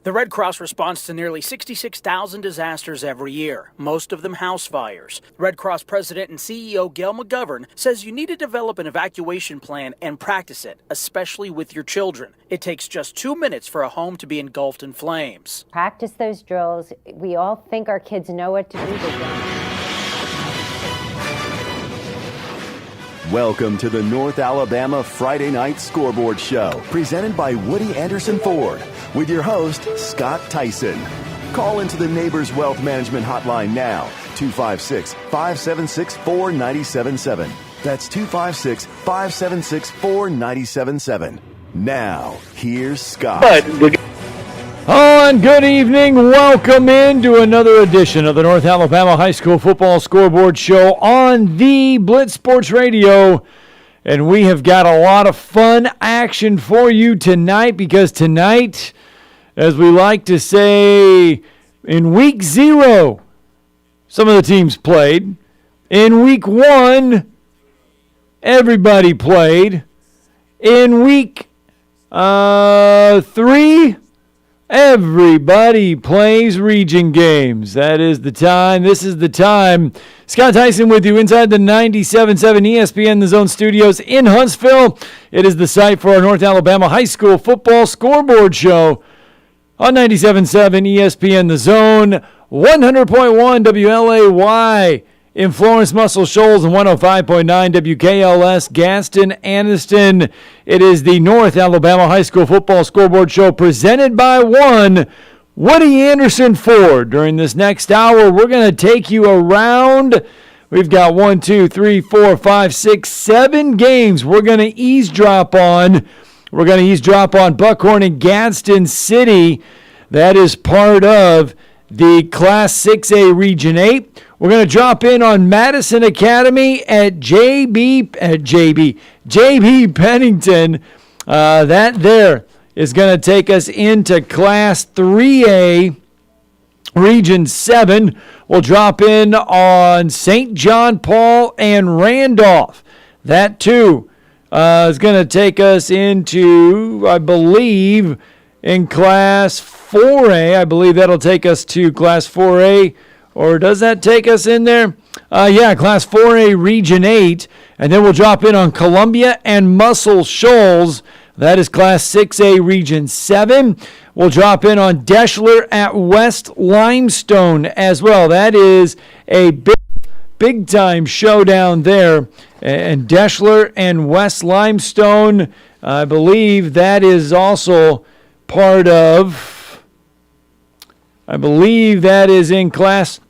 The Red Cross responds to nearly 66,000 disasters every year, most of them house fires. Red Cross President and CEO Gail McGovern says you need to develop an evacuation plan and practice it, especially with your children. It takes just 2 minutes for a home to be engulfed in flames. Practice those drills. We all think our kids know what to do. They don't. Welcome to the North Alabama Friday Night Scoreboard Show, presented by Woody Anderson Ford, with your host, Scott Tyson. Call into the Neighbors Wealth Management Hotline now, 256-576-4977. That's 256-576-4977. Now, here's Scott. And good evening. Welcome into another edition of the North Alabama High School Football Scoreboard Show on the Blitz Sports Radio. And we have got a lot of fun action for you tonight because tonight, as we like to say, in week 0, some of the teams played. In week 1, everybody played. In week 3, everybody plays region games. That is the time. This is the time. Scott Tyson with you inside the 97.7 ESPN The Zone studios in Huntsville. It is the site for our North Alabama High School Football Scoreboard Show on 97.7 ESPN The Zone, 100.1 WLAY in Florence, Muscle Shoals, and 105.9 WKLS, Gaston, Anniston. It is the North Alabama High School Football Scoreboard Show presented by Woody Anderson Ford. During this next hour, we're going to take you around. We've got 1, 2, 3, 4, 5, 6, 7 games we're going to eavesdrop on. We're going to eavesdrop on Buckhorn and Gadsden City. That is part of the Class 6A Region 8. We're going to drop in on Madison Academy at JB Pennington. That there is going to take us into Class 3A Region 7. We'll drop in on St. John Paul and Randolph. That too is going to take us into, I believe, in Class 4A. I believe that'll take us to Class 4A. Or does that take us in there? Class 4A Region 8. And then we'll drop in on Columbia and Muscle Shoals. That is Class 6A Region 7. We'll drop in on Deschler at West Limestone as well. That is a big-time showdown there. And Deschler and West Limestone, I believe that is also part of... I believe that is in Class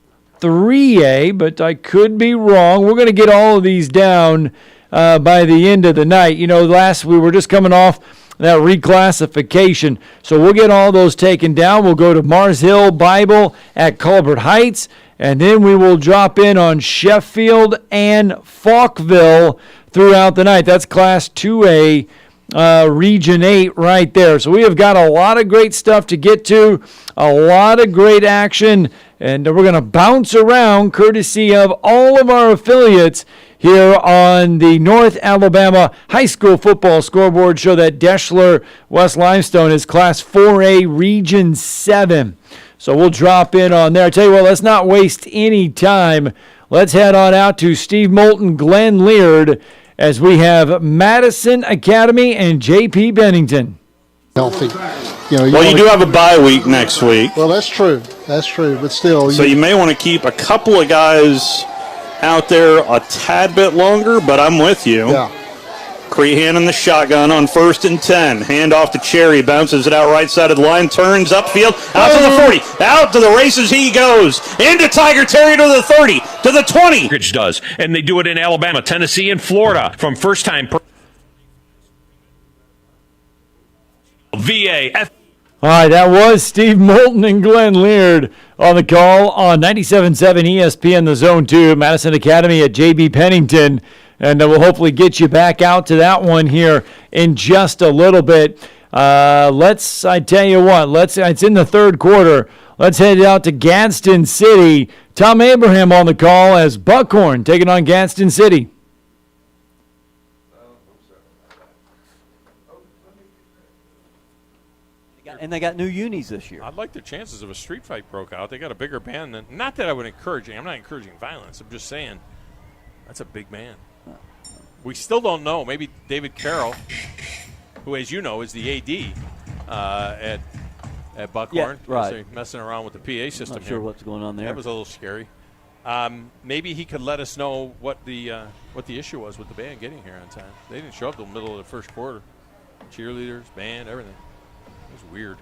3A, but I could be wrong. We're going to get all of these down by the end of the night. You know, we were just coming off that reclassification, so we'll get all those taken down. We'll go to Mars Hill Bible at Culbert Heights, and then we will drop in on Sheffield and Falkville throughout the night. That's Class 2A. Region 8 right there. So we have got a lot of great stuff to get to, a lot of great action, and we're going to bounce around courtesy of all of our affiliates here on the North Alabama High School Football Scoreboard Show. That Deschler West Limestone is Class 4A Region 7. So we'll drop in on there. I tell you what, let's not waste any time. Let's head on out to Steve Moulton, Glenn Leard, as we have Madison Academy and JP Pennington. Healthy. You do have a bye week next week. Well, that's true. That's true. But still. So you may want to keep a couple of guys out there a tad bit longer, but I'm with you. Yeah. Crehan in the shotgun on 1st and 10. Hand off to Cherry. Bounces it out right side of the line. Turns upfield. Out to the 40. Out to the races he goes. Into Tiger Terry to the 30. To the 20. Does. And they do it in Alabama, Tennessee, and Florida from first time. VA. All right, that was Steve Moulton and Glenn Leard on the call on 97.7 ESPN The Zone 2. Madison Academy at JB Pennington. And we'll hopefully get you back out to that one here in just a little bit. I tell you what, it's in the third quarter. Let's head out to Gadsden City. Tom Abraham on the call as Buckhorn taking on Gadsden City. And they got new unis this year. I'd like their chances if a street fight broke out. They got a bigger band than. Not that I would encourage it. I'm not encouraging violence. I'm just saying that's a big band. We still don't know. Maybe David Carroll, who, as you know, is the AD at Buckhorn. Yeah, right. Messing around with the PA system. Not sure here. what's going on there. That was a little scary. Maybe he could let us know what the issue was with the band getting here on time. They didn't show up till the middle of the first quarter. Cheerleaders, band, everything. It was weird.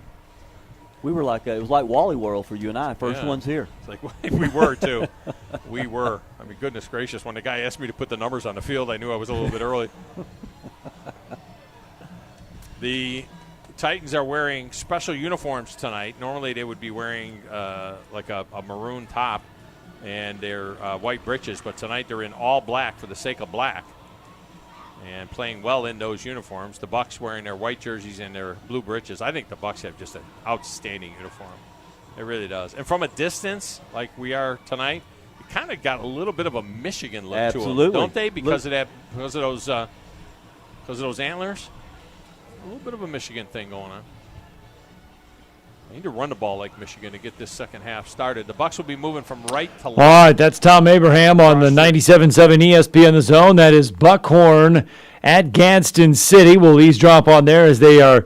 We were like it was like Wally World for you and I. First ones here. It's like we were too. We were. I mean, goodness gracious! When the guy asked me to put the numbers on the field, I knew I was a little bit early. The Titans are wearing special uniforms tonight. Normally, they would be wearing like a maroon top and their white breeches, but tonight they're in all black for the sake of black. And playing well in those uniforms. The Bucks wearing their white jerseys and their blue breeches. I think the Bucks have just an outstanding uniform. It really does. And from a distance, like we are tonight, it kind of got a little bit of a Michigan look to them, don't they? Because of those antlers. A little bit of a Michigan thing going on. They need to run the ball like Michigan to get this second half started. The Bucks will be moving from right to left. All right, that's Tom Abraham on the 97.7 ESPN The Zone. That is Buckhorn at Gadsden City. We'll eavesdrop on there as they are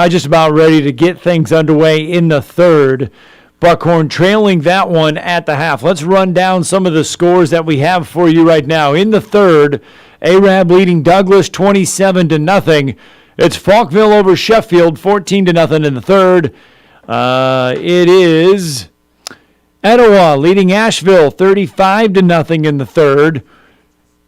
just about ready to get things underway in the third. Buckhorn trailing that one at the half. Let's run down some of the scores that we have for you right now. In the third, Arab leading Douglas 27-0. It's Falkville over Sheffield 14-0 in the third. It is Etowah leading Asheville 35-0 in the third.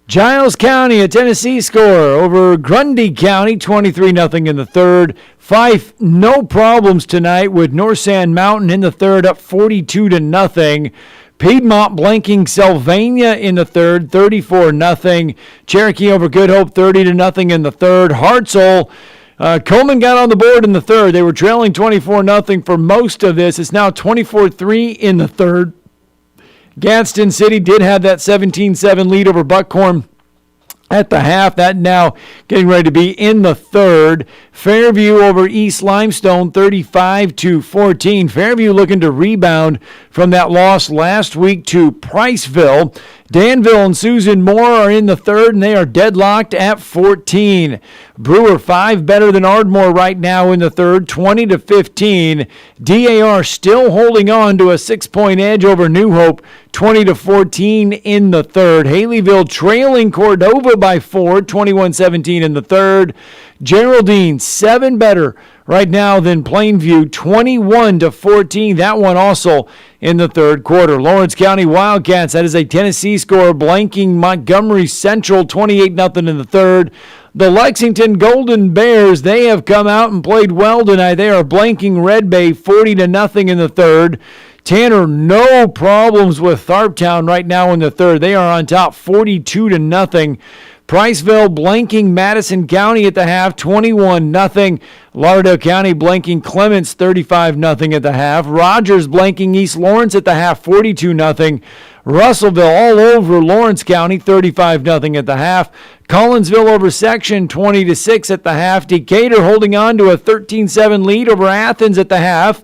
Giles County, a Tennessee score over Grundy County 23-0 in the third. Fife, no problems tonight with North Sand Mountain in the third up 42-0. Piedmont blanking Sylvania in the third, 34-0. Cherokee over Good Hope 30-0 in the third. Hartselle, Coleman got on the board in the third. They were trailing 24-0 for most of this. It's now 24-3 in the third. Gadsden City did have that 17-7 lead over Buckhorn at the half. That now getting ready to be in the third. Fairview over East Limestone 35-14. Fairview looking to rebound from that loss last week to Priceville. Danville and Susan Moore are in the third, and they are deadlocked at 14. Brewer 5 better than Ardmore right now in the third, 20-15. DAR still holding on to a 6-point edge over New Hope, 20-14 in the third. Haleyville trailing Cordova by 4, 21-17 in the third. Geraldine 7 better right now than Plainview, 21-14. That one also in the third quarter. Lawrence County Wildcats, that is a Tennessee score, blanking Montgomery Central 28-0 in the third. The Lexington Golden Bears, they have come out and played well tonight. They are blanking Red Bay 40-0 in the third. Tanner, no problems with Tharptown right now in the third. They are on top 42-0. Priceville blanking Madison County at the half, 21-0. Lauderdale County blanking Clements, 35-0 at the half. Rogers blanking East Lawrence at the half, 42-0. Russellville all over Lawrence County, 35-0 at the half. Collinsville over Section, 20-6 at the half. Decatur holding on to a 13-7 lead over Athens at the half.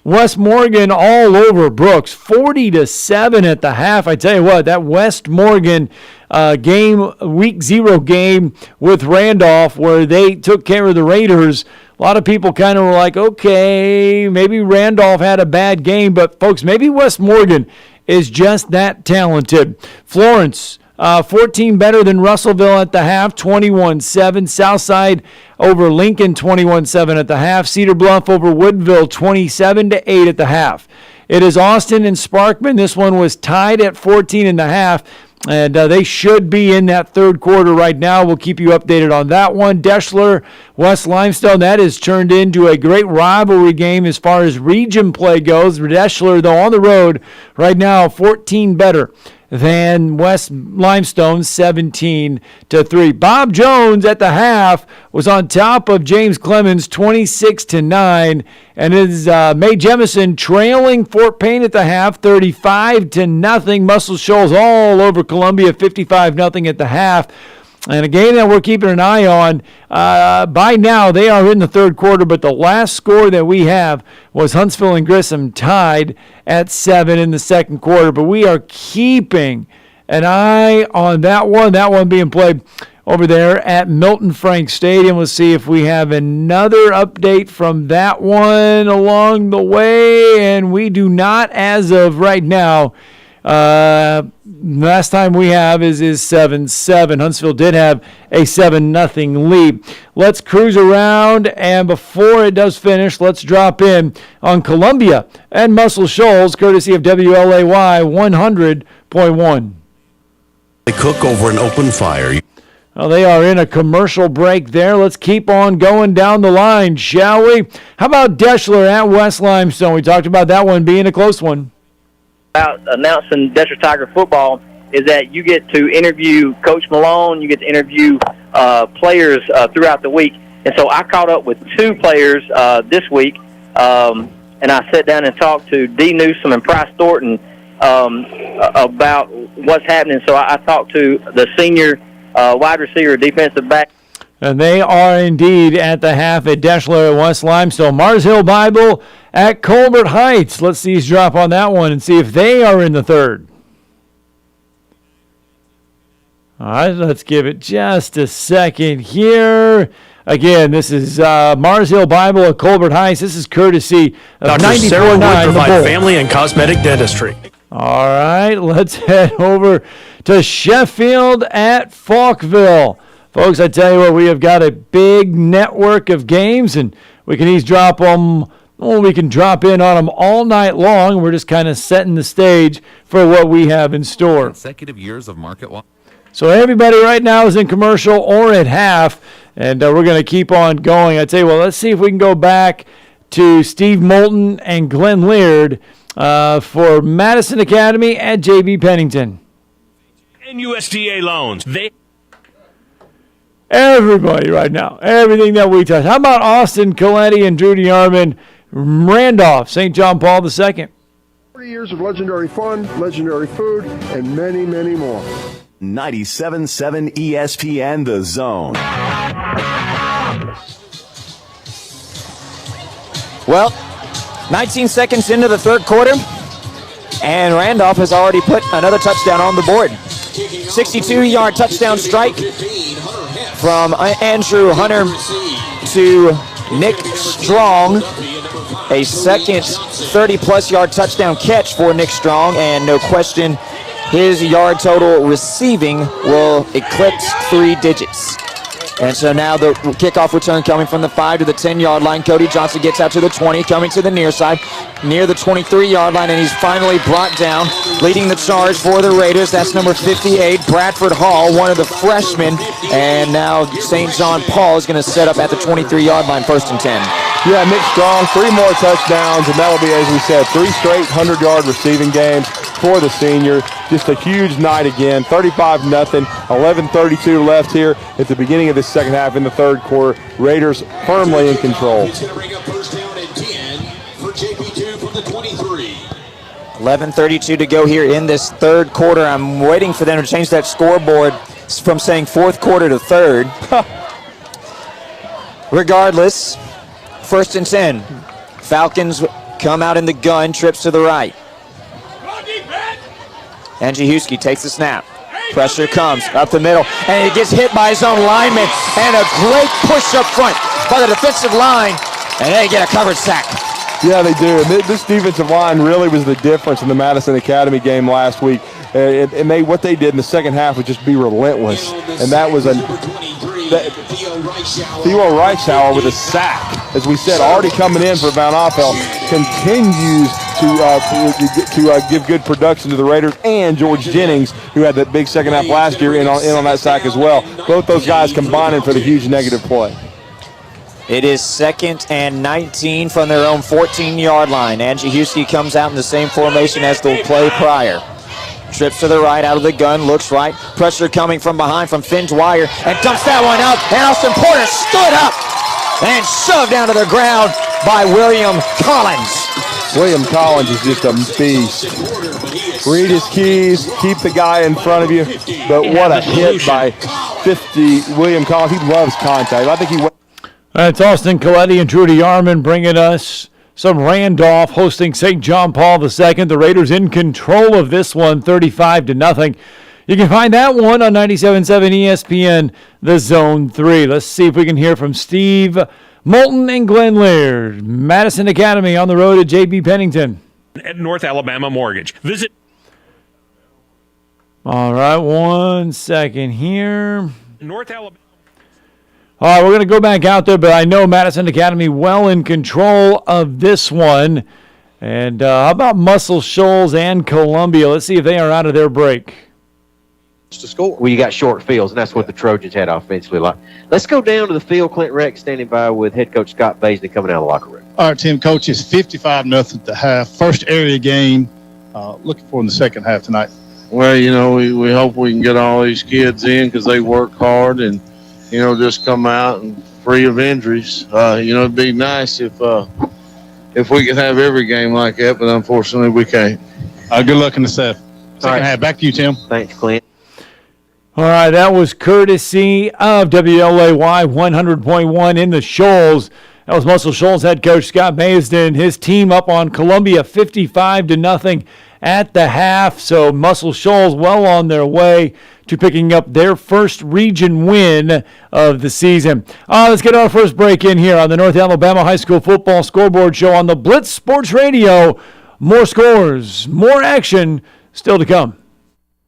West Morgan all over Brooks, 40-7 at the half. I tell you what, that West Morgan game, week 0 game with Randolph, where they took care of the Raiders. A lot of people kind of were like, okay, maybe Randolph had a bad game, but folks, maybe West Morgan is just that talented. Florence, 14 better than Russellville at the half, 21-7. Southside over Lincoln, 21-7 at the half. Cedar Bluff over Woodville, 27-8 at the half. It is Austin and Sparkman. This one was tied at 14.5, and they should be in that third quarter right now. We'll keep you updated on that one. Deschler, West Limestone, that has turned into a great rivalry game as far as region play goes. Deschler, though, on the road right now, 14 better than West Limestone, 17-3. Bob Jones at the half was on top of James Clemens, 26-9, and it is Mae Jemison trailing Fort Payne at the half, 35-0. Muscle Shoals all over Columbia, 55-0 at the half. And a game that we're keeping an eye on, by now they are in the third quarter, but the last score that we have was Huntsville and Grissom tied at 7 in the second quarter. But we are keeping an eye on that one being played over there at Milton Frank Stadium. Let's see if we have another update from that one along the way, and we do not as of right now. Last time we have is 7-7. Huntsville did have a 7-0 lead. Let's cruise around, and before it does finish, let's drop in on Columbia and Muscle Shoals, courtesy of WLAY 100.1. They cook over an open fire. Well, they are in a commercial break there. Let's keep on going down the line, shall we? How about Deschler at West Limestone? We talked about that one being a close one. About announcing Deschler Tiger football is that you get to interview Coach Malone, you get to interview players throughout the week. And so I caught up with 2 players this week, and I sat down and talked to D. Newsom and Price Thornton about what's happening. So I talked to the senior wide receiver, defensive back. And they are indeed at the half at Deschler at West Limestone. Mars Hill Bible at Colbert Heights. Let's eavesdrop on that one and see if they are in the third. All right, let's give it just a second here. Again, this is Mars Hill Bible at Colbert Heights. This is courtesy of 94.9 The Bull. Family and cosmetic dentistry. All right, let's head over to Sheffield at Falkville. Folks, I tell you what, we have got a big network of games, and we can eavesdrop them. Well, we can drop in on them all night long. We're just kind of setting the stage for what we have in store. Consecutive years of market. So everybody right now is in commercial or at half, and we're going to keep on going. I tell you what, let's see if we can go back to Steve Moulton and Glenn Leard for Madison Academy at J.B. Pennington. And USDA loans. Everybody right now, everything that we touch. How about Austin Coletti and Drew DeArmond, Randolph, St. John Paul II? 40 years of legendary fun, legendary food, and many, many more. 97.7 ESPN The Zone. Well, 19 seconds into the third quarter, and Randolph has already put another touchdown on the board. 62-yard touchdown strike from Andrew Hunter to Nick Strong. A second 30-plus yard touchdown catch for Nick Strong, and no question his yard total receiving will eclipse 3 digits. And so now the kickoff return coming from the 5 to the 10-yard line. Cody Johnson gets out to the 20, coming to the near side, near the 23-yard line, and he's finally brought down. Leading the charge for the Raiders, that's number 58, Bradford Hall, one of the freshmen. And now St. John Paul is going to set up at the 23-yard line, 1st and 10. Yeah, Nick Strong, 3 more touchdowns, and that'll be, as we said, 3 straight 100-yard receiving games for the senior. Just a huge night again, 35-0, 11:32 left here at the beginning of the second half in the third quarter. Raiders firmly in control. 11:32 to go here in this third quarter. I'm waiting for them to change that scoreboard from saying fourth quarter to third. Regardless, 1st and 10. Falcons come out in the gun, trips to the right. Angie takes the snap. Pressure comes up the middle, and he gets hit by his own lineman. And a great push up front by the defensive line, and they get a covered sack. Yeah, they do. And this defensive line really was the difference in the Madison Academy game last week. And what they did in the second half was just be relentless. And that was Theo Reichauer with a sack. As we said, already coming in for Van Offel, continues to give good production to the Raiders, and George Jennings, who had that big second half last year, in on that sack as well. Both those guys combining for the huge negative play. It is 2nd and 19 from their own 14-yard line. Angie Husky comes out in the same formation as the play prior. Trips to the right, out of the gun, looks right. Pressure coming from behind from Finn Dwyer, and dumps that one up. And Austin Porter stood up and shoved down to the ground by William Collins. William Collins is just a beast. Read his keys, keep the guy in front of you. But what a hit by 50, William Collins, he loves contact. I think he went. It's Austin Coletti and Trudy Arman bringing us some Randolph hosting St. John Paul II. The Raiders in control of this one, 35-0. You can find that one on 97.7 ESPN, the Zone 3. Let's see if we can hear from Steve Moulton and Glenn Laird. Madison Academy on the road at J.B. Pennington. At North Alabama Mortgage. Visit. All right, 1 second here. North Alabama. All right, we're going to go back out there, but I know Madison Academy well in control of this one. And how about Muscle Shoals and Columbia? Let's see if they are out of their break. To score. Well, you got short fields, and that's what the Trojans had offensively. Like, let's go down to the field. Clint Rex standing by with head coach Scott Baisley coming out of the locker room. All right, Tim, coach, it's 55-0 at the half. First area game. Looking for in the second half tonight. Well, we hope we can get all these kids in because they work hard and, just come out and free of injuries. It'd be nice if we could have every game like that, but unfortunately we can't. Good luck in the second half. Back to you, Tim. Thanks, Clint. All right, that was courtesy of WLAY 100.1 in the Shoals. That was Muscle Shoals head coach Scott Maysden. His team up on Columbia 55-0 at the half. So Muscle Shoals well on their way to picking up their first region win of the season. Let's get our first break in here on the North Alabama High School Football Scoreboard Show on the Blitz Sports Radio. More scores, more action still to come.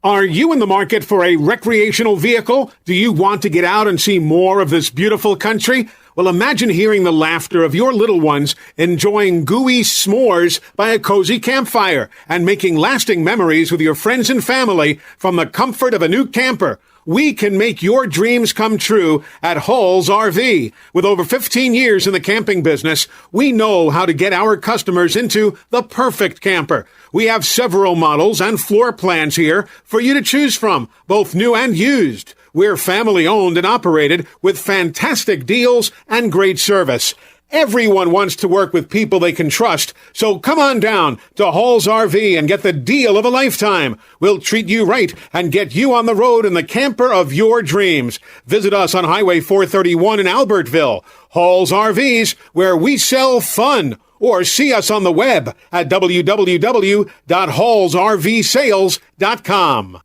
Are you in the market for a recreational vehicle? Do you want to get out and see more of this beautiful country? Well, imagine hearing the laughter of your little ones enjoying gooey s'mores by a cozy campfire and making lasting memories with your friends and family from the comfort of a new camper. We can make your dreams come true at Hall's RV. With over 15 years in the camping business, we know how to get our customers into the perfect camper. We have several models and floor plans here for you to choose from, both new and used. We're family owned and operated with fantastic deals and great service. Everyone wants to work with people they can trust, so come on down to Hall's RV and get the deal of a lifetime. We'll treat you right and get you on the road in the camper of your dreams. Visit us on Highway 431 in Albertville. Hall's RVs, where we sell fun. Or see us on the web at www.hallsrvsales.com.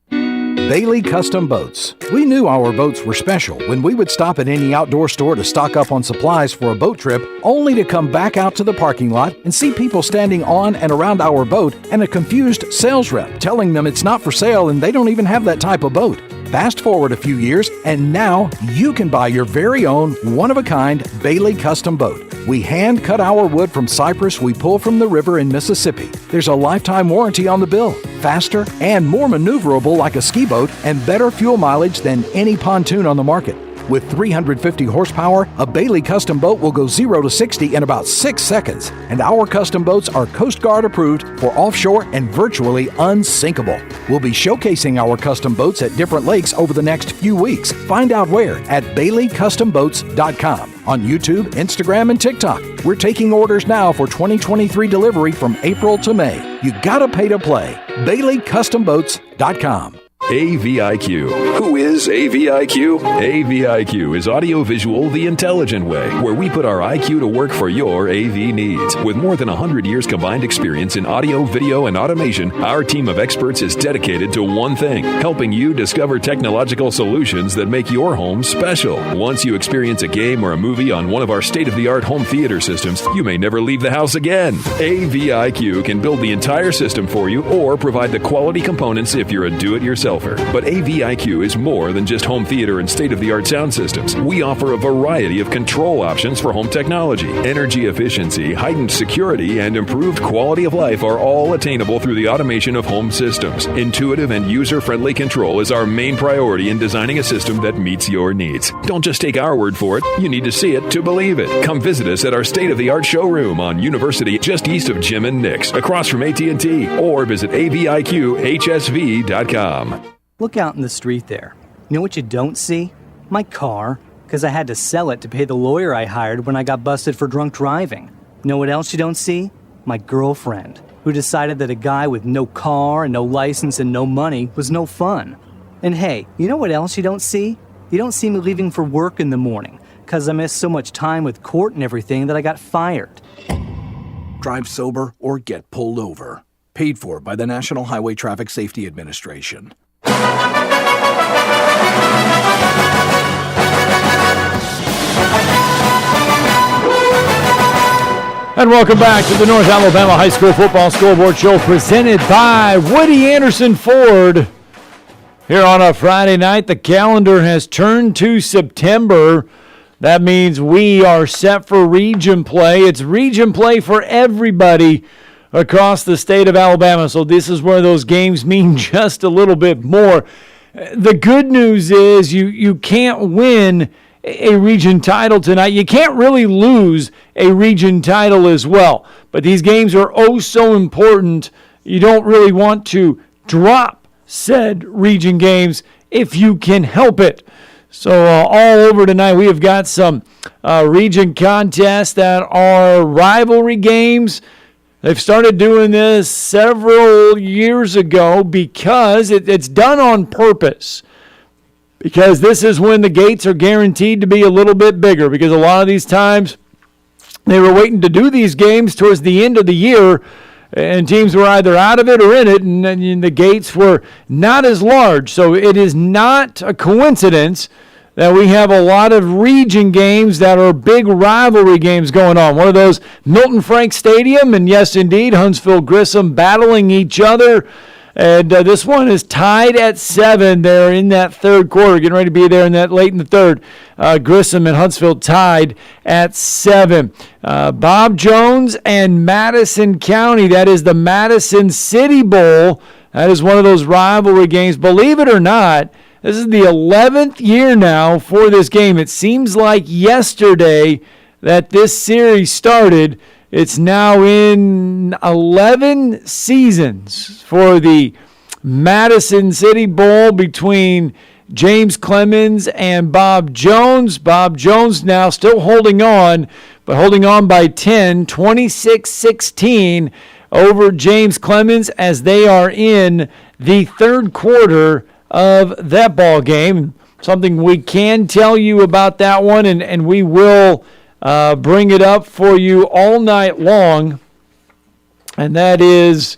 Bailey Custom Boats. We knew our boats were special when we would stop at any outdoor store to stock up on supplies for a boat trip, only to come back out to the parking lot and see people standing on and around our boat and a confused sales rep telling them it's not for sale and they don't even have that type of boat. Fast forward a few years, and now you can buy your very own one-of-a-kind Bailey Custom Boat. We hand-cut our wood from cypress we pull from the river in Mississippi. There's a lifetime warranty on the bill. Faster and more maneuverable like a ski boat, and better fuel mileage than any pontoon on the market. With 350 horsepower, a Bailey Custom Boat will go 0 to 60 in about 6 seconds. And our custom boats are Coast Guard approved for offshore and virtually unsinkable. We'll be showcasing our custom boats at different lakes over the next few weeks. Find out where at BaileyCustomBoats.com. On YouTube, Instagram, and TikTok. We're taking orders now for 2023 delivery from April to May. You gotta pay to play. BaileyCustomBoats.com. AVIQ. Who is AVIQ? AVIQ is audiovisual the intelligent way, where we put our IQ to work for your AV needs. With more than 100 years combined experience in audio, video, and automation, our team of experts is dedicated to one thing: helping you discover technological solutions that make your home special. Once you experience a game or a movie on one of our state-of-the-art home theater systems, you may never leave the house again. AVIQ can build the entire system for you or provide the quality components if you're a do-it-yourselfer. But AVIQ is more than just home theater and state-of-the-art sound systems. We offer a variety of control options for home technology. Energy efficiency, heightened security, and improved quality of life are all attainable through the automation of home systems. Intuitive and user-friendly control is our main priority in designing a system that meets your needs. Don't just take our word for it. You need to see it to believe it. Come visit us at our state-of-the-art showroom on University, just east of Jim and Nick's, across from AT&T, or visit AVIQHSV.com. Look out in the street there. You know what you don't see? My car, because I had to sell it to pay the lawyer I hired when I got busted for drunk driving. You know what else you don't see? My girlfriend, who decided that a guy with no car and no license and no money was no fun. And hey, you know what else you don't see? You don't see me leaving for work in the morning, because I missed so much time with court and everything that I got fired. Drive sober or get pulled over. Paid for by the National Highway Traffic Safety Administration. And welcome back to the North Alabama High School Football Scoreboard Show presented by Woody Anderson Ford. Here on a Friday night, the calendar has turned to September. That means we are set for region play. It's region play for everybody across the state of Alabama. So this is where those games mean just a little bit more. The good news is you can't win a region title tonight. You can't really lose a region title as well. But these games are oh so important. You don't really want to drop said region games if you can help it. So all over tonight, we have got some region contests that are rivalry games. They've started doing this several years ago because it's done on purpose. Because this is when the gates are guaranteed to be a little bit bigger. Because a lot of these times, they were waiting to do these games towards the end of the year, and teams were either out of it or in it, and the gates were not as large. So it is not a coincidence that we have a lot of region games that are big rivalry games going on. One of those, Milton Frank Stadium, and yes, indeed, Huntsville Grissom battling each other. And this one is tied at 7 there in that third quarter, getting ready to be there in that late in the third. Grissom and Huntsville tied at 7. Bob Jones and Madison County, that is the Madison City Bowl. That is one of those rivalry games. Believe it or not, this is the 11th year now for this game. It seems like yesterday that this series started. It's now in 11 seasons for the Madison City Bowl between James Clemens and Bob Jones. Bob Jones now still holding on, but holding on by 10, 26-16 over James Clemens as they are in the third quarter of that ball game. Something we can tell you about that one, and we will bring it up for you all night long, and that is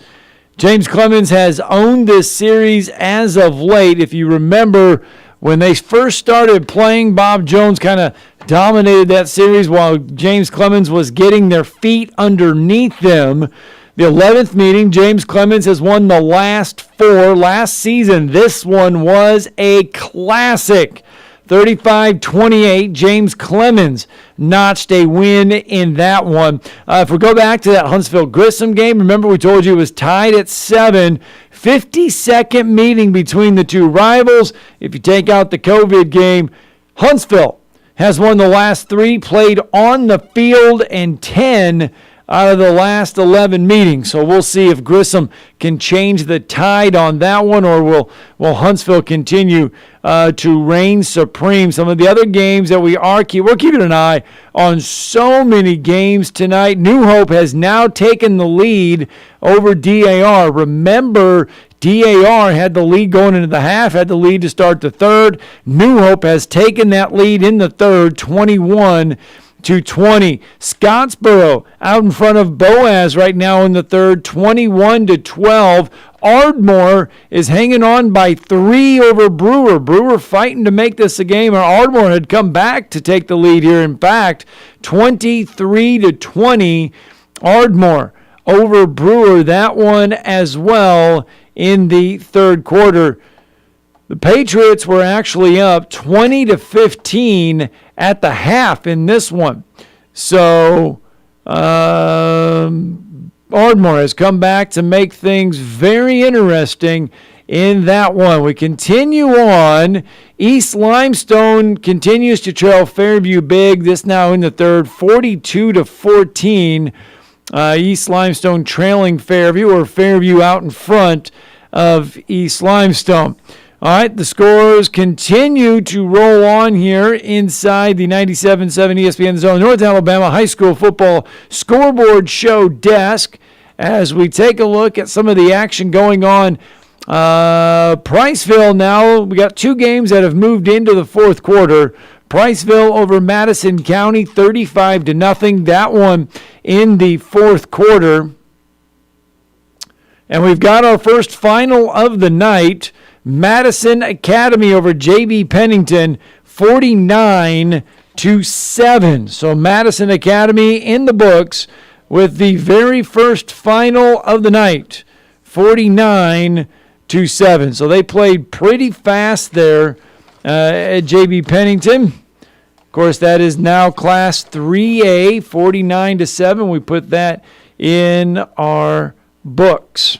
James Clemens has owned this series as of late. If you remember, when they first started playing, Bob Jones kind of dominated that series while James Clemens was getting their feet underneath them. The 11th meeting, James Clemens has won the last 4. Last season, this one was a classic. 35-28, James Clemens notched a win in that one. If we go back to that Huntsville Grissom game, remember we told you it was tied at 7. 52nd meeting between the two rivals. If you take out the COVID game, Huntsville has won the last 3, played on the field, and 10 out of the last 11 meetings. So we'll see if Grissom can change the tide on that one, or will Huntsville continue to reign supreme. Some of the other games that we're keeping an eye on so many games tonight. New Hope has now taken the lead over DAR. Remember, DAR had the lead going into the half, had the lead to start the third. New Hope has taken that lead in the third, 21-20. Scottsboro out in front of Boaz right now in the third, 21-12. Ardmore is hanging on by 3 over Brewer. Brewer fighting to make this a game. Ardmore had come back to take the lead here. In fact, 23-20. Ardmore over Brewer. That one as well in the third quarter. The Patriots were actually up 20-15 at the half in this one. So Ardmore has come back to make things very interesting in that one. We continue on. East Limestone continues to trail Fairview big. This now in the third, 42-14. East Limestone trailing Fairview, or Fairview out in front of East Limestone. All right, the scores continue to roll on here inside the 97.7 ESPN Zone North Alabama High School Football Scoreboard Show desk as we take a look at some of the action going on Priceville now, we got 2 games that have moved into the fourth quarter. Priceville over Madison County, 35-0. That one in the fourth quarter. And we've got our first final of the night. Madison Academy over J.B. Pennington, 49-7. So Madison Academy in the books with the very first final of the night, 49-7. So they played pretty fast there at J.B. Pennington. Of course, that is now Class 3A, 49-7. We put that in our books.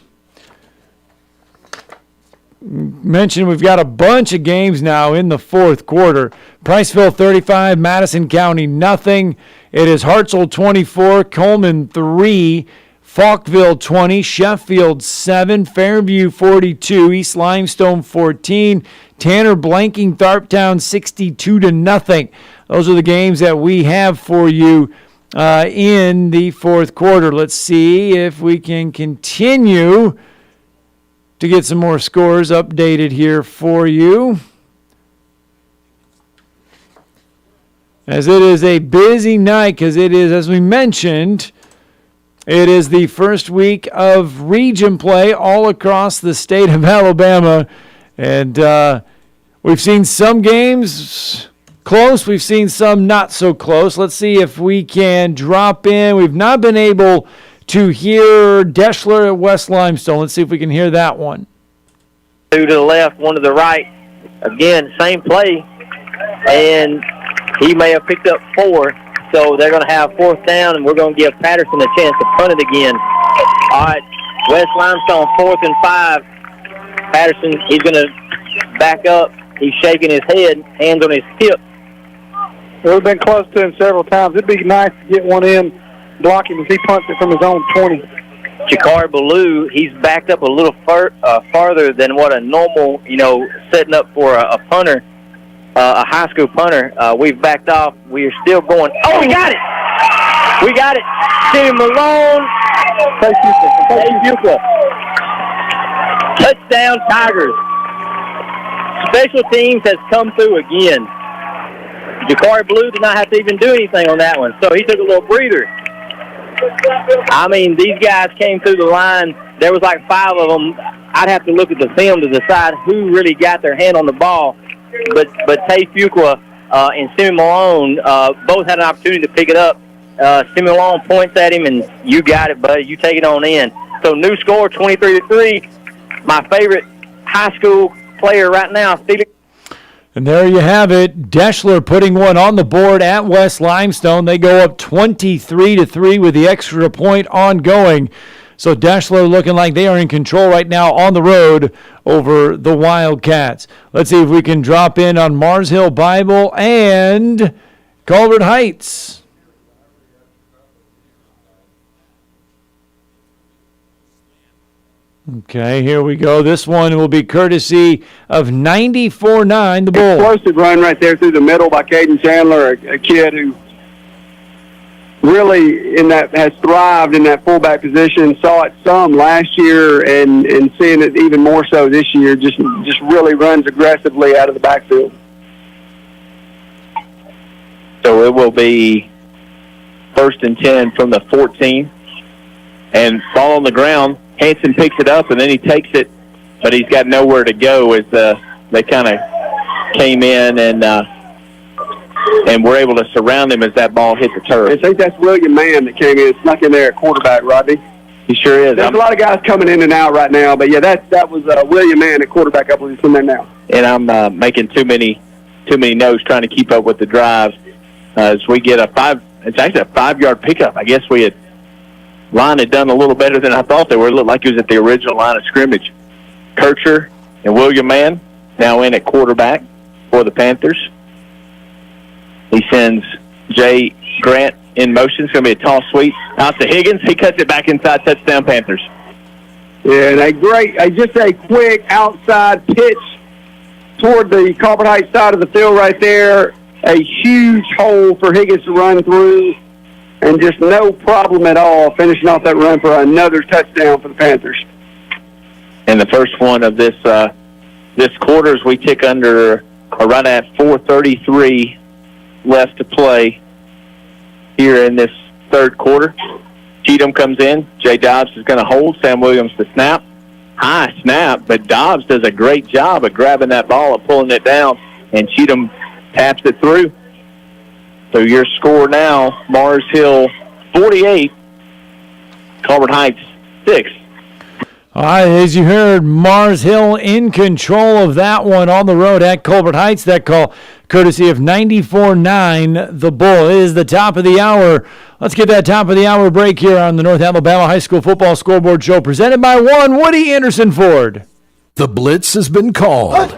Mentioned we've got a bunch of games now in the fourth quarter. Priceville 35, Madison County nothing. It is Hartselle 24, Coleman 3, Falkville 20, Sheffield 7, Fairview 42, East Limestone 14, Tanner blanking Tharptown 62-0. Those are the games that we have for you in the fourth quarter. Let's see if we can continue to get some more scores updated here for you. As it is a busy night, because it is, as we mentioned, it is the first week of region play all across the state of Alabama. And we've seen some games close. We've seen some not so close. Let's see if we can drop in. We've not been able to hear Deschler at West Limestone. Let's see if we can hear that one. 2 to the left, 1 to the right. Again, same play. And he may have picked up 4. So they're going to have 4th down, and we're going to give Patterson a chance to punt it again. All right, West Limestone, 4th and 5. Patterson, he's going to back up. He's shaking his head, hands on his hip. We've been close to him several times. It'd be nice to get one in, block him as he punts it from his own 20. Jakar Ballou, he's backed up a little farther than what a normal, setting up for a punter, a high school punter. We've backed off. We are still going. Oh, we got it! We got it! Jimmy Malone. Touchdown, Tigers. Special teams has come through again. Jakar Ballou did not have to even do anything on that one, so he took a little breather. I mean, these guys came through the line. There was like 5 of them. I'd have to look at the film to decide who really got their hand on the ball. But Tay Fuqua and Simi Malone both had an opportunity to pick it up. Simi Malone points at him, and you got it, buddy. You take it on in. So new score, 23-3. My favorite high school player right now, Felix. And there you have it. Deschler putting one on the board at West Limestone. They go up 23-3 with the extra point ongoing. So Deschler looking like they are in control right now on the road over the Wildcats. Let's see if we can drop in on Mars Hill Bible and Culver Heights. Okay, here we go. This one will be courtesy of 94-9, the Bulls. Explosive run right there through the middle by Caden Chandler, a kid who really has thrived in that fullback position. Saw it some last year and seeing it even more so this year. Just really runs aggressively out of the backfield. So it will be 1st and 10 from the 14. And ball on the ground. Hanson picks it up, and then he takes it, but he's got nowhere to go as they kind of came in and were able to surround him as that ball hit the turf. I think that's William Mann that came in, snuck in there at quarterback, Rodney. He sure is. There's a lot of guys coming in and out right now, but, yeah, that was William Mann at quarterback. I believe he's in there now. And I'm making too many notes trying to keep up with the drives as we get it's actually a 5-yard pickup. I guess line had done a little better than I thought they were. It looked like it was at the original line of scrimmage. Kircher and William Mann now in at quarterback for the Panthers. He sends Jay Grant in motion. It's going to be a toss sweep out to Higgins. He cuts it back inside, touchdown Panthers. Yeah, and just a quick outside pitch toward the Culver Heights side of the field right there. A huge hole for Higgins to run through. And just no problem at all finishing off that run for another touchdown for the Panthers. And the first one of this quarter as we tick under right at 4:33 left to play here in this third quarter. Cheatham comes in. Jay Dobbs is going to hold. Sam Williams to snap. High snap, but Dobbs does a great job of grabbing that ball and pulling it down, and Cheatham taps it through. So your score now, Mars Hill 48, Colbert Heights 6. All right, as you heard, Mars Hill in control of that one on the road at Colbert Heights. That call courtesy of 94.9 The Bull. It is the top of the hour. Let's get that top of the hour break here on the North Alabama High School Football Scoreboard Show, presented by Woody Anderson Ford. The blitz has been called.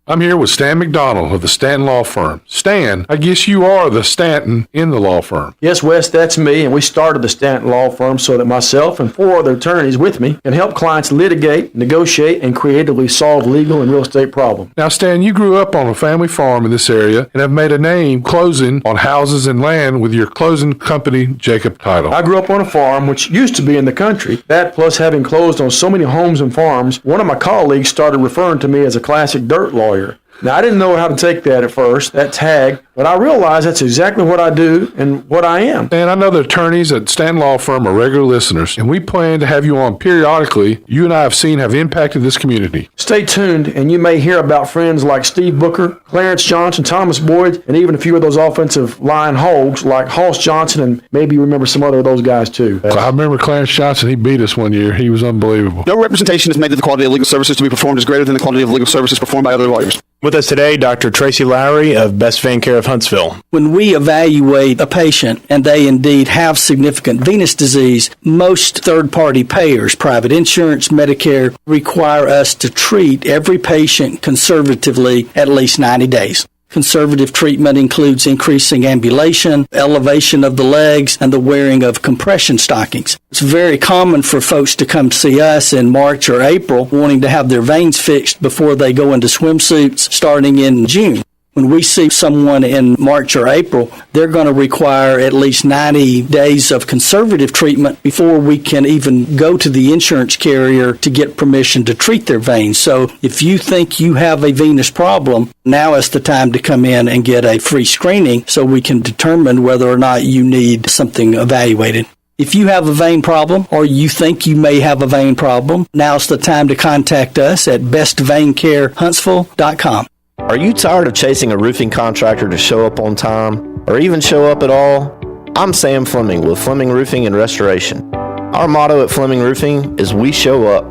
I'm here with Stan McDonald of the Stanton Law Firm. Stan, I guess you are the Stanton in the law firm. Yes, Wes, that's me, and we started the Stanton Law Firm so that myself and 4 other attorneys with me can help clients litigate, negotiate, and creatively solve legal and real estate problems. Now, Stan, you grew up on a family farm in this area and have made a name closing on houses and land with your closing company, Jacob Title. I grew up on a farm which used to be in the country. That, plus having closed on so many homes and farms, one of my colleagues started referring to me as a classic dirt lawyer. Now, I didn't know how to take that at first, that tag, but I realized that's exactly what I do and what I am. And I know the attorneys at Stanton Law Firm are regular listeners, and we plan to have you on periodically. You and I have seen have impacted this community. Stay tuned, and you may hear about friends like Steve Booker, Clarence Johnson, Thomas Boyd, and even a few of those offensive line hogs like Hoss Johnson, and maybe you remember some other of those guys too. I remember Clarence Johnson. He beat us one year. He was unbelievable. No representation is made that the quality of legal services to be performed is greater than the quality of legal services performed by other lawyers. With us today, Dr. Tracy Lowry of Best Vein Care of Huntsville. When we evaluate a patient and they indeed have significant venous disease, most third-party payers, private insurance, Medicare, require us to treat every patient conservatively at least 90 days. Conservative treatment includes increasing ambulation, elevation of the legs, and the wearing of compression stockings. It's very common for folks to come see us in March or April wanting to have their veins fixed before they go into swimsuits starting in June. When we see someone in March or April, they're going to require at least 90 days of conservative treatment before we can even go to the insurance carrier to get permission to treat their veins. So if you think you have a venous problem, now is the time to come in and get a free screening so we can determine whether or not you need something evaluated. If you have a vein problem or you think you may have a vein problem, now's the time to contact us at bestveincarehuntsville.com. Are you tired of chasing a roofing contractor to show up on time or even show up at all? I'm Sam Fleming with Fleming Roofing and Restoration. Our motto at Fleming Roofing is we show up.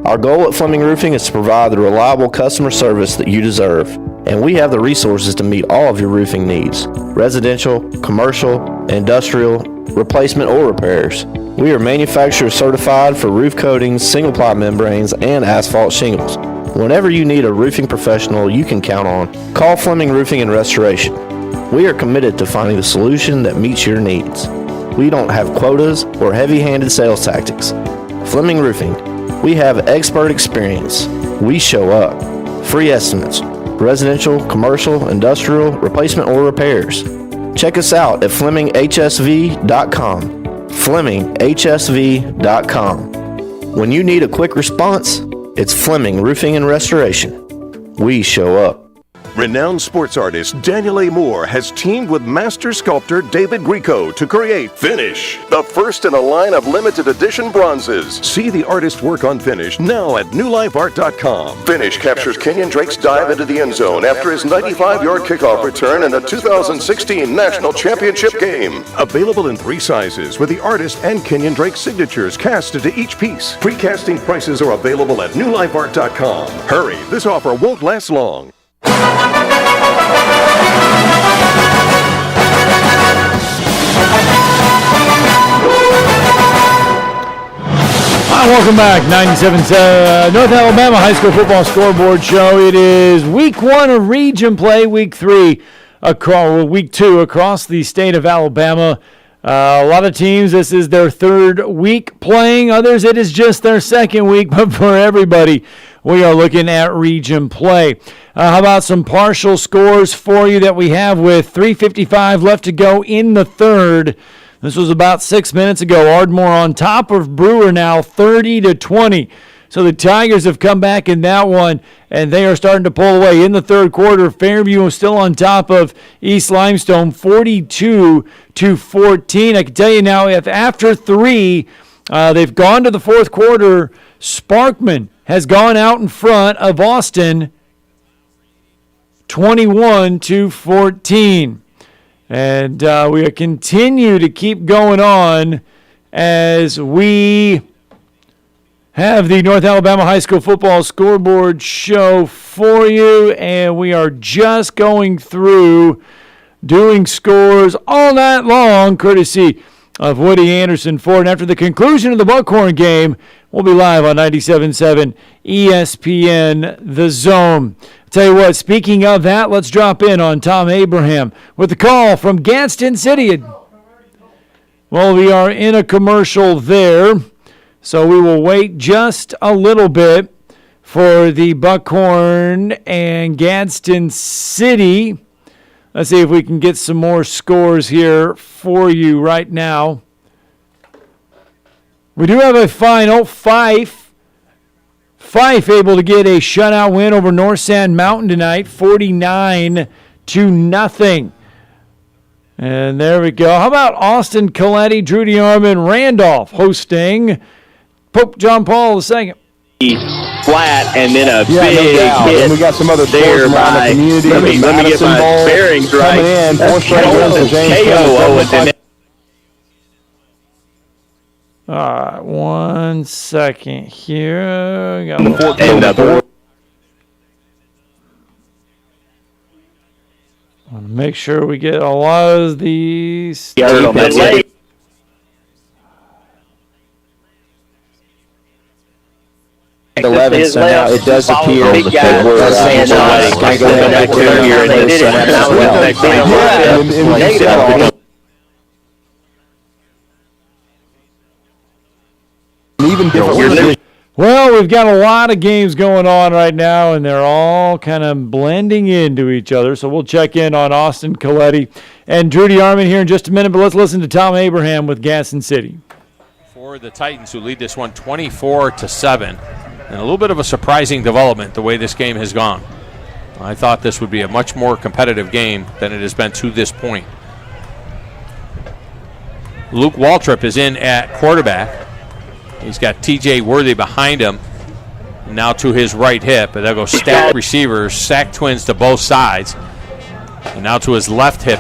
Our goal at Fleming Roofing is to provide the reliable customer service that you deserve, and we have the resources to meet all of your roofing needs: residential, commercial, industrial, replacement, or repairs. We are manufacturer certified for roof coatings, single-ply membranes, and asphalt shingles. Whenever you need a roofing professional you can count on, call Fleming Roofing and Restoration. We are committed to finding the solution that meets your needs. We don't have quotas or heavy-handed sales tactics. Fleming Roofing, we have expert experience. We show up. Free estimates, residential, commercial, industrial, replacement, or repairs. Check us out at FlemingHSV.com. FlemingHSV.com. When you need a quick response, it's Fleming Roofing and Restoration. We show up. Renowned sports artist Daniel A. Moore has teamed with master sculptor David Grieco to create Finish, the first in a line of limited edition bronzes. See the artist's work on Finish now at newlifeart.com. Finish captures Kenyon Drake's dive into the end zone after his 95-yard kickoff return in the 2016 National Championship game. Available in 3 sizes with the artist and Kenyon Drake signatures cast into each piece. Pre-casting prices are available at newlifeart.com. Hurry, this offer won't last long. Welcome back, 97.7 North Alabama High School Football Scoreboard Show. It is week 1 of region play, week 2 across the state of Alabama. A lot of teams, this is their 3rd week playing. Others, it is just their 2nd week, but for everybody, we are looking at region play. How about some partial scores for you that we have with 3:55 left to go in the 3rd. This was about 6 minutes ago. Ardmore on top of Brewer now 30-20. So the Tigers have come back in that one, and they are starting to pull away. In the third quarter, Fairview is still on top of East Limestone, 42-14. I can tell you now, if after 3, they've gone to the fourth quarter, Sparkman has gone out in front of Austin, 21-14. And we continue to keep going on as we have the North Alabama High School Football Scoreboard show for you. And we are just going through doing scores all night long, courtesy of Woody Anderson Ford. And after the conclusion of the Buckhorn game, we'll be live on 97.7 ESPN The Zone. Tell you what, speaking of that, let's drop in on Tom Abraham with the call from Gadsden City. Well, we are in a commercial there, so we will wait just a little bit for the Buckhorn and Gadsden City. Let's see if we can get some more scores here for you right now. We do have a final. Fife able to get a shutout win over North Sand Mountain tonight, 49-0. And there we go. How about Austin, Coletti, Drew DeArmond, Randolph hosting Pope John Paul II? Flat and then a big hit. And we got some other scores around the community. Let me get my bearings right. Coming in, 4 straight wins for James County. All right, 1 second here. Got want to make sure we get a lot of these. 11, so now it does appear that we're going to go back to here in this as well. Even different. Well, we've got a lot of games going on right now, and they're all kind of blending into each other. So we'll check in on Austin, Coletti, and Drew DeArmond here in just a minute. But let's listen to Tom Abraham with Gadsden City. For the Titans, who lead this one 24-7, and a little bit of a surprising development the way this game has gone. I thought this would be a much more competitive game than it has been to this point. Luke Waltrip is in at quarterback. He's got TJ Worthy behind him, now to his right hip. But they'll go stack receivers, sack twins to both sides. And now to his left hip,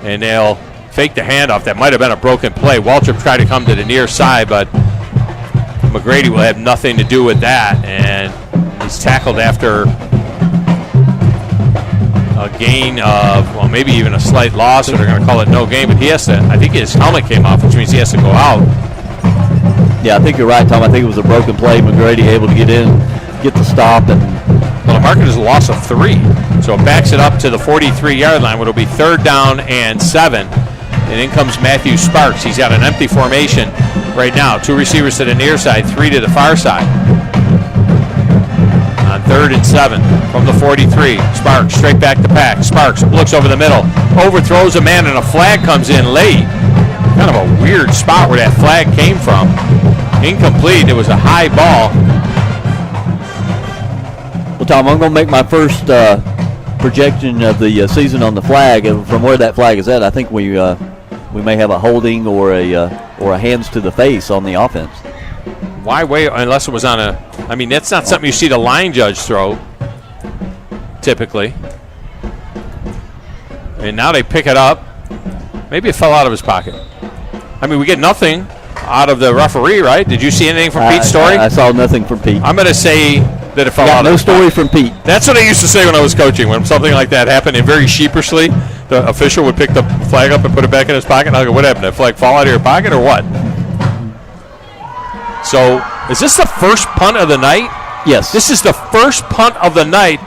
and they'll fake the handoff. That might have been a broken play. Waltrip tried to come to the near side, but McGrady will have nothing to do with that. And he's tackled after a gain of, well, maybe even a slight loss, or they're going to call it no gain. But he has to, I think his helmet came off, which means he has to go out. Yeah, I think you're right, Tom. I think it was a broken play. McGrady able to get in, get the stop. And well, the market is a loss of 3. So it backs it up to the 43-yard line, where it'll be 3rd down and 7. And in comes Matthew Sparks. He's got an empty formation right now. 2 receivers to the near side, 3 to the far side. On 3rd and 7 from the 43. Sparks straight back to pack. Sparks looks over the middle, overthrows a man, and a flag comes in late. Kind of a weird spot where that flag came from. Incomplete. It was a high ball. Well, Tom, I'm going to make my first projection of the season on the flag. And from where that flag is at, I think we may have a holding or a hands to the face on the offense. Why wait unless it was on a? I mean, that's not something you see the line judge throw typically. And now they pick it up. Maybe it fell out of his pocket. I mean, we get nothing out of the referee, right? Did you see anything from Pete's story? I saw nothing from Pete. I'm going to say that it fell out of his pocket. No story from Pete. That's what I used to say when I was coaching. When something like that happened, and very sheepishly, the official would pick the flag up and put it back in his pocket. And I'll go, what happened? Did the flag fall out of your pocket or what? So, is this the first punt of the night? Yes. This is the first punt of the night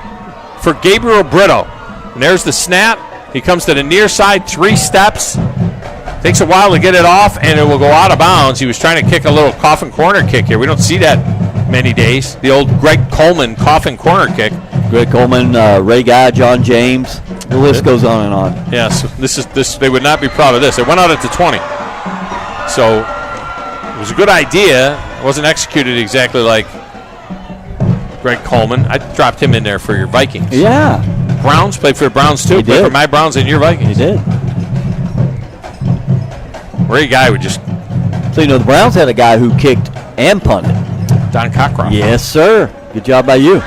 for Gabriel Brito. And there's the snap. He comes to the near side, 3 steps. Takes a while to get it off, and it will go out of bounds. He was trying to kick a little coffin corner kick here. We don't see that many days. The old Greg Coleman coffin corner kick. Greg Coleman, Ray Guy, John James. The list goes on and on. Yes, this. They would not be proud of this. It went out at the 20. So it was a good idea. It wasn't executed exactly like Greg Coleman. I dropped him in there for your Vikings. Yeah. Browns, played for the Browns too. He Played did. for my Browns and your Vikings. He did. Great guy would just. So, the Browns had a guy who kicked and punted. Don Cockcroft. Yes, sir. Good job by you.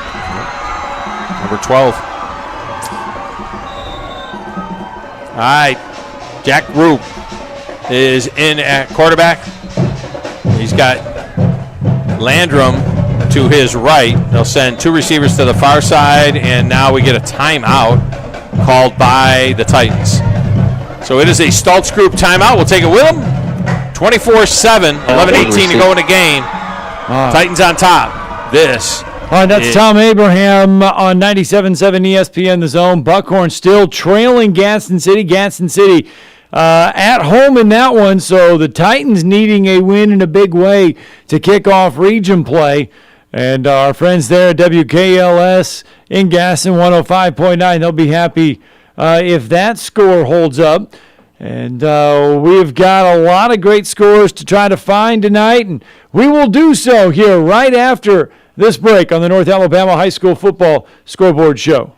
Number 12. All right. Jack Rube is in at quarterback. He's got Landrum to his right. They'll send 2 receivers to the far side, and now we get a timeout called by the Titans. So it is a Stultz Group timeout. We'll take it with them. 24-7, 11-18 to go in the game. Titans on top. This. All right, that's Tom Abraham on 97.7 ESPN The Zone. Buckhorn still trailing Gaston City. Gaston City at home in that one, so the Titans needing a win in a big way to kick off region play. And our friends there at WKLS in Gaston 105.9, they'll be happy if that score holds up. And we've got a lot of great scores to try to find tonight, and we will do so here right after this break on the North Alabama High School Football Scoreboard Show.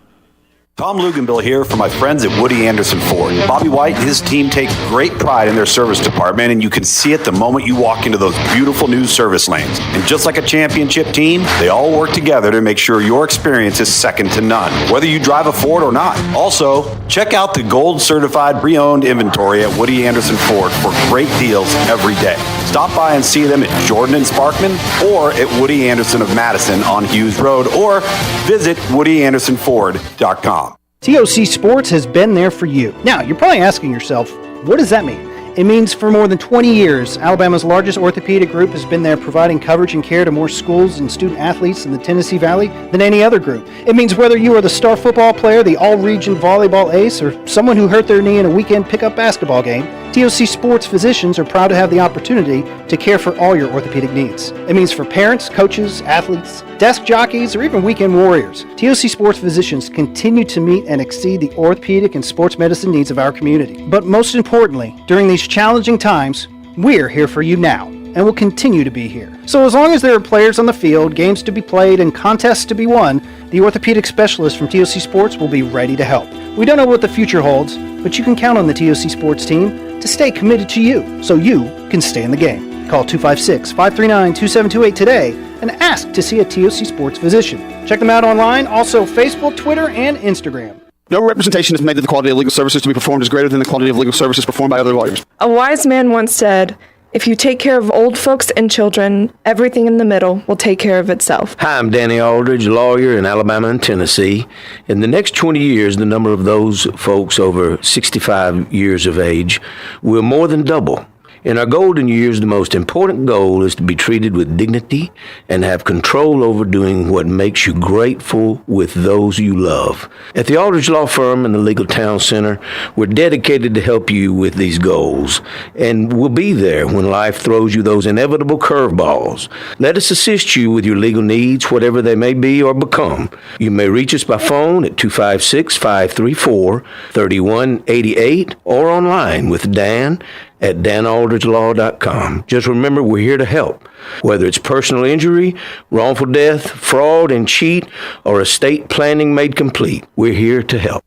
Tom Luganbill here for my friends at Woody Anderson Ford. Bobby White and his team take great pride in their service department, and you can see it the moment you walk into those beautiful new service lanes. And just like a championship team, they all work together to make sure your experience is second to none, whether you drive a Ford or not. Also, check out the gold-certified pre-owned inventory at Woody Anderson Ford for great deals every day. Stop by and see them at Jordan and Sparkman or at Woody Anderson of Madison on Hughes Road, or visit WoodyAndersonFord.com. TOC Sports has been there for you. Now, you're probably asking yourself, what does that mean? It means for more than 20 years, Alabama's largest orthopedic group has been there providing coverage and care to more schools and student athletes in the Tennessee Valley than any other group. It means whether you are the star football player, the all-region volleyball ace, or someone who hurt their knee in a weekend pickup basketball game, TOC Sports physicians are proud to have the opportunity to care for all your orthopedic needs. It means for parents, coaches, athletes, desk jockeys, or even weekend warriors, TOC Sports physicians continue to meet and exceed the orthopedic and sports medicine needs of our community. But most importantly, during these challenging times, we're here for you now, and will continue to be here. So as long as there are players on the field, games to be played, and contests to be won, the orthopedic specialists from TOC Sports will be ready to help. We don't know what the future holds, but you can count on the TOC Sports team to stay committed to you, so you can stay in the game. Call 256-539-2728 today and ask to see a TOC Sports physician. Check them out online, also Facebook, Twitter, and Instagram. No representation is made that the quality of legal services to be performed is greater than the quality of legal services performed by other lawyers. A wise man once said, if you take care of old folks and children, everything in the middle will take care of itself. Hi, I'm Danny Aldridge, lawyer in Alabama and Tennessee. In the next 20 years, the number of those folks over 65 years of age will more than double. In our golden years, the most important goal is to be treated with dignity and have control over doing what makes you grateful with those you love. At the Aldridge Law Firm and the Legal Town Center, we're dedicated to help you with these goals, and we'll be there when life throws you those inevitable curveballs. Let us assist you with your legal needs, whatever they may be or become. You may reach us by phone at 256-534-3188 or online with Dan at danaldridgelaw.com. Just remember, we're here to help. Whether it's personal injury, wrongful death, fraud and cheat, or estate planning made complete, we're here to help.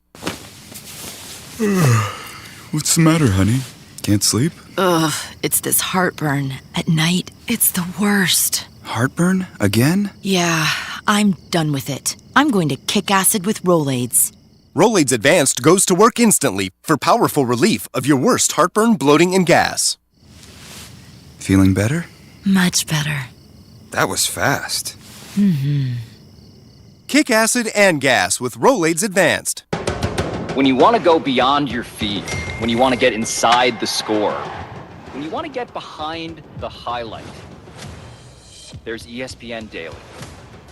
What's the matter, honey? Can't sleep? Ugh, it's this heartburn. At night, it's the worst. Heartburn? Again? Yeah, I'm done with it. I'm going to kick acid with Rolaids. Rolaids Advanced goes to work instantly for powerful relief of your worst heartburn, bloating, and gas. Feeling better? Much better. That was fast. Mm-hmm. Kick acid and gas with Rolaids Advanced. When you want to go beyond your feet, when you want to get inside the score, when you want to get behind the highlight, there's ESPN Daily.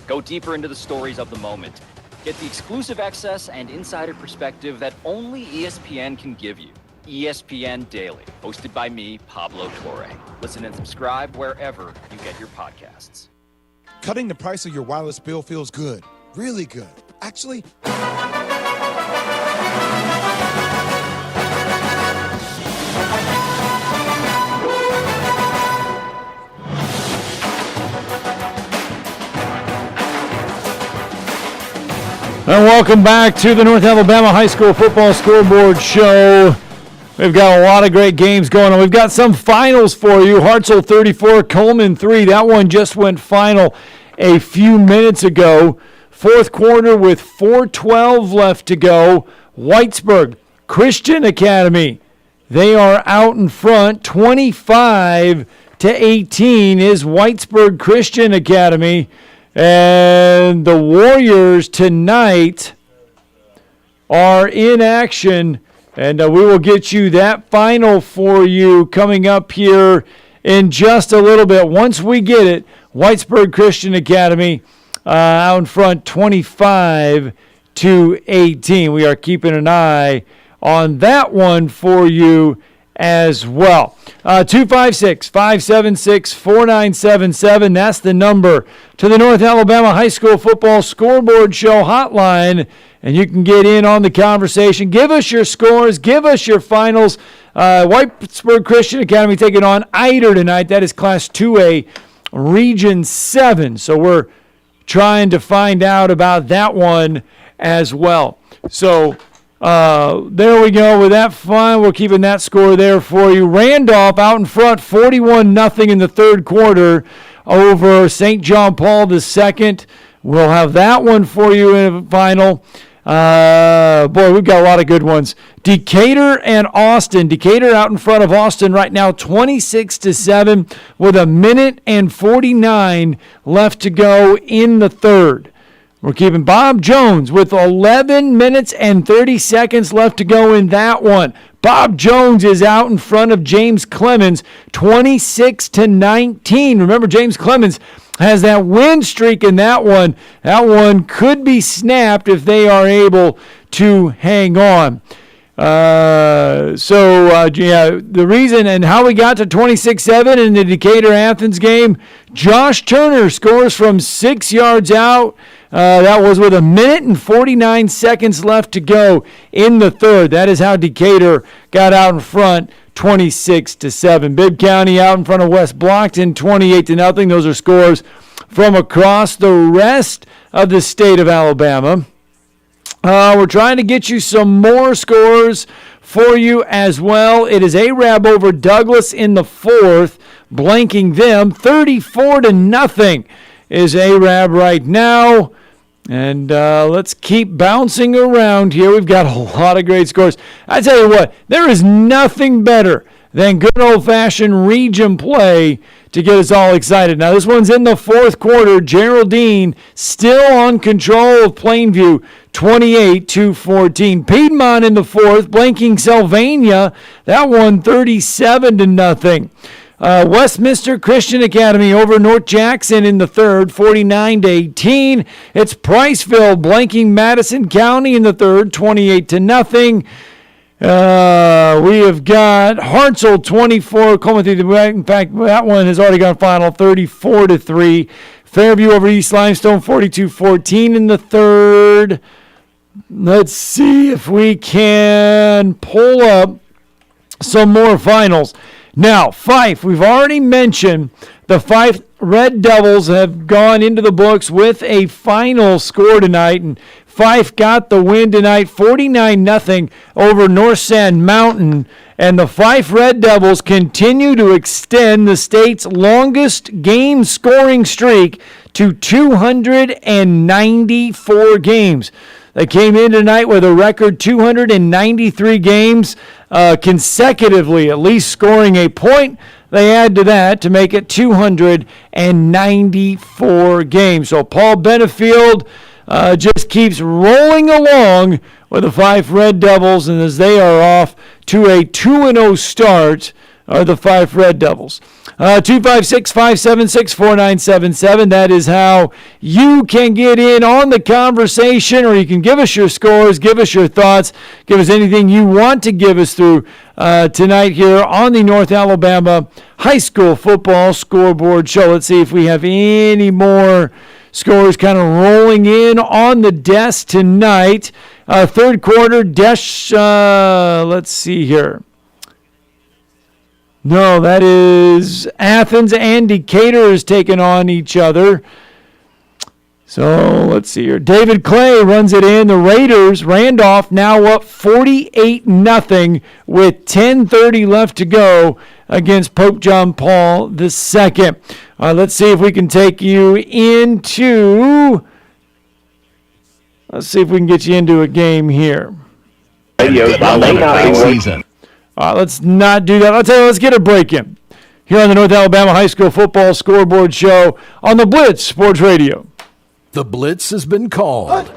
Go deeper into the stories of the moment. Get the exclusive access and insider perspective that only ESPN can give you. ESPN Daily, hosted by me, Pablo Torre. Listen and subscribe wherever you get your podcasts. Cutting the price of your wireless bill feels good. Really good. Actually... And welcome back to the North Alabama High School Football Scoreboard Show. We've got a lot of great games going on. We've got some finals for you. Hartselle 34, Coleman 3. That one just went final a few minutes ago. Fourth quarter with 4:12 left to go. Whitesburg Christian Academy, they are out in front. 25-18 is Whitesburg Christian Academy. And the Warriors tonight are in action. And we will get you that final for you coming up here in just a little bit. Once we get it, Whitesburg Christian Academy out in front 25-18. We are keeping an eye on that one for you as well. 256-576-4977. That's the number to the North Alabama High School Football Scoreboard Show hotline. And you can get in on the conversation. Give us your scores. Give us your finals. Whitesburg Christian Academy taking on Eider tonight. That is Class 2A, Region 7. So we're trying to find out about that one as well. So there we go with that fun. We're keeping that score there for you. Randolph out in front, 41-0 in the third quarter over St. John Paul II. We'll have that one for you in the final. Boy, we've got a lot of good ones. Decatur and Austin. Decatur out in front of Austin right now, 26-7 with 1:49 left to go in the third. We're keeping Bob Jones with 11 minutes and 30 seconds left to go in that one. Bob Jones is out in front of James Clemens, 26-19. Remember, James Clemens has that win streak in that one. That one could be snapped if they are able to hang on. The reason and how we got to 26-7 in the Decatur-Athens game, Josh Turner scores from 6 yards out. That was with 1:49 seconds left to go in the third. That is how Decatur got out in front, 26-7. Bibb County out in front of West Blockton, 28-0. Those are scores from across the rest of the state of Alabama. We're trying to get you some more scores for you as well. It is Arab over Douglas in the fourth, blanking them. 34-0 is Arab right now. And let's keep bouncing around here. We've got a lot of great scores. I tell you what, there is nothing better than good old-fashioned region play to get us all excited. Now, this one's in the fourth quarter. Geraldine still on control of Plainview, 28-14. Piedmont in the fourth, blanking Sylvania. That one 37-0. Westminster Christian Academy over North Jackson in the third, 49-18. It's Priceville blanking Madison County in the third, 28-0. We have got Hartselle 24, in fact, that one has already gone final, 34-3. Fairview over East Limestone, 42-14 in the third. Let's see if we can pull up some more finals. Now, Fife, we've already mentioned the Fife Red Devils have gone into the books with a final score tonight, and Fife got the win tonight, 49-0 over North Sand Mountain, and the Fife Red Devils continue to extend the state's longest game scoring streak to 294 games. They came in tonight with a record 293 games consecutively, at least scoring a point. They add to that to make it 294 games. So Paul Benefield just keeps rolling along with the Fife Red Devils, and as they are off to a 2-0 start, are the Fife Red Devils. 256-576-4977. That is how you can get in on the conversation, or you can give us your scores, give us your thoughts, give us anything you want to give us through tonight here on the North Alabama High School Football Scoreboard Show. Let's see if we have any more scores kind of rolling in on the desk tonight. Third quarter, let's see here. No, that is Athens and Decatur is taking on each other. So let's see here. David Clay runs it in. The Raiders, Randolph now up 48-0 with 10:30 left to go against Pope John Paul II. Let's see if we can take you into. Let's see if we can get you into a game here. Season. Let's not do that. I'll tell you, let's get a break in here on the North Alabama High School Football Scoreboard Show on the Blitz Sports Radio. The Blitz has been called.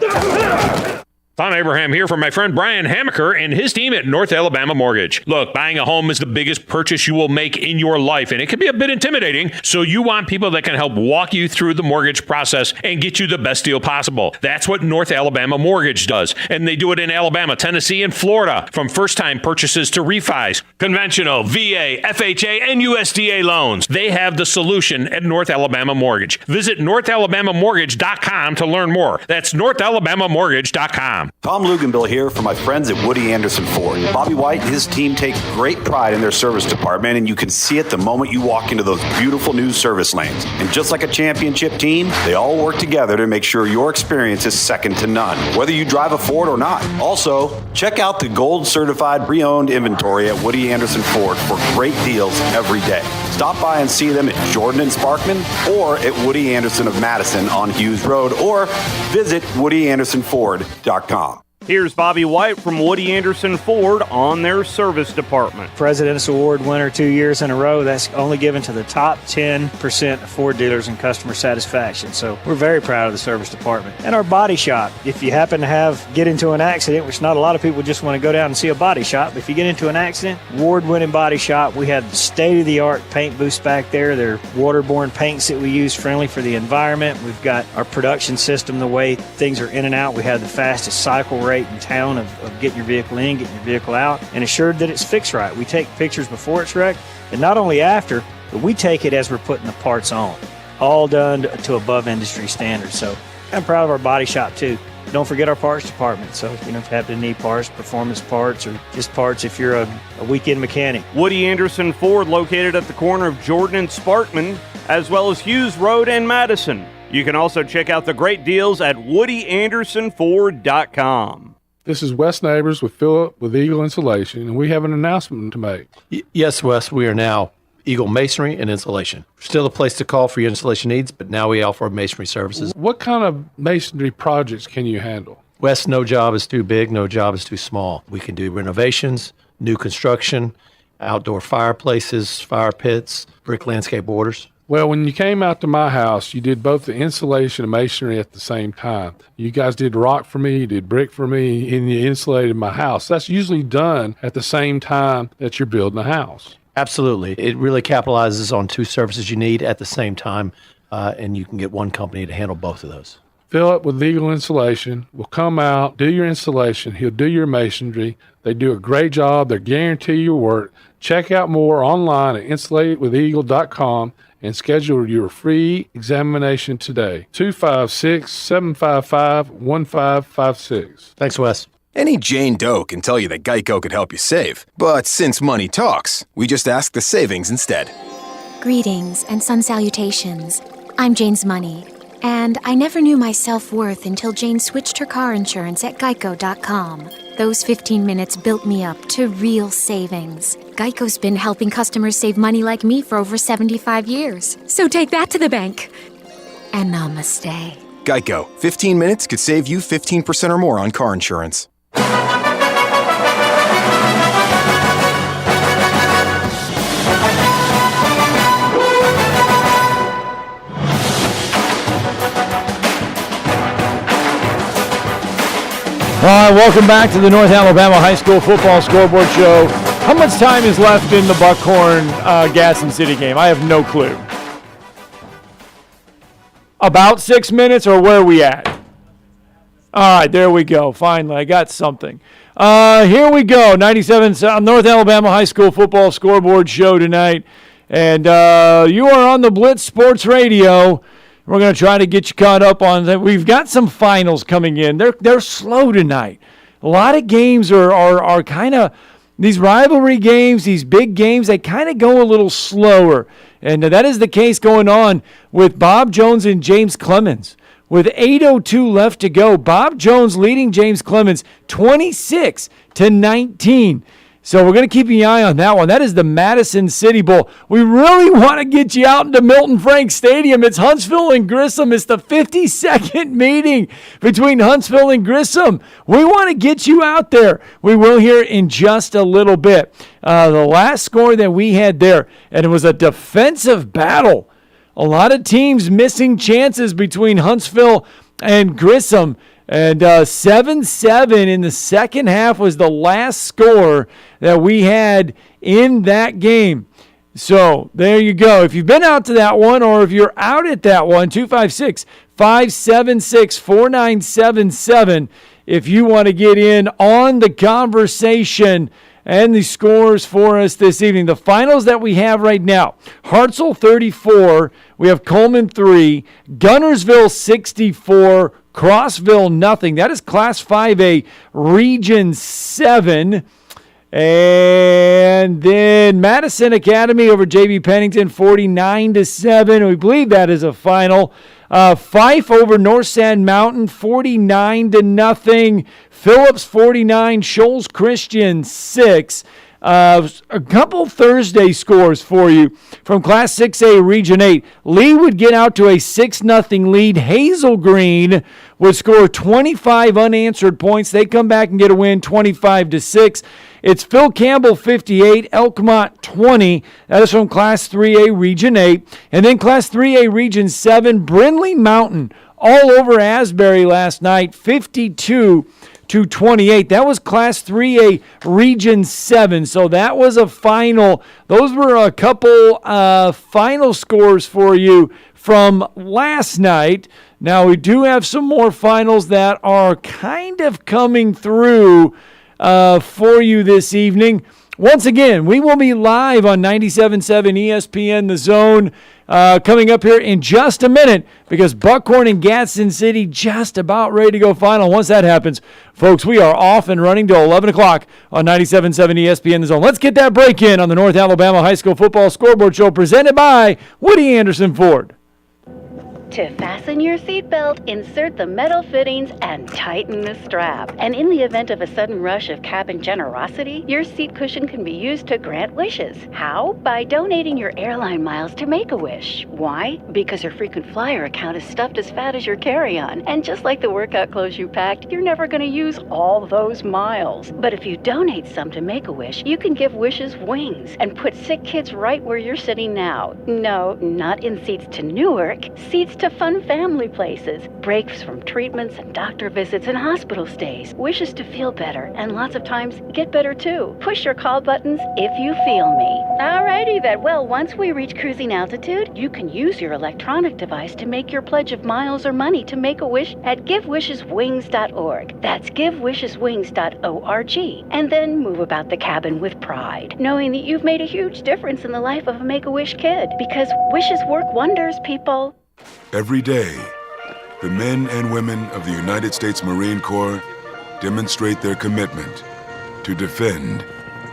Tom Abraham here from my friend Brian Hamaker and his team at North Alabama Mortgage. Look, buying a home is the biggest purchase you will make in your life, and it can be a bit intimidating, so you want people that can help walk you through the mortgage process and get you the best deal possible. That's what North Alabama Mortgage does, and they do it in Alabama, Tennessee, and Florida, from first-time purchases to refis, conventional, VA, FHA, and USDA loans. They have the solution at North Alabama Mortgage. Visit NorthAlabamaMortgage.com to learn more. That's NorthAlabamaMortgage.com. Tom Luganbill here from my friends at Woody Anderson Ford. Bobby White and his team take great pride in their service department, and you can see it the moment you walk into those beautiful new service lanes. And just like a championship team, they all work together to make sure your experience is second to none, whether you drive a Ford or not. Also, check out the gold certified pre-owned inventory at Woody Anderson Ford for great deals every day. Stop by and see them at Jordan and Sparkman or at Woody Anderson of Madison on Hughes Road, or visit WoodyAndersonFord.com. Here's Bobby White from Woody Anderson Ford on their service department. President's Award winner 2 years in a row. That's only given to the top 10% of Ford dealers in customer satisfaction. So we're very proud of the service department. And our body shop. If you happen to get into an accident, which not a lot of people just want to go down and see a body shop, but if you get into an accident, award-winning body shop. We have state-of-the-art paint booths back there. They're waterborne paints that we use, friendly for the environment. We've got our production system, the way things are in and out. We have the fastest cycle rate in town of getting your vehicle in, getting your vehicle out, and assured that it's fixed right. We take pictures before it's wrecked, and not only after, but we take it as we're putting the parts on. All done to above industry standards. So I'm proud of our body shop too. Don't forget our parts department. So if you happen to need parts, performance parts, or just parts if you're a weekend mechanic. Woody Anderson Ford, located at the corner of Jordan and Sparkman, as well as Hughes Road and Madison. You can also check out the great deals at WoodyAndersonFord.com. This is Wes Neighbors with Philip with Eagle Insulation, and we have an announcement to make. Yes, Wes, we are now Eagle Masonry and Insulation. Still a place to call for your installation needs, but now we offer masonry services. What kind of masonry projects can you handle? Wes, no job is too big, no job is too small. We can do renovations, new construction, outdoor fireplaces, fire pits, brick landscape borders. Well, when you came out to my house, you did both the insulation and masonry at the same time. You guys did rock for me, you did brick for me, and you insulated my house. That's usually done at the same time that you're building a house. Absolutely. It really capitalizes on two services you need at the same time, and you can get one company to handle both of those. Philip with Eagle Insulation will come out, do your installation. He'll do your masonry. They do a great job. They guarantee your work. Check out more online at insulatedwitheagle.com and schedule your free examination today. 256-755-1556. Thanks, Wes. Any Jane Doe can tell you that Geico could help you save. But since money talks, we just ask the savings instead. Greetings and sun salutations. I'm Jane's Money, and I never knew my self-worth until Jane switched her car insurance at Geico.com. Those 15 minutes built me up to real savings. Geico's been helping customers save money like me for over 75 years. So take that to the bank. And namaste. Geico. 15 minutes could save you 15% or more on car insurance. All right, welcome back to the North Alabama High School Football Scoreboard Show. How much time is left in the Buckhorn Gaston City game? I have no clue. About 6 minutes, or where are we at? All right, there we go. Finally, I got something. Here we go. 97 North Alabama High School Football Scoreboard Show tonight. And you are on the Blitz Sports Radio. We're going to try to get you caught up on that. We've got some finals coming in. They're slow tonight. A lot of games are kind of, these rivalry games, these big games, they kind of go a little slower. And that is the case going on with Bob Jones and James Clemens. with 8:02 left to go. Bob Jones leading James Clemens 26-19. So we're going to keep an eye on that one. That is the Madison City Bowl. We really want to get you out into Milton Frank Stadium. It's Huntsville and Grissom. It's the 52nd meeting between Huntsville and Grissom. We want to get you out there. We will hear in just a little bit. The last score that we had there, and it was a defensive battle. A lot of teams missing chances between Huntsville and Grissom. And 7-7 in the second half was the last score that we had in that game. So there you go. If you've been out to that one, or if you're out at that one, 256-576-4977 if you want to get in on the conversation and the scores for us this evening. The finals that we have right now: Hartselle 34, we have Coleman 3, Gunnersville 64, Crossville nothing. That is Class 5A Region 7. And then Madison Academy over J.B. Pennington 49-7. We believe that is a final. Fife over North Sand Mountain 49-0. Phillips 49, Shoals Christian 6. A couple Thursday scores for you from Class 6A Region 8. Lee would get out to a 6-0 lead. Hazel Green would score 25 unanswered points. They come back and get a win 25-6. It's Phil Campbell 58, Elkmont 20. That is from Class 3A Region 8. And then Class 3A Region 7, Brindley Mountain all over Asbury last night, 52-28. That was Class 3A Region 7. So that was a final. Those were a couple final scores for you from last night. Now we do have some more finals that are kind of coming through for you this evening. Once again, we will be live on 97.7 ESPN The Zone coming up here in just a minute, because Buckhorn and Gadsden City just about ready to go final. Once that happens, folks, we are off and running till 11 o'clock on 97.7 ESPN The Zone. Let's get that break in on the North Alabama High School Football Scoreboard Show, presented by Woody Anderson Ford. To fasten your seatbelt, insert the metal fittings and tighten the strap. And in the event of a sudden rush of cabin generosity, your seat cushion can be used to grant wishes. How? By donating your airline miles to Make-A-Wish. Why? Because your frequent flyer account is stuffed as fat as your carry-on. And just like the workout clothes you packed, you're never going to use all those miles. But if you donate some to Make-A-Wish, you can give wishes wings and put sick kids right where you're sitting now. No, not in seats to Newark. Seats to fun family places, breaks from treatments and doctor visits and hospital stays, wishes to feel better, and lots of times get better too. Push your call buttons if you feel me. Alrighty then. Well, once we reach cruising altitude, you can use your electronic device to make your pledge of miles or money to Make-A-Wish at givewisheswings.org. That's givewisheswings.org. And then move about the cabin with pride, knowing that you've made a huge difference in the life of a Make-A-Wish kid, because wishes work wonders, people. Every day, the men and women of the United States Marine Corps demonstrate their commitment to defend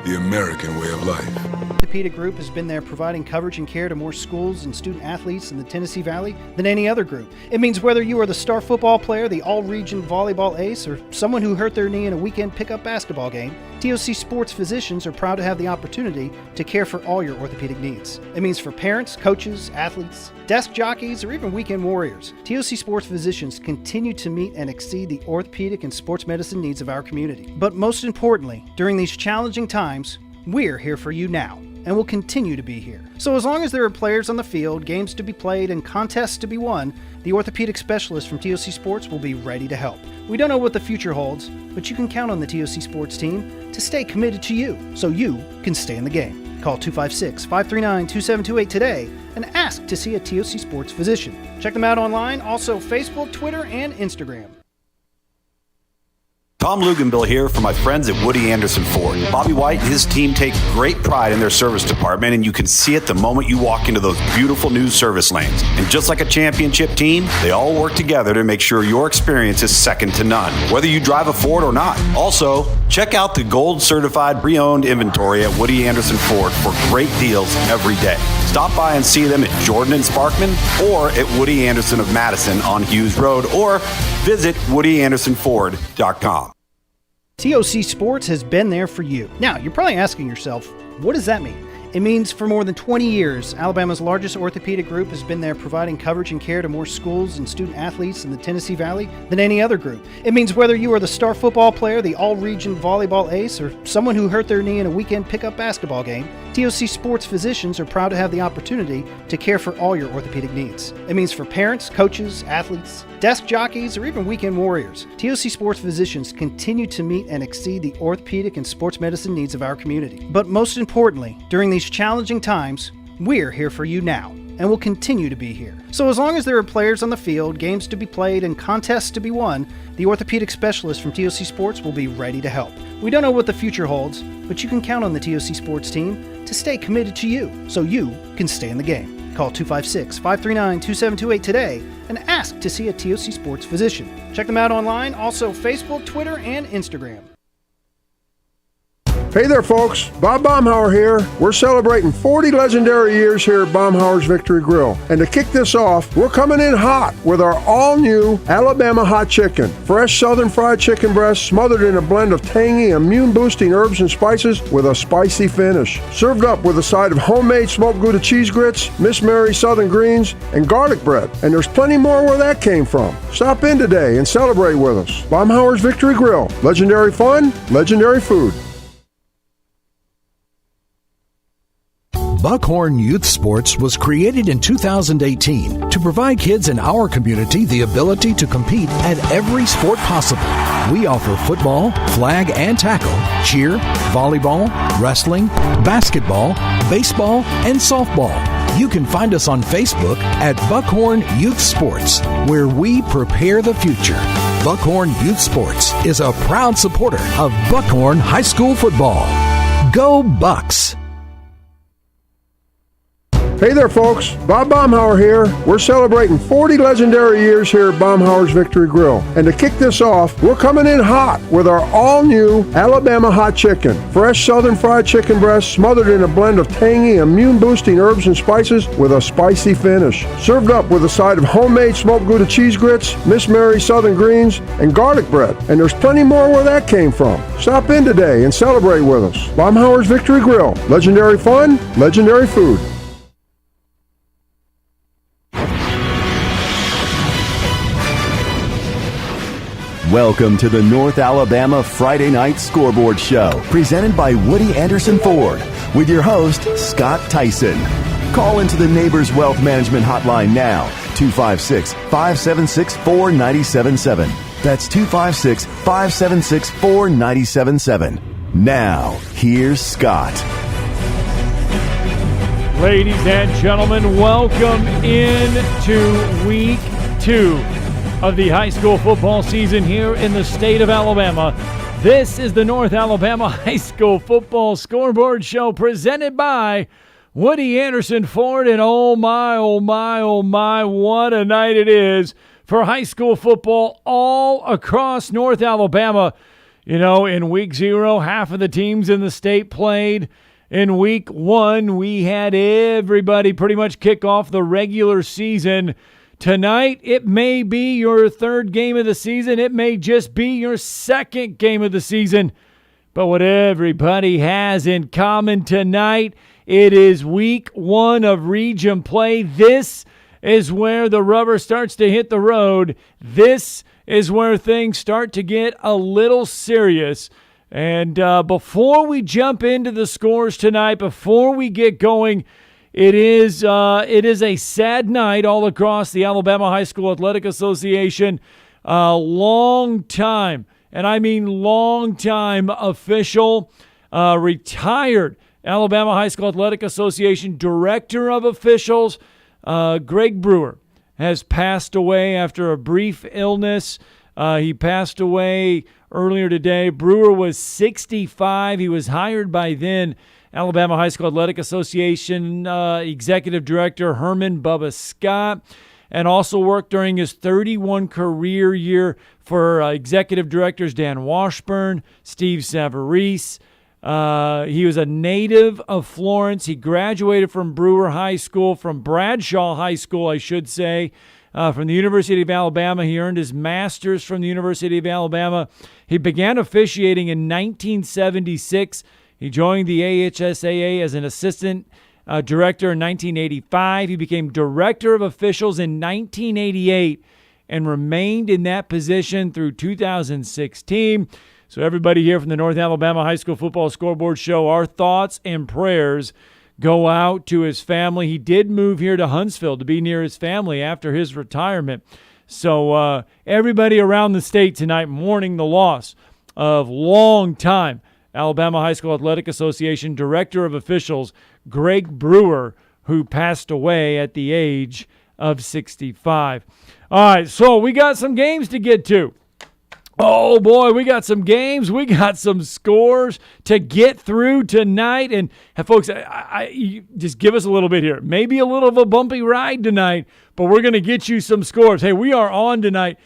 the American way of life. The PETA Group has been there providing coverage and care to more schools and student athletes in the Tennessee Valley than any other group. It means whether you are the star football player, the all-region volleyball ace, or someone who hurt their knee in a weekend pickup basketball game, TOC Sports physicians are proud to have the opportunity to care for all your orthopedic needs. It means for parents, coaches, athletes, desk jockeys, or even weekend warriors, TOC Sports physicians continue to meet and exceed the orthopedic and sports medicine needs of our community. But most importantly, during these challenging times, we're here for you now, and will continue to be here. So as long as there are players on the field, games to be played, and contests to be won, the orthopedic specialists from TOC Sports will be ready to help. We don't know what the future holds, but you can count on the TOC Sports team to stay committed to you, so you can stay in the game. Call 256-539-2728 today and ask to see a TOC Sports physician. Check them out online, also Facebook, Twitter, and Instagram. Tom Luganbill here for my friends at Woody Anderson Ford. Bobby White and his team take great pride in their service department, and you can see it the moment you walk into those beautiful new service lanes. And just like a championship team, they all work together to make sure your experience is second to none, whether you drive a Ford or not. Also, check out the gold certified pre-owned inventory at Woody Anderson Ford for great deals every day. Stop by and see them at Jordan and Sparkman or at Woody Anderson of Madison on Hughes Road, or visit WoodyAndersonFord.com. TOC Sports has been there for you. Now, you're probably asking yourself, what does that mean? It means for more than 20 years, Alabama's largest orthopedic group has been there providing coverage and care to more schools and student athletes in the Tennessee Valley than any other group. It means whether you are the star football player, the all-region volleyball ace, or someone who hurt their knee in a weekend pickup basketball game, TOC Sports physicians are proud to have the opportunity to care for all your orthopedic needs. It means for parents, coaches, athletes, desk jockeys, or even weekend warriors, TOC Sports physicians continue to meet and exceed the orthopedic and sports medicine needs of our community. But most importantly, during these challenging times, we're here for you now, and will continue to be here. So as long as there are players on the field, games to be played, and contests to be won, the orthopedic specialists from TOC Sports will be ready to help. We don't know what the future holds, but you can count on the TOC Sports team to stay committed to you, so you can stay in the game. Call 256-539-2728 today and ask to see a TOC Sports physician. Check them out online, also Facebook, Twitter, and Instagram. Hey there, folks. Bob Baumhauer here. We're celebrating 40 legendary years here at Baumhauer's Victory Grill. And to kick this off, we're coming in hot with our all-new Alabama Hot Chicken. Fresh southern fried chicken breast smothered in a blend of tangy, immune-boosting herbs and spices with a spicy finish. Served up with a side of homemade smoked Gouda cheese grits, Miss Mary southern greens, and garlic bread. And there's plenty more where that came from. Stop in today and celebrate with us. Baumhauer's Victory Grill. Legendary fun, legendary food. Buckhorn Youth Sports was created in 2018 to provide kids in our community the ability to compete at every sport possible. We offer football, flag and tackle, cheer, volleyball, wrestling, basketball, baseball, and softball. You can find us on Facebook at Buckhorn Youth Sports, where we prepare the future. Buckhorn Youth Sports is a proud supporter of Buckhorn High School football. Go Bucks! Hey there, folks. Bob Baumhauer here. We're celebrating 40 legendary years here at Baumhauer's Victory Grill. And to kick this off, we're coming in hot with our all-new Alabama Hot Chicken. Fresh southern fried chicken breast smothered in a blend of tangy, immune-boosting herbs and spices with a spicy finish. Served up with a side of homemade smoked Gouda cheese grits, Miss Mary southern greens, and garlic bread. And there's plenty more where that came from. Stop in today and celebrate with us. Baumhauer's Victory Grill. Legendary fun, legendary food. Welcome to the North Alabama Friday Night Scoreboard Show, presented by Woody Anderson Ford, with your host, Scott Tyson. Call into the Neighbors Wealth Management Hotline now, 256-576-4977. That's 256-576-4977. Now, here's Scott. Ladies and gentlemen, welcome into week 2 of the high school football season here in the state of Alabama. This is the North Alabama High School Football Scoreboard Show, presented by Woody Anderson Ford. And oh my, what a night it is for high school football all across North Alabama. You know, in week 0, half of the teams in the state played. In week 1, we had everybody pretty much kick off the regular season. Tonight, it may be your 3rd game of the season. It may just be your 2nd game of the season. But what everybody has in common tonight, it is week 1 of region play. This is where the rubber starts to hit the road. This is where things start to get a little serious. And before we jump into the scores tonight, before we get going, it is a sad night all across the Alabama High School Athletic Association. Long time, and I mean long time official, retired Alabama High School Athletic Association Director of Officials, Greg Brewer, has passed away after a brief illness. He passed away earlier today. Brewer was 65. He was hired by then Alabama High School Athletic Association Executive Director Herman Bubba Scott, and also worked during his 31 career year for Executive Directors Dan Washburn, Steve Savarese. He was a native of Florence. He graduated from Brewer High School, from Bradshaw High School, I should say, from the University of Alabama. He earned his master's from the University of Alabama. He began officiating in 1976. He joined the AHSAA as an assistant director in 1985. He became director of officials in 1988 and remained in that position through 2016. So everybody here from the North Alabama High School Football Scoreboard Show, our thoughts and prayers go out to his family. He did move here to Huntsville to be near his family after his retirement. So everybody around the state tonight mourning the loss of long-time Alabama High School Athletic Association Director of Officials Greg Brewer, who passed away at the age of 65. All right, so we got some games to get to. Oh, boy, we got some games. We got some scores to get through tonight. And, folks, you just give us a little bit here. Maybe a little of a bumpy ride tonight, but we're going to get you some scores. Hey, we are on tonight,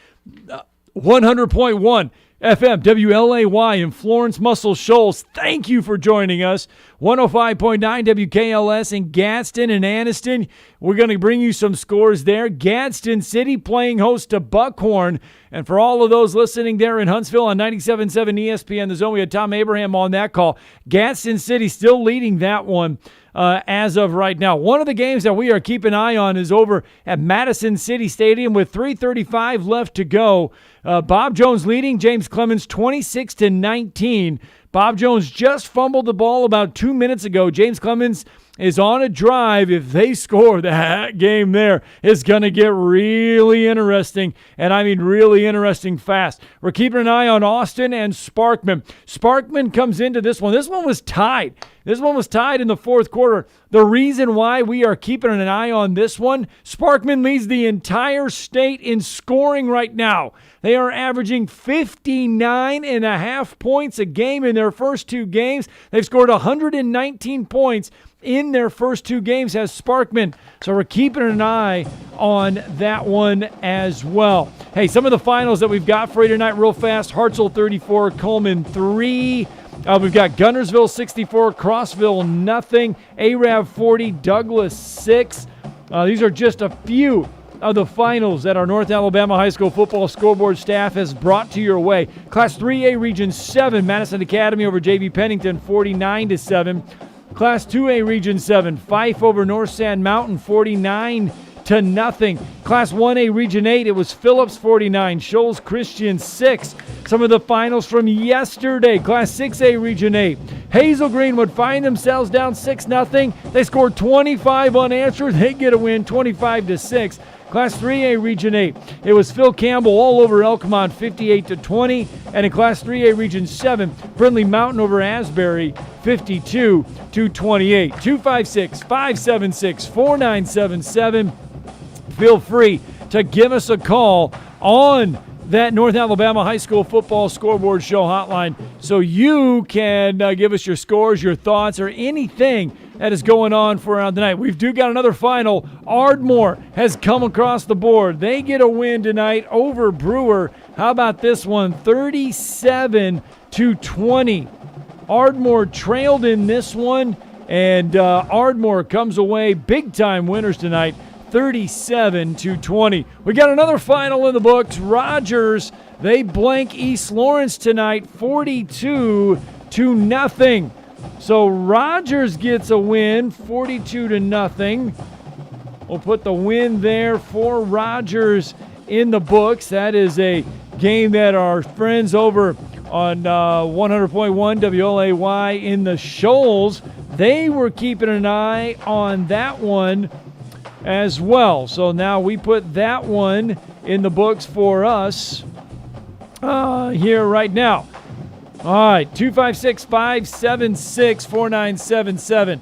100.1 FM, WLAY in Florence, Muscle Shoals. Thank you for joining us. 105.9 WKLS in Gadsden and Anniston. We're going to bring you some scores there. Gadsden City playing host to Buckhorn. And for all of those listening there in Huntsville on 97.7 ESPN, The Zone, we had Tom Abraham on that call. Gadsden City still leading that one as of right now. One of the games that we are keeping an eye on is over at Madison City Stadium with 3:35 left to go. Bob Jones leading James Clemens 26-19. Bob Jones just fumbled the ball about 2 minutes ago. James Clemens is on a drive. If they score, that game there is going to get really interesting, and I mean really interesting fast. We're keeping an eye on Austin and Sparkman. Sparkman comes into this one. This one was tied. This one was tied in the fourth quarter. The reason why we are keeping an eye on this one, Sparkman leads the entire state in scoring right now. They are averaging 59.5 points a game in their first two games. They've scored 119 points in their first two games as Sparkman. So we're keeping an eye on that one as well. Hey, some of the finals that we've got for you tonight real fast. Hartselle 34, Coleman 3. We've got Gunnersville 64, Crossville nothing, Arab 40, Douglas 6. These are just a few of the finals that our North Alabama High School Football Scoreboard staff has brought to your way. Class 3A Region 7, Madison Academy over J.B. Pennington 49-7. Class 2A Region 7, Fife over North Sand Mountain 49-0. Class 1A Region 8, it was Phillips 49, Shoals Christian 6. Some of the finals from yesterday. Class 6A Region 8, Hazel Green would find themselves down 6-0. They scored 25 unanswered. They get a win 25-6. Class 3A Region 8, it was Phil Campbell all over Elkmont 58-20. And in Class 3A Region 7, Brindley Mountain over Asbury 52-28. 256-576-4977. Feel free to give us a call on that North Alabama High School Football Scoreboard Show hotline so you can give us your scores, your thoughts, or anything that is going on for around the night. We do got another final. Ardmore has come across the board. They get a win tonight over Brewer. How about this one? 37-20. Ardmore trailed in this one, and Ardmore comes away big-time winners tonight, 37-20. We got another final in the books. Rogers, they blank East Lawrence tonight, 42-0. So Rogers gets a win, 42-0. We'll put the win there for Rogers in the books. That is a game that our friends over on 100.1 WLAY in the Shoals, they were keeping an eye on that one as well. So now we put that one in the books for us here right now. All right, 256-576-4977.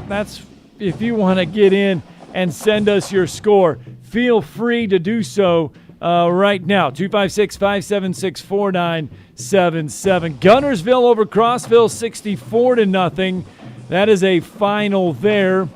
That's if you want to get in and send us your score. Feel free to do so right now. 256-576-4977. Gunnersville over Crossville, 64-0. That is a final there.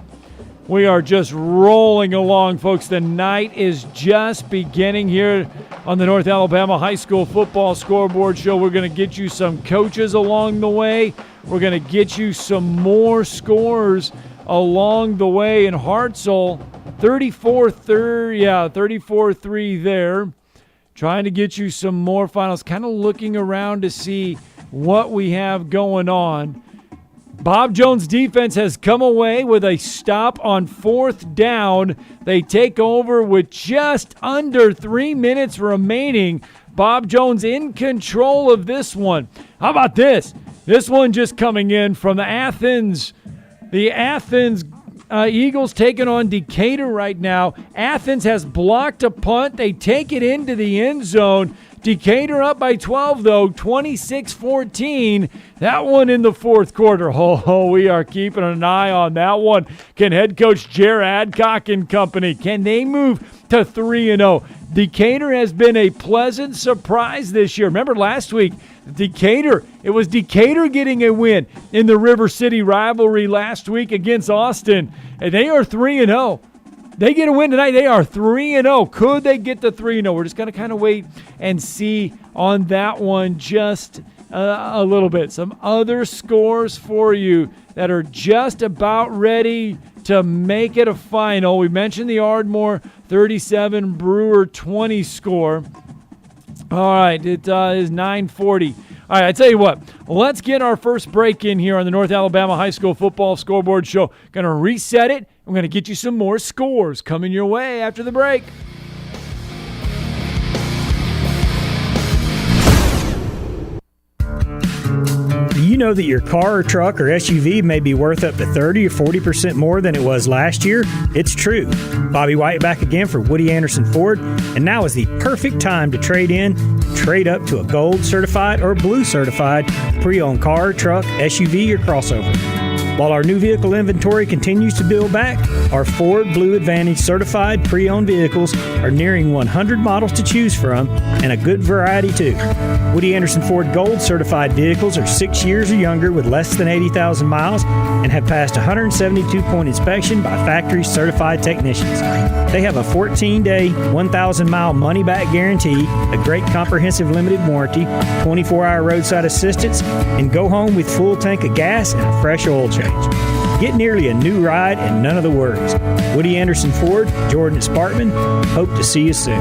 We are just rolling along, folks. The night is just beginning here on the North Alabama High School Football Scoreboard Show. We're going to get you some coaches along the way. We're going to get you some more scores along the way. In Hartselle, 34-3 there. Trying to get you some more finals. Kind of looking around to see what we have going on. Bob Jones' defense has come away with a stop on 4th down. They take over with just under 3 minutes remaining. Bob Jones in control of this one. How about this? This one just coming in from the Athens Eagles taking on Decatur right now. Athens has blocked a punt. They take it into the end zone. Decatur up by 12, though, 26-14. That one in the 4th quarter. Oh, we are keeping an eye on that one. Can head coach Jer Adcock and company, can they move to 3-0? Decatur has been a pleasant surprise this year. Remember last week, it was Decatur getting a win in the River City rivalry last week against Austin, and they are 3-0. They get a win tonight. They are 3-0. Could they get to 3-0? We're just going to kind of wait and see on that one just a little bit. Some other scores for you that are just about ready to make it a final. We mentioned the Ardmore 37, Brewer 20 score. All right, it is 9:40. All right, I tell you what, let's get our first break in here on the North Alabama High School Football Scoreboard Show. Going to reset it. I'm going to get you some more scores coming your way after the break. Do you know that your car or truck or SUV may be worth up to 30 or 40% more than it was last year? It's true. Bobby White back again for Woody Anderson Ford, and now is the perfect time to trade in, trade up to a gold certified or blue certified pre-owned car, truck, SUV, or crossover. While our new vehicle inventory continues to build back, our Ford Blue Advantage certified pre-owned vehicles are nearing 100 models to choose from, and a good variety too. Woody Anderson Ford Gold certified vehicles are 6 years or younger with less than 80,000 miles and have passed 172-point inspection by factory certified technicians. They have a 14-day, 1,000-mile money-back guarantee, a great comprehensive limited warranty, 24-hour roadside assistance, and go home with full tank of gas and a fresh oil change. Get nearly a new ride and none of the worries. Woody Anderson Ford, Jordan at Sparkman. Hope to see you soon.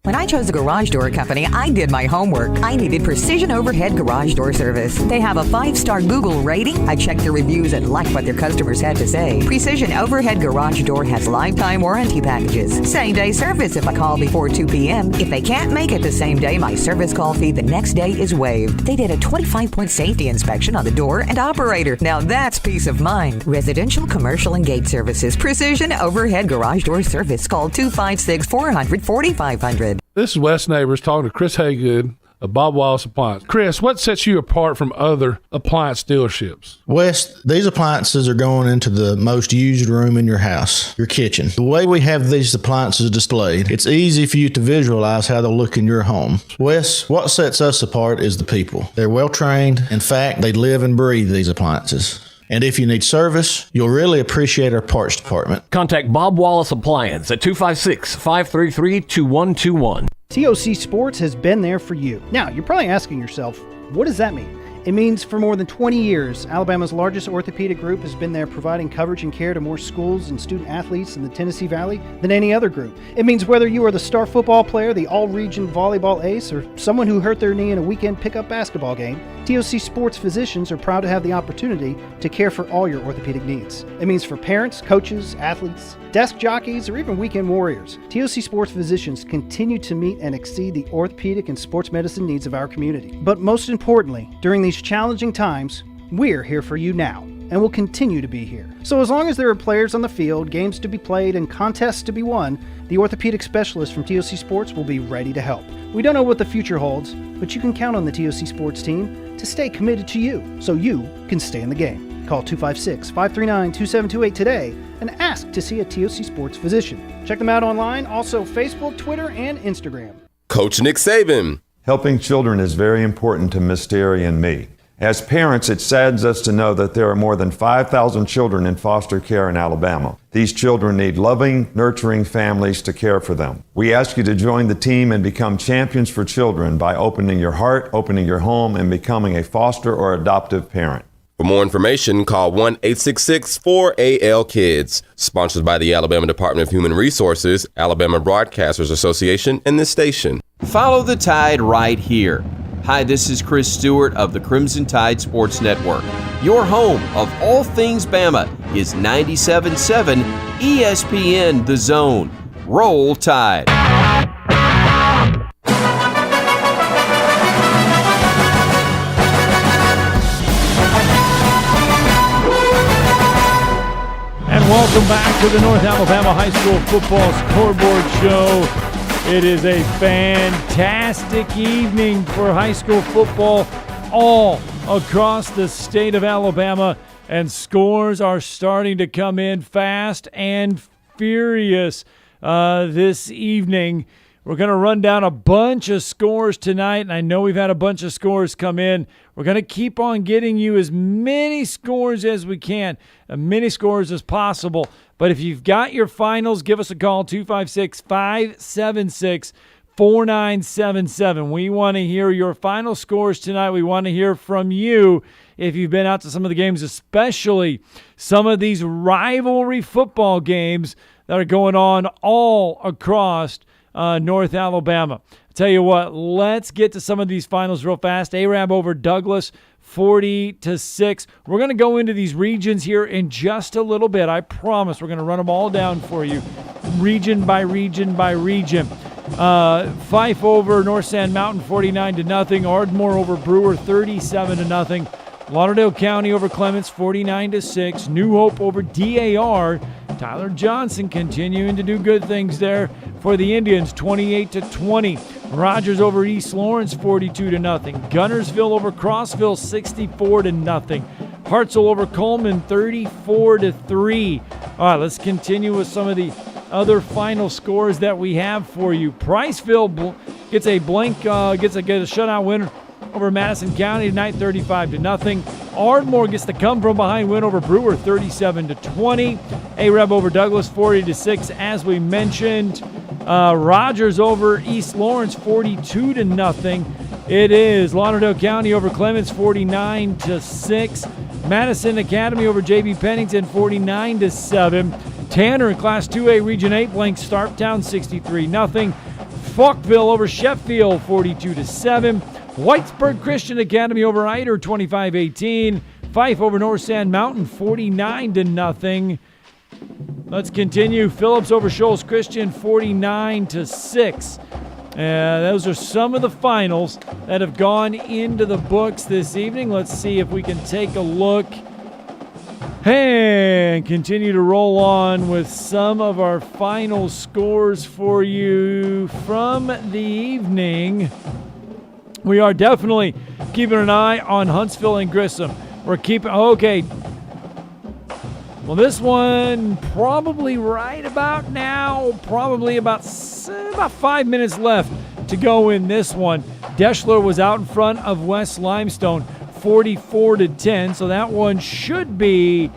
When I chose a garage door company, I did my homework. I needed Precision Overhead Garage Door Service. They have a 5-star Google rating. I checked their reviews and liked what their customers had to say. Precision Overhead Garage Door has lifetime warranty packages. Same-day service if I call before 2 p.m. If they can't make it the same day, my service call fee the next day is waived. They did a 25-point safety inspection on the door and operator. Now that's peace of mind. Residential, commercial, and gate services. Precision Overhead Garage Door Service. Call 256-400-4500. This is Wes Neighbors talking to Chris Haygood of Bob Wallace Appliance. Chris, what sets you apart from other appliance dealerships? Wes, these appliances are going into the most used room in your house, your kitchen. The way we have these appliances displayed, it's easy for you to visualize how they'll look in your home. Wes, what sets us apart is the people. They're well trained. In fact, they live and breathe these appliances. And if you need service, you'll really appreciate our parts department. Contact Bob Wallace Appliance at 256-533-2121. TOC Sports has been there for you. Now, you're probably asking yourself, what does that mean? It means for more than 20 years, Alabama's largest orthopedic group has been there providing coverage and care to more schools and student athletes in the Tennessee Valley than any other group. It means whether you are the star football player, the all-region volleyball ace, or someone who hurt their knee in a weekend pickup basketball game, TOC Sports physicians are proud to have the opportunity to care for all your orthopedic needs. It means for parents, coaches, athletes, desk jockeys, or even weekend warriors, TOC Sports physicians continue to meet and exceed the orthopedic and sports medicine needs of our community. But most importantly, during these challenging times, we're here for you now, and will continue to be here. So as long as there are players on the field, games to be played, and contests to be won, the orthopedic specialists from TOC Sports will be ready to help. We don't know what the future holds, but you can count on the TOC Sports team to stay committed to you, so you can stay in the game. Call 256-539-2728 today and ask to see a TOC Sports physician. Check them out online, also Facebook, Twitter, and Instagram. Coach Nick Saban. Helping children is very important to Miss Terry and me. As parents, it saddens us to know that there are more than 5,000 children in foster care in Alabama. These children need loving, nurturing families to care for them. We ask you to join the team and become champions for children by opening your heart, opening your home, and becoming a foster or adoptive parent. For more information, call 1-866-4AL-KIDS. Sponsored by the Alabama Department of Human Resources, Alabama Broadcasters Association, and this station. Follow the Tide right here. Hi, this is Chris Stewart of the Crimson Tide Sports Network. Your home of all things Bama is 97.7 ESPN The Zone. Roll Tide. And welcome back to the North Alabama High School Football Scoreboard Show. It is a fantastic evening for high school football all across the state of Alabama, and scores are starting to come in fast and furious this evening. We're going to run down a bunch of scores tonight, and I know we've had a bunch of scores come in. We're going to keep on getting you as many scores as we can, as many scores as possible. But if you've got your finals, give us a call, 256-576-4977. We want to hear your final scores tonight. We want to hear from you if you've been out to some of the games, especially some of these rivalry football games that are going on all across North Alabama. I'll tell you what, let's get to some of these finals real fast. Arab over Douglas, 40-6. We're going to go into these regions here in just a little bit. I promise we're going to run them all down for you, region by region by region. Fife over North Sand Mountain, 49-0. Ardmore over Brewer, 37-0. Lauderdale County over Clements, 49-6. New Hope over DAR. Tyler Johnson continuing to do good things there for the Indians, 28-20. Rogers over East Lawrence, 42-0. Gunnersville over Crossville, 64-0. Hartselle over Coleman, 34-3. All right, let's continue with some of the other final scores that we have for you. Priceville gets a shutout win over Madison County tonight, 35-0. Ardmore gets the come from behind win over Brewer, 37-20. Arab over Douglas, 40-6, as we mentioned. Rogers over East Lawrence, 42-0. It is Lauderdale County over Clements, 49-6. Madison Academy over J.B. Pennington, 49-7. Tanner in Class 2A Region 8 blanks Starktown, 63-0. Falkville over Sheffield, 42-7. Whitesburg Christian Academy over Eider, 25-18. Fife over North Sand Mountain, 49-0. Let's continue. Phillips over Shoals Christian, 49-6. Those are some of the finals that have gone into the books this evening. Let's see if we can take a look and continue to roll on with some of our final scores for you from the evening. We are definitely keeping an eye on Huntsville and Grissom. We're keeping, okay. Well, this one probably right about now, probably about 5 minutes left to go in this one. Deschler was out in front of West Limestone, 44-10, so that one should be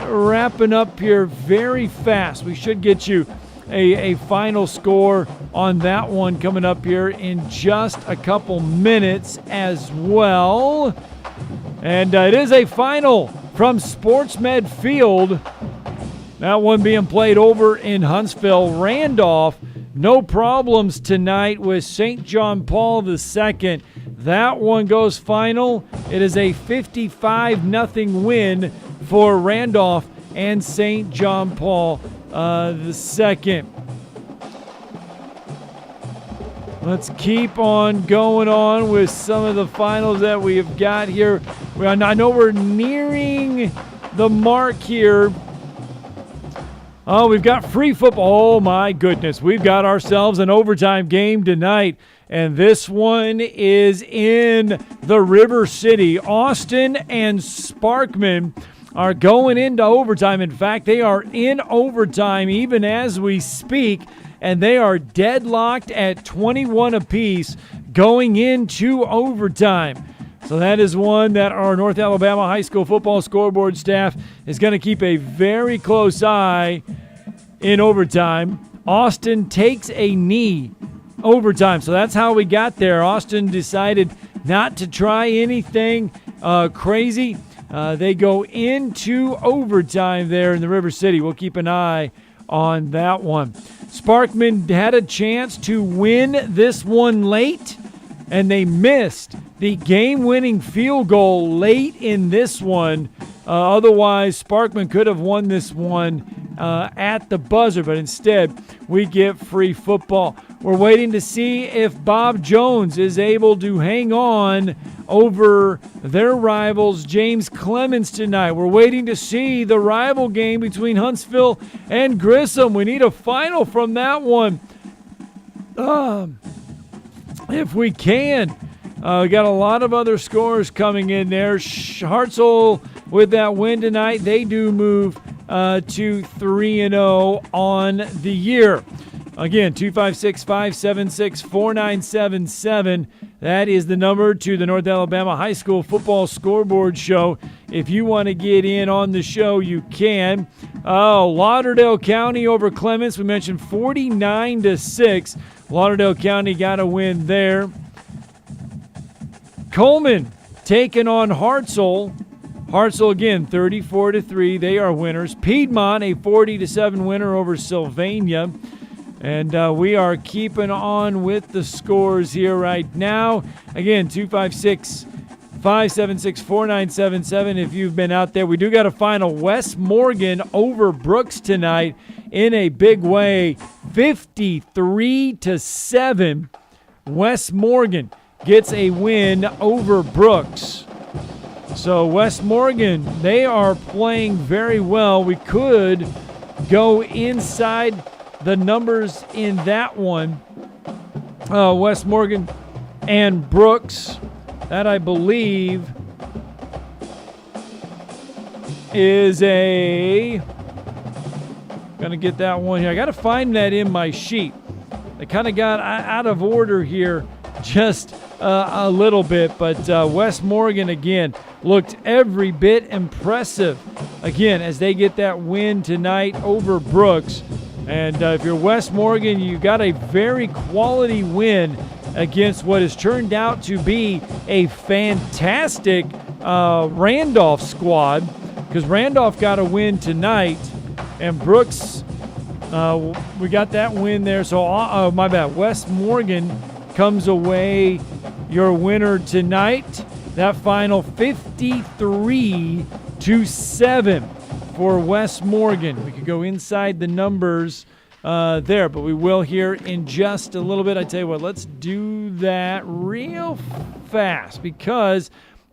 wrapping up here very fast. We should get you a final score on that one coming up here in just a couple minutes as well. And it is a final from SportsMed Field. That one being played over in Huntsville. Randolph, no problems tonight with St. John Paul II. That one goes final. It is a 55-0 win for Randolph and St. John Paul II. Let's keep on going on with some of the finals that we have got here. I know we're nearing the mark here Oh, we've got free football. Oh, my goodness. We've got ourselves an overtime game tonight, and this one is in the River City. Austin and Sparkman are going into overtime. In fact, they are in overtime even as we speak, and they are deadlocked at 21 apiece going into overtime. So that is one that our North Alabama High School football scoreboard staff is going to keep a very close eye in overtime. Austin takes a knee overtime. So that's how we got there. Austin decided not to try anything crazy. They go into overtime there in the River City. We'll keep an eye on that one. Sparkman had a chance to win this one late, and they missed the game-winning field goal late in this one. Otherwise, Sparkman could have won this one at the buzzer, but instead we get free football. We're waiting to see if Bob Jones is able to hang on over their rivals, James Clemens, tonight. We're waiting to see the rival game between Huntsville and Grissom. We need a final from that one. If we can. We got a lot of other scores coming in there. Hartzell with that win tonight. They do move to 3-0 on the year. Again, 256-576-4977. That is the number to the North Alabama High School Football Scoreboard Show. If you want to get in on the show, you can. Lauderdale County over Clements. We mentioned 49-6. Lauderdale County got a win there. Coleman taking on Hartzell. Hartzell again, 34-3. They are winners. Piedmont, a 40-7 winner over Sylvania. And we are keeping on with the scores here right now. Again, 256-576-4977 if you've been out there. We do got a final. West Morgan over Brooks tonight in a big way, 53-7. West Morgan gets a win over Brooks. So West Morgan, they are playing very well. We could go inside the numbers in that one. West Morgan and Brooks, that I believe is going to get that one here. I got to find that in my sheet. I kind of got out of order here just a little bit, but West Morgan again looked every bit impressive again as they get that win tonight over Brooks. And if you're West Morgan, you got a very quality win against what has turned out to be a fantastic Randolph squad, because Randolph got a win tonight, and Brooks, we got that win there. So, my bad. West Morgan comes away your winner tonight. That final 53-7 for West Morgan. We could go inside the numbers there, but we will here in just a little bit. I tell you what, let's do that real fast, because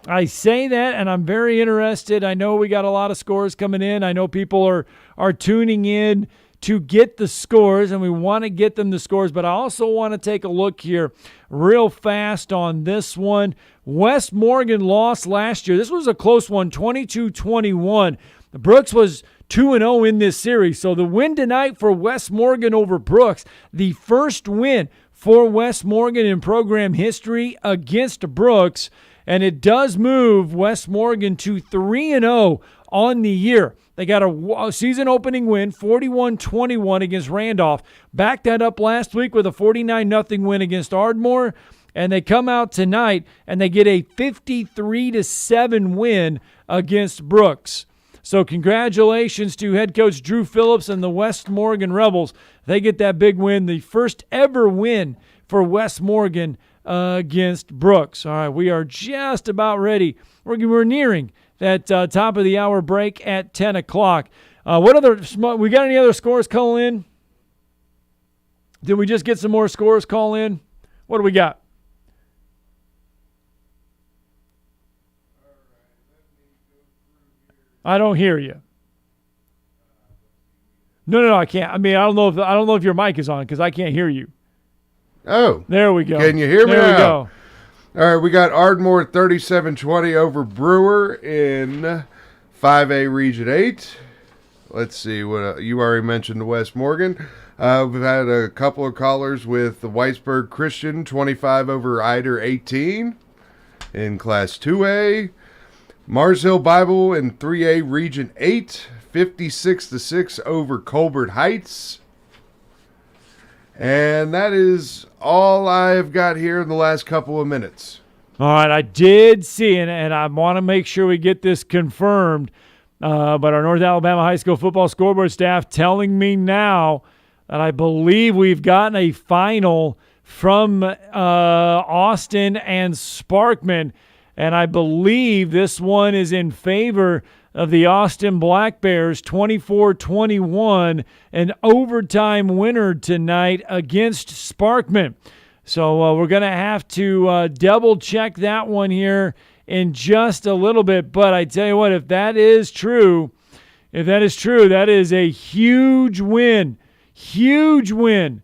I say that and I'm very interested. I know we got a lot of scores coming in. I know people are tuning in to get the scores, and we want to get them the scores, but I also want to take a look here real fast on this one. West Morgan lost last year. This was a close one, 22-21. Brooks was 2-0 in this series. So the win tonight for West Morgan over Brooks, the first win for West Morgan in program history against Brooks, and it does move West Morgan to 3-0 on the year. They got a season opening win, 41-21 against Randolph. Backed that up last week with a 49-0 win against Ardmore. And they come out tonight and they get a 53-7 win against Brooks. So congratulations to head coach Drew Phillips and the West Morgan Rebels. They get that big win, the first ever win for West Morgan against Brooks. All right, we are just about ready. We're nearing that top of the hour break at 10 o'clock. We got any other scores call in? Did we just get some more scores call in? What do we got? I don't hear you. No, I can't. I mean, I don't know if your mic is on because I can't hear you. Oh. There we go. Can you hear me there now? We go. All right, we got Ardmore 37-20 over Brewer in 5A Region 8. Let's see, what you already mentioned West Morgan. We've had a couple of callers with the Whitesburg Christian 25 over Eider 18 in Class 2A. Mars Hill Bible in 3A Region 8, 56-6 over Colbert Heights. And that is all I've got here in the last couple of minutes. All right, I did see it, and I want to make sure we get this confirmed. But our North Alabama High School football scoreboard staff telling me now that I believe we've gotten a final from Austin and Sparkman. And I believe this one is in favor of the Austin Black Bears, 24-21, an overtime winner tonight against Sparkman. So we're going to have to double-check that one here in just a little bit. But I tell you what, if that is true, that is a huge win. Huge win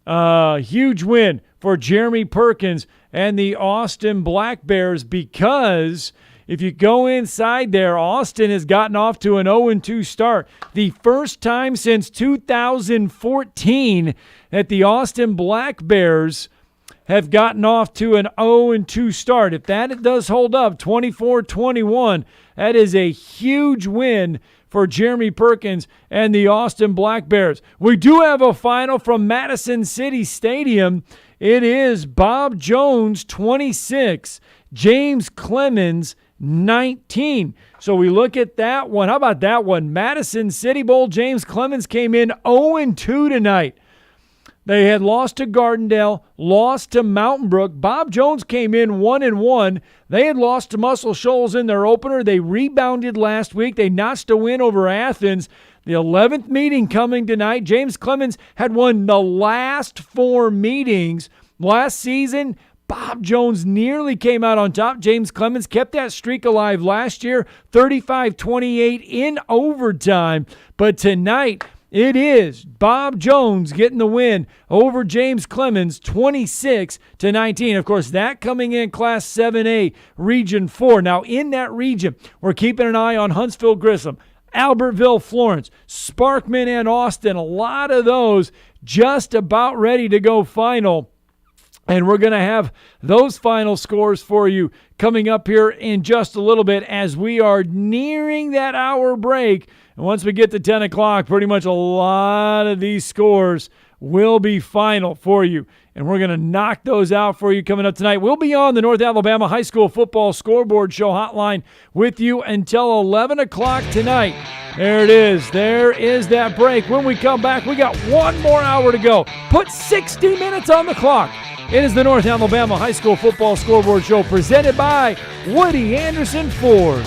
for Jeremy Perkins and the Austin Black Bears, because if you go inside there, Austin has gotten off to an 0-2 start. The first time since 2014 that the Austin Black Bears have gotten off to an 0-2 start. If that does hold up, 24-21, that is a huge win for Jeremy Perkins and the Austin Black Bears. We do have a final from Madison City Stadium. It is Bob Jones 26, James Clemens 19. So we look at that one. How about that one? Madison City Bowl, James Clemens came in 0-2 tonight. They had lost to Gardendale, lost to Mountain Brook. Bob Jones came in 1-1. They had lost to Muscle Shoals in their opener. They rebounded last week. They notched a win over Athens. The 11th meeting coming tonight. James Clemens had won the last 4 meetings last season. Bob Jones nearly came out on top. James Clemens kept that streak alive last year, 35-28 in overtime. But tonight, it is Bob Jones getting the win over James Clemens, 26-19. Of course, that coming in Class 7A, Region 4. Now, in that region, we're keeping an eye on Huntsville Grissom, Albertville, Florence, Sparkman, and Austin. A lot of those just about ready to go final. And we're going to have those final scores for you coming up here in just a little bit as we are nearing that hour break. And once we get to 10 o'clock, pretty much a lot of these scores will be final for you. And we're going to knock those out for you coming up tonight. We'll be on the North Alabama High School Football Scoreboard Show hotline with you until 11 o'clock tonight. There it is. There is that break. When we come back, we got one more hour to go. Put 60 minutes on the clock. It is the North Alabama High School Football Scoreboard Show presented by Woody Anderson Ford.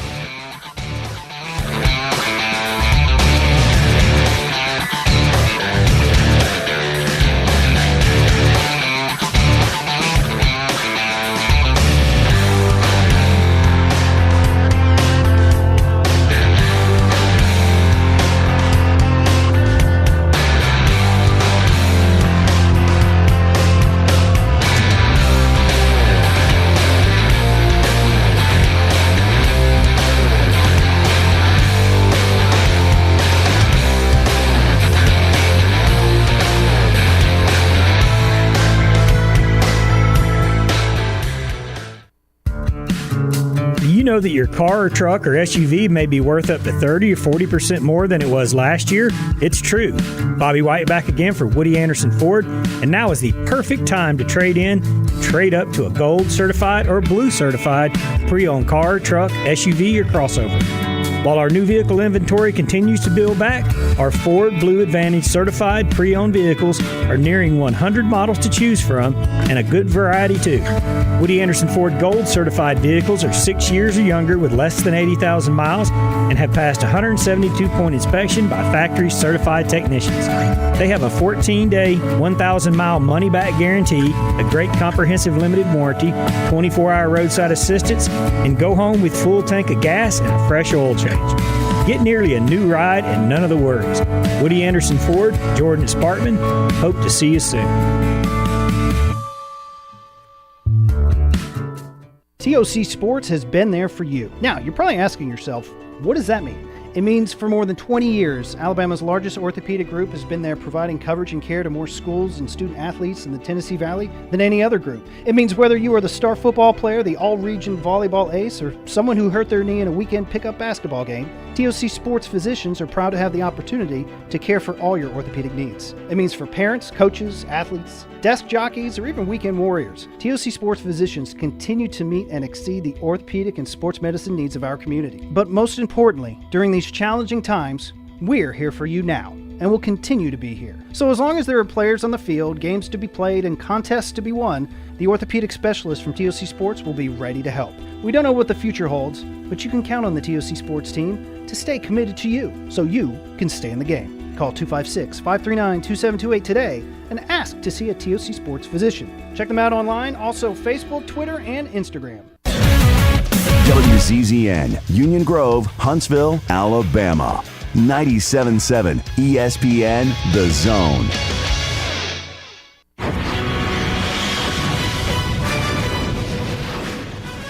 You know that your car or truck or SUV may be worth up to 30 or 40% more than it was last year? It's true. Bobby White back again for Woody Anderson Ford, and now is the perfect time to trade in, trade up to a gold certified or blue certified pre-owned car, truck, SUV, or crossover. While our new vehicle inventory continues to build back, our Ford Blue Advantage certified pre-owned vehicles are nearing 100 models to choose from, and a good variety too. Woody Anderson Ford Gold certified vehicles are 6 years or younger with less than 80,000 miles and have passed 172-point inspection by factory certified technicians. They have a 14-day, 1,000-mile money-back guarantee, a great comprehensive limited warranty, 24-hour roadside assistance, and go home with full tank of gas and a fresh oil change. Get nearly a new ride and none of the worries. Woody Anderson Ford, Jordan Sparkman, hope to see you soon. TOC Sports has been there for you. Now, you're probably asking yourself, what does that mean? It means for more than 20 years, Alabama's largest orthopedic group has been there providing coverage and care to more schools and student athletes in the Tennessee Valley than any other group. It means whether you are the star football player, the all-region volleyball ace, or someone who hurt their knee in a weekend pickup basketball game, TOC Sports physicians are proud to have the opportunity to care for all your orthopedic needs. It means for parents, coaches, athletes, desk jockeys, or even weekend warriors, TOC Sports physicians continue to meet and exceed the orthopedic and sports medicine needs of our community. But most importantly, during these challenging times, we're here for you now, and will continue to be here. So as long as there are players on the field, games to be played, and contests to be won, the orthopedic specialists from TOC Sports will be ready to help. We don't know what the future holds, but you can count on the TOC Sports team to stay committed to you, so you can stay in the game. Call 256-539-2728 today and ask to see a TOC Sports physician. Check them out online, also Facebook, Twitter, and Instagram. WZZN, Union Grove, Huntsville, Alabama. 97.7 ESPN, The Zone.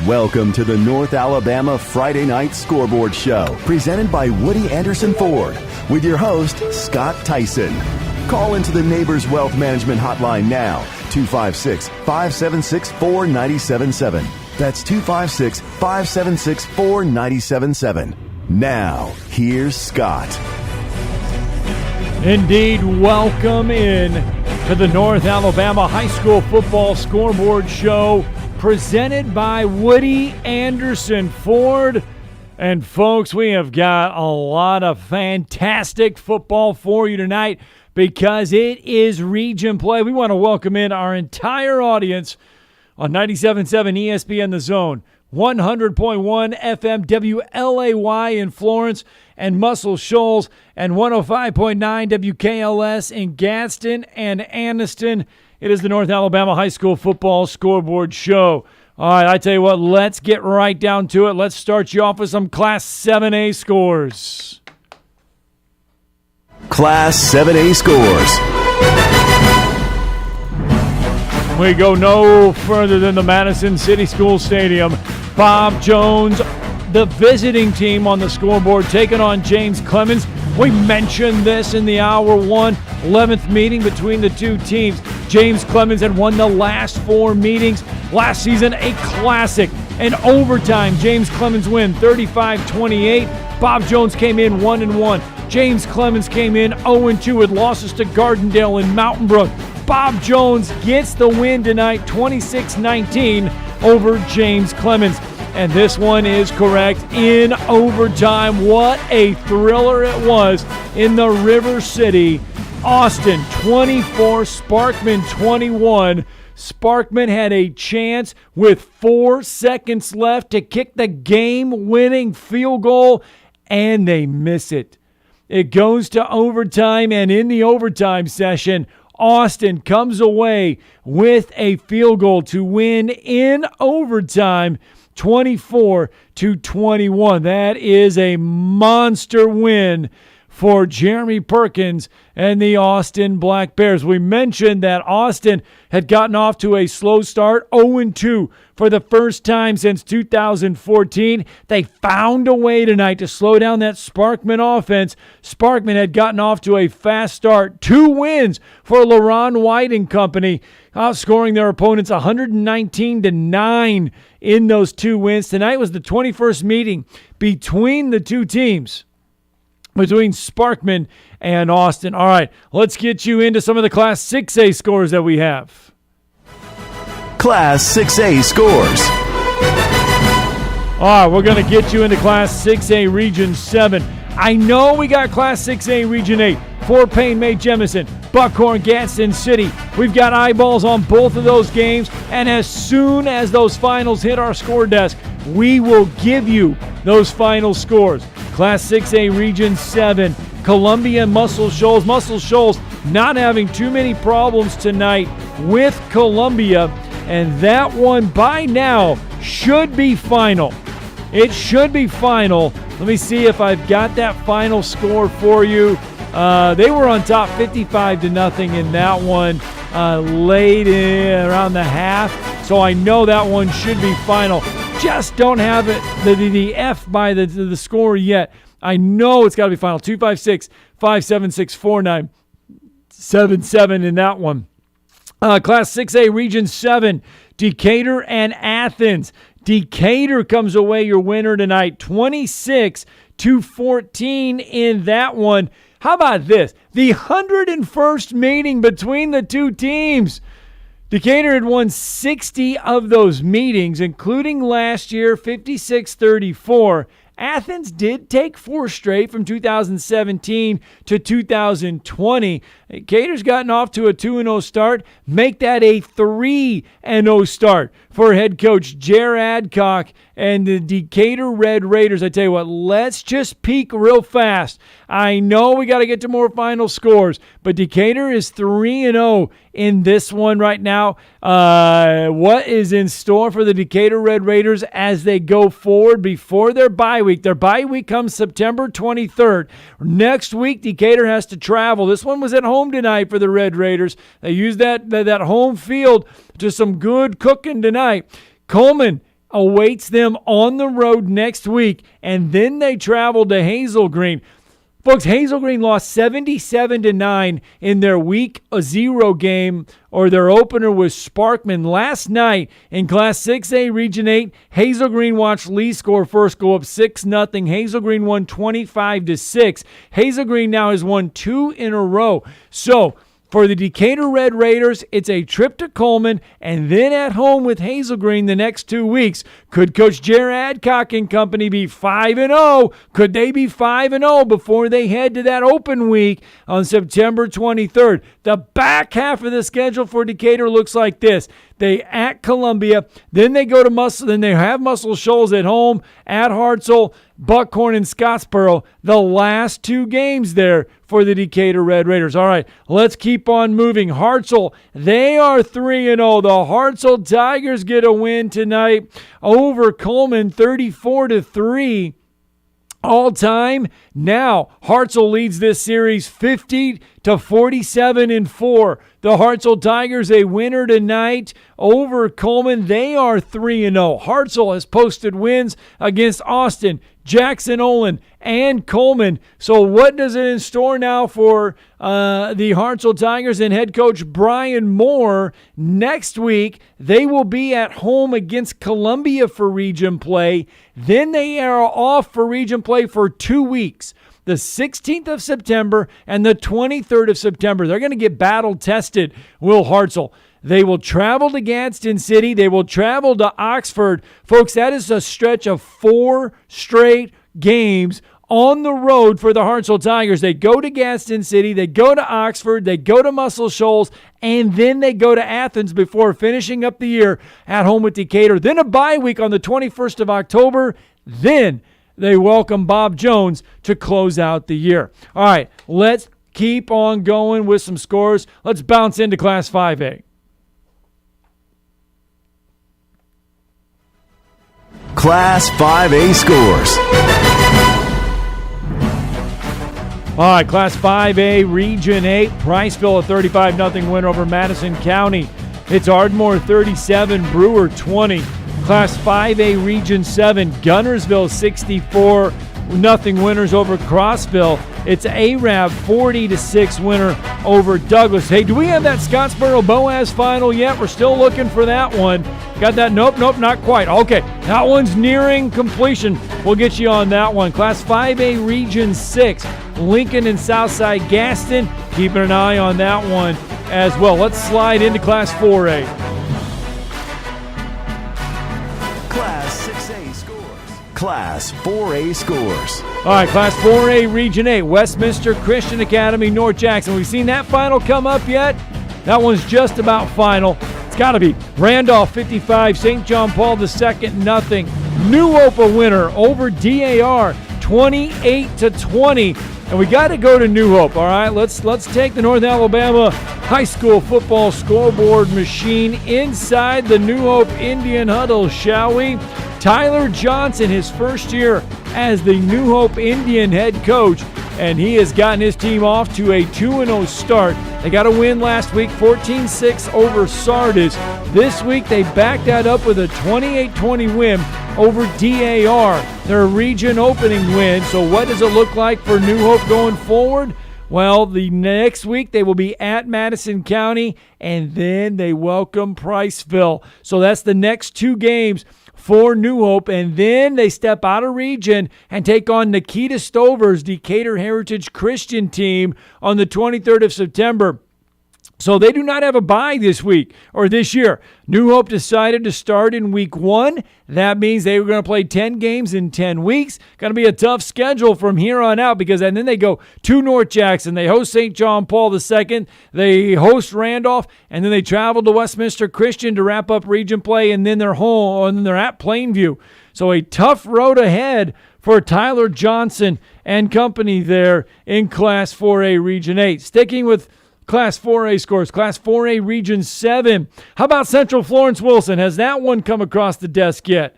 Welcome to the North Alabama Friday Night Scoreboard Show, presented by Woody Anderson Ford, with your host, Scott Tyson. Call into the Neighbors Wealth Management Hotline now, 256-576-4977. That's 256-576-4977. Now, here's Scott. Indeed, welcome in to the North Alabama High School Football Scoreboard Show, presented by Woody Anderson Ford. And folks, we have got a lot of fantastic football for you tonight because it is region play. We want to welcome in our entire audience on 97.7 ESPN The Zone, 100.1 FM WLAY in Florence and Muscle Shoals, and 105.9 WKLS in Gadsden and Anniston. It is the North Alabama High School Football Scoreboard Show. All right, I tell you what, let's get right down to it. Let's start you off with some Class 7A scores. Class 7A scores. We go no further than the Madison City School Stadium. Bob Jones, the visiting team on the scoreboard, taking on James Clemens. We mentioned this in the Hour 1 11th meeting between the two teams. James Clemens had won the last 4 meetings. Last season, a classic. In overtime, James Clemens win 35-28. Bob Jones came in 1-1. James Clemens came in 0-2 with losses to Gardendale and Mountain Brook. Bob Jones gets the win tonight, 26-19 over James Clemens. And this one is correct in overtime. What a thriller it was in the River City. Austin 24, Sparkman 21. Sparkman had a chance with 4 seconds left to kick the game-winning field goal, and they miss it. It goes to overtime, and in the overtime session, Austin comes away with a field goal to win in overtime, 24-21. That is a monster win for Jeremy Perkins and the Austin Black Bears. We mentioned that Austin had gotten off to a slow start, 0-2 for the first time since 2014. They found a way tonight to slow down that Sparkman offense. Sparkman had gotten off to a fast start. 2 wins for LaRon White and company, outscoring their opponents 119-9 in those 2 wins. Tonight was the 21st meeting between the two teams, between Sparkman and Austin. All right, let's get you into some of the Class 6A scores that we have. Class 6A scores. All right, we're going to get you into Class 6A Region 7. I know we got Class 6A Region 8. Fort Payne, May Jemison, Buckhorn, Gadsden City. We've got eyeballs on both of those games, and as soon as those finals hit our score desk, we will give you those final scores. Class 6A Region 7, Columbia and Muscle Shoals. Muscle Shoals not having too many problems tonight with Columbia, and that one by now should be final. It should be final Let me see if I've got that final score for you. They were on top 55-0 in that one late in around the half. So I know that one should be final. Just don't have it the F by the score yet. I know it's got to be final. 256-576-4977 in that one. Class 6A Region 7, Decatur and Athens. Decatur comes away your winner tonight, 26-14 in that one. How about this? The 101st meeting between the two teams. Decatur had won 60 of those meetings, including last year, 56-34. Athens did take 4 straight from 2017 to 2020. Decatur's gotten off to a 2-0 start. Make that a 3-0 start for head coach Jer Adcock and the Decatur Red Raiders. I tell you what, let's just peek real fast. I know we got to get to more final scores, but Decatur is 3-0 in this one right now. What is in store for the Decatur Red Raiders as they go forward before their bye week? Their bye week comes September 23rd. Next week, Decatur has to travel. This one was at home tonight for the Red Raiders. They used that home field to some good cooking tonight. Coleman awaits them on the road next week, and then they travel to Hazel Green. Folks, Hazel Green lost 77-9 in their week 0 game, or their opener with Sparkman last night in Class 6A Region 8. Hazel Green watched Lee score first, go up 6-0. Hazel Green won 25-6. Hazel Green now has won 2 in a row. So, for the Decatur Red Raiders, it's a trip to Coleman and then at home with Hazel Green the next 2 weeks. Could Coach Jer Adcock and company be 5-0? Could they be 5-0 before they head to that open week on September 23rd? The back half of the schedule for Decatur looks like this. They at Columbia, then they go to Muscle, then they have Muscle Shoals at home, at Hartselle, Buckhorn, and Scottsboro. The last 2 games there for the Decatur Red Raiders. All right, let's keep on moving. Hartselle, they are 3-0. The Hartselle Tigers get a win tonight over Coleman, 34-3. All time. Now, Hartselle leads this series 50-47-4. The Hartselle Tigers, a winner tonight over Coleman. They are 3-0. Hartselle has posted wins against Austin, Jackson Olin, and Coleman. So what does it in store now for the Hartselle Tigers and head coach Brian Moore? Next week, they will be at home against Columbia for region play. Then they are off for region play for 2 weeks. The 16th of September and the 23rd of September. They're going to get battle-tested, Will Hartselle. They will travel to Gadsden City. They will travel to Oxford. Folks, that is a stretch of 4 straight games on the road for the Hartselle Tigers. They go to Gadsden City, they go to Oxford, they go to Muscle Shoals, and then they go to Athens before finishing up the year at home with Decatur. Then a bye week on the 21st of October. Then they welcome Bob Jones to close out the year. All right, let's keep on going with some scores. Let's bounce into Class 5A. Class 5A scores. All right, Class 5A, Region 8, Priceville a 35-0 win over Madison County. It's Ardmore 37, Brewer 20. Class 5A, Region 7, Gunnersville 64-0 winners over Crossville. It's Arab 40-6 winner over Douglas. Hey, do we have that Scottsboro Boaz final yet? We're still looking for that one. Got that? Nope, not quite. Okay, that one's nearing completion. We'll get you on that one. Class 5A, Region 6, Lincoln and Southside Gaston. Keeping an eye on that one as well. Let's slide into Class 4A. Class 6A scores. Class 4A scores. All right, Class 4A, Region 8, Westminster Christian Academy, North Jackson. We've seen that final come up yet? That one's just about final. It's got to be. Randolph 55, St. John Paul II 0. New Hope a winner over DAR 28-20. And we got to go to New Hope, all right? Let's take the North Alabama high school football scoreboard machine inside the New Hope Indian huddle, shall we? Tyler Johnson, his first year as the New Hope Indian head coach, and he has gotten his team off to a 2-0 start. They got a win last week, 14-6 over Sardis. This week, they backed that up with a 28-20 win over DAR, their region opening win. So what does it look like for New Hope going forward? Well, the next week they will be at Madison County, and then they welcome Priceville. So that's the next 2 games for New Hope, and then they step out of region and take on Nikita Stover's Decatur Heritage Christian team on the 23rd of September. So they do not have a bye this week or this year. New Hope decided to start in week 1. That means they were going to play 10 games in 10 weeks. Going to be a tough schedule from here on out and then they go to North Jackson. They host St. John Paul II. They host Randolph, and then they travel to Westminster Christian to wrap up region play, and then they're home, and then they're at Plainview. So a tough road ahead for Tyler Johnson and company there in Class 4A Region 8. Sticking with Class 4A scores. Class 4A Region 7. How about Central Florence Wilson? Has that one come across the desk yet?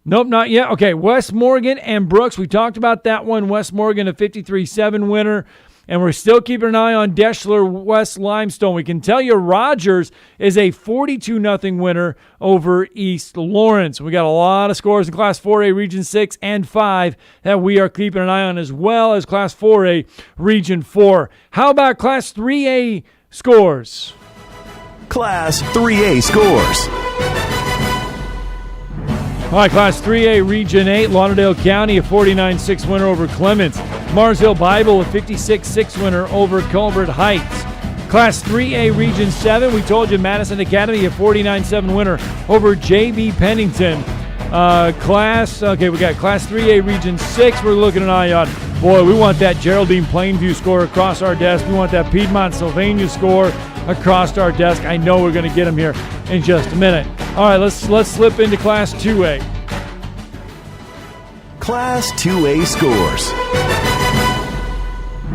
Nope, not yet. Okay, West Morgan and Brooks. We talked about that one. West Morgan, a 53-7 winner. And we're still keeping an eye on Deschler West Limestone. We can tell you Rogers is a 42-0 winner over East Lawrence. We got a lot of scores in Class 4A Region 6 and 5 that we are keeping an eye on, as well as Class 4A Region 4. How about Class 3A scores? Class 3A scores. All right, Class 3A Region 8, Lauderdale County, a 49-6 winner over Clements. Marsville Bible, a 56-6 winner over Culbert Heights. Class 3A Region 7, we told you Madison Academy, a 49-7 winner over J.B. Pennington. We got Class 3A Region 6 we're looking an eye on. Boy, we want that Geraldine Plainview score across our desk. We want that Piedmont Sylvania score across our desk. I know we're going to get them here in just a minute. All right, let's slip into Class 2A. Class 2A scores.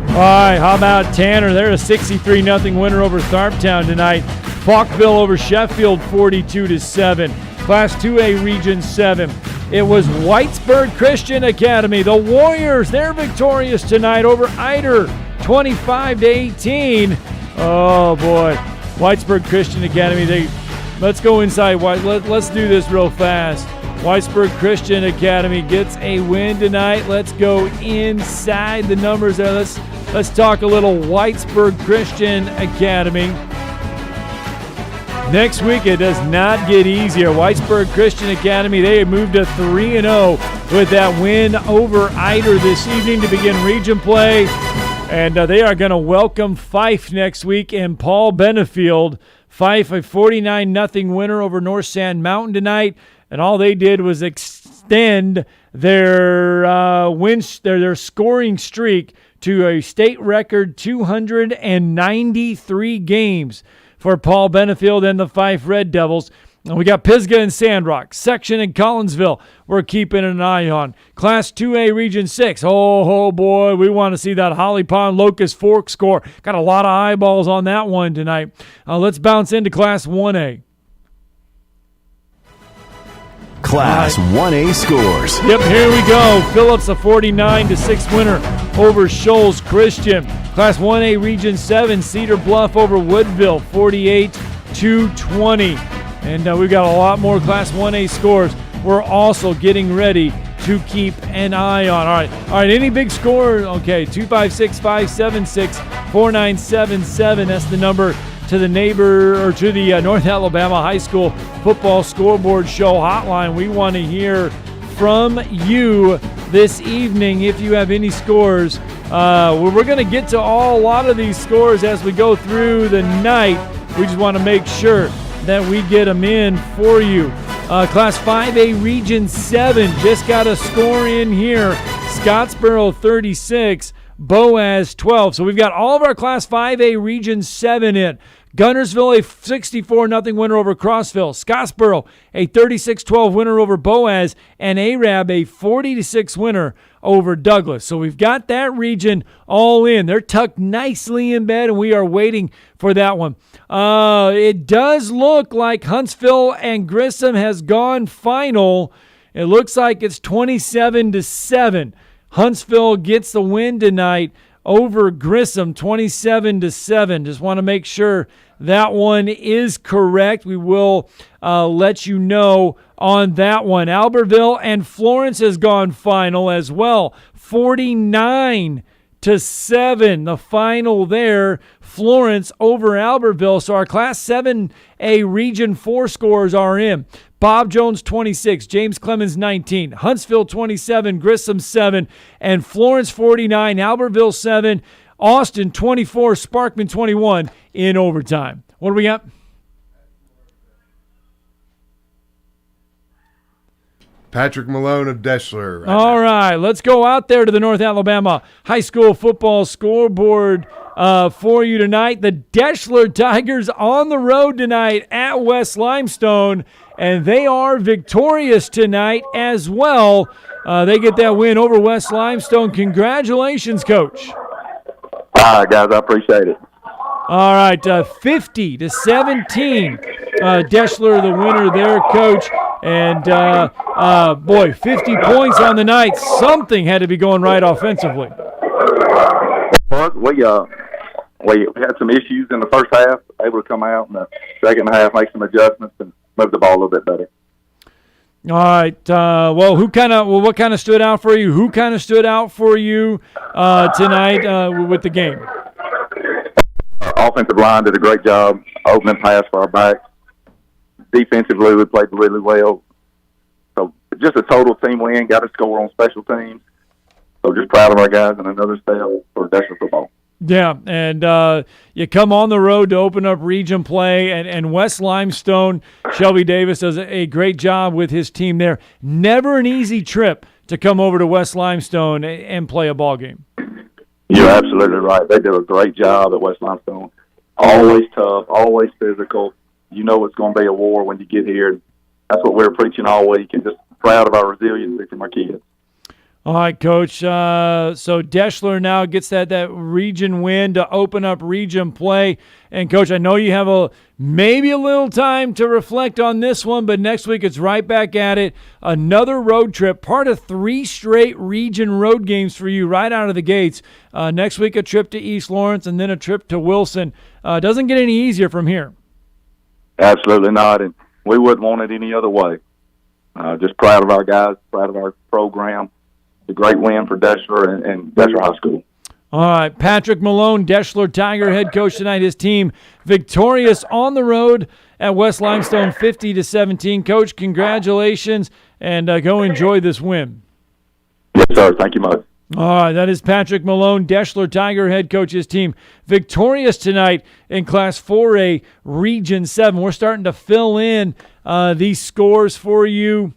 All right, how about Tanner? They're a 63-0 winner over Tharptown tonight. Falkville over Sheffield, 42-7. Class 2A Region 7. It was Whitesburg Christian Academy. The Warriors, they're victorious tonight over Eider, 25-18. Oh, boy. Whitesburg Christian Academy, let's go inside. Let's do this real fast. Whitesburg Christian Academy gets a win tonight. Let's go inside the numbers there. Let's talk a little Whitesburg Christian Academy. Next week, it does not get easier. Whitesburg Christian Academy, they moved to 3-0 with that win over Eider this evening to begin region play. And they are going to welcome Fife next week in Paul Benefield. Fife, a 49-0 winner over North Sand Mountain tonight. And all they did was extend their their scoring streak to a state record 293 games for Paul Benefield and the Fife Red Devils. And we got Pisgah and Sandrock, Section and Collinsville we're keeping an eye on. Class 2A Region 6. Oh boy, we want to see that Holly Pond Locust Fork score. Got a lot of eyeballs on that one tonight. Let's bounce into Class 1A. Class 1A scores. Yep, here we go. Phillips, a 49-6 winner over Shoals Christian. Class 1A Region 7, Cedar Bluff over Woodville, 48-20. And we've got a lot more Class 1A scores we're also getting ready to keep an eye on. All right, any big score? Okay, 256-576-4977. That's the number to the North Alabama High School Football Scoreboard Show hotline. We want to hear from you this evening if you have any scores. We're going to get to a lot of these scores as we go through the night. We just want to make sure that we get them in for you. Class 5A Region 7 just got a score in here. Scottsboro 36, Boaz 12. So we've got all of our Class 5A Region 7 in. Gunnersville, a 64-0 winner over Crossville. Scottsboro, a 36-12 winner over Boaz. And Arab, a 40-6 winner over Douglas. So we've got that region all in. They're tucked nicely in bed, and we are waiting for that one. It does look like Huntsville and Grissom has gone final. It looks like it's 27-7. Huntsville gets the win tonight over Grissom, 27-7. Just want to make sure that one is correct. We will let you know on that one. Albertville and Florence has gone final as well, 49-7. The final there, Florence over Albertville. So our Class 7A Region 4 scores are in. Bob Jones 26, James Clemens 19, Huntsville 27, Grissom 7, and Florence 49, Albertville 7, Austin 24, Sparkman 21 in overtime. What do we got? Patrick Malone of Deschler. All right, let's go out there to the North Alabama High School football scoreboard for you tonight. The Deschler Tigers on the road tonight at West Limestone, and they are victorious tonight as well. They get that win over West Limestone. Congratulations, Coach. All right, guys, I appreciate it. All right, 50-17. Deschler the winner there, Coach. And, 50 points on the night. Something had to be going right offensively. Well, we had some issues in the first half, able to come out in the second half, make some adjustments, and move the ball a little bit better. All right. What kind of stood out for you? Who kind of stood out for you tonight with the game? Offensive line did a great job opening pass for our backs. Defensively, we played really well. So just a total team win, got a score on special teams. So just proud of our guys and another step for Deschler football. Yeah, and you come on the road to open up region play, and West Limestone, Shelby Davis does a great job with his team there. Never an easy trip to come over to West Limestone and play a ball game. You're absolutely right. They do a great job at West Limestone. Always tough, always physical. You know it's going to be a war when you get here. That's what we're preaching all week, and just proud of our resiliency from our kids. All right, Coach. So Deschler now gets that region win to open up region play. And, Coach, I know you have maybe a little time to reflect on this one, but next week it's right back at it. Another road trip, part of 3 straight region road games for you right out of the gates. Next week a trip to East Lawrence and then a trip to Wilson. Doesn't get any easier from here. Absolutely not, and we wouldn't want it any other way. Just proud of our guys, proud of our program. It's a great win for Deschler and Deschler High School. All right, Patrick Malone, Deschler Tiger head coach tonight. His team victorious on the road at West Limestone, 50-17. Coach, congratulations, and go enjoy this win. Yes, sir. Thank you much. All right, that is Patrick Malone, Deschler Tiger head coach. His team victorious tonight in Class 4A Region 7. We're starting to fill in these scores for you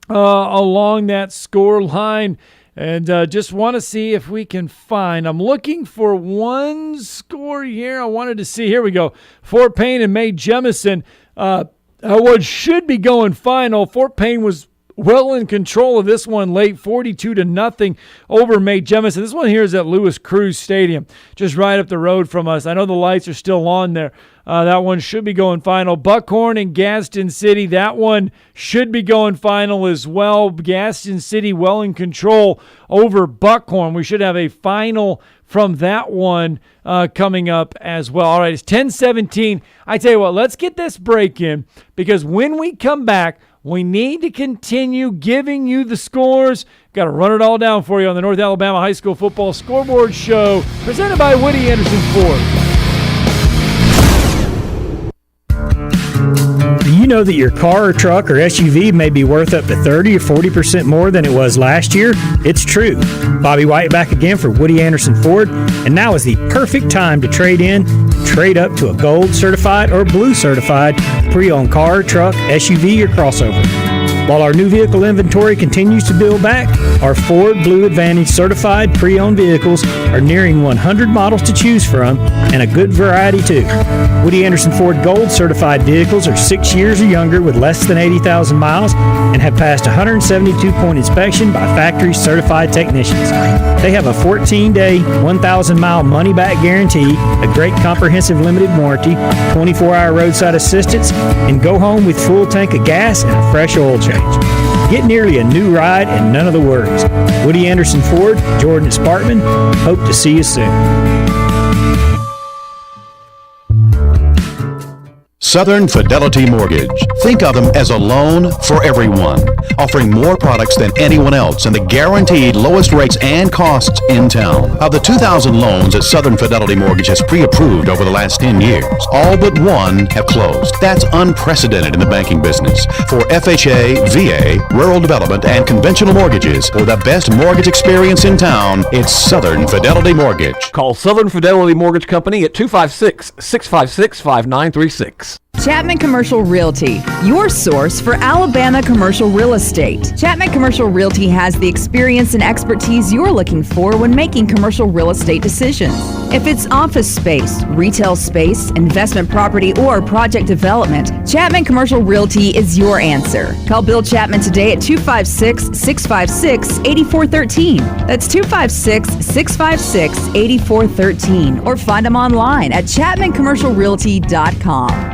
along that score line, and just want to see if we can find. I'm looking for one score here. I wanted to see. Here we go. Fort Payne and Mae Jemison. What should be going final. Fort Payne was well in control of this one late, 42-0 over Mae Jemison. This one here is at Lewis Cruz Stadium, just right up the road from us. I know the lights are still on there. That one should be going final. Buckhorn and Gadsden City, that one should be going final as well. Gadsden City well in control over Buckhorn. We should have a final from that one coming up as well. All right, it's 10-17. I tell you what, let's get this break in, because when we come back, we need to continue giving you the scores. Got to run it all down for you on the North Alabama High School Football Scoreboard Show, presented by Woody Anderson Ford. Do you know that your car or truck or SUV may be worth up to 30 or 40% more than it was last year? It's true. Bobby White back again for Woody Anderson Ford, and now is the perfect time to trade in, trade up to a gold certified or blue certified pre-owned car, truck, SUV, or crossover. While our new vehicle inventory continues to build back, our Ford Blue Advantage certified pre-owned vehicles are nearing 100 models to choose from, and a good variety too. Woody Anderson Ford Gold certified vehicles are 6 years or younger with less than 80,000 miles and have passed 172-point inspection by factory certified technicians. They have a 14-day, 1,000-mile money-back guarantee, a great comprehensive limited warranty, 24-hour roadside assistance, and go home with full tank of gas and a fresh oil change. Get nearly a new ride and none of the worries. Woody Anderson Ford, Jordan Spartman, hope to see you soon. Southern Fidelity Mortgage. Think of them as a loan for everyone, offering more products than anyone else and the guaranteed lowest rates and costs in town. Of the 2,000 loans that Southern Fidelity Mortgage has pre-approved over the last 10 years, all but one have closed. That's unprecedented in the banking business. For FHA, VA, rural development, and conventional mortgages, for the best mortgage experience in town, it's Southern Fidelity Mortgage. Call Southern Fidelity Mortgage Company at 256-656-5936. Chapman Commercial Realty, your source for Alabama commercial real estate. Chapman Commercial Realty has the experience and expertise you're looking for when making commercial real estate decisions. If it's office space, retail space, investment property, or project development, Chapman Commercial Realty is your answer. Call Bill Chapman today at 256-656-8413. That's 256-656-8413. Or find them online at chapmancommercialrealty.com.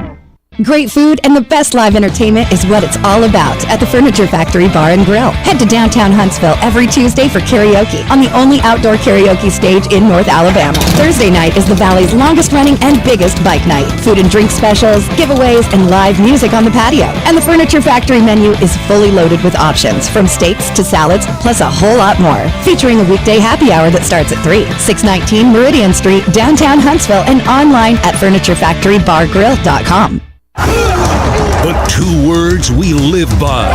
Great food and the best live entertainment is what it's all about at the Furniture Factory Bar and Grill. Head to downtown Huntsville every Tuesday for karaoke on the only outdoor karaoke stage in North Alabama. Thursday night is the Valley's longest running and biggest bike night. Food and drink specials, giveaways, and live music on the patio. And the Furniture Factory menu is fully loaded with options from steaks to salads, plus a whole lot more. Featuring a weekday happy hour that starts at 3. 619 Meridian Street, downtown Huntsville, and online at FurnitureFactoryBarGrill.com. The two words we live by.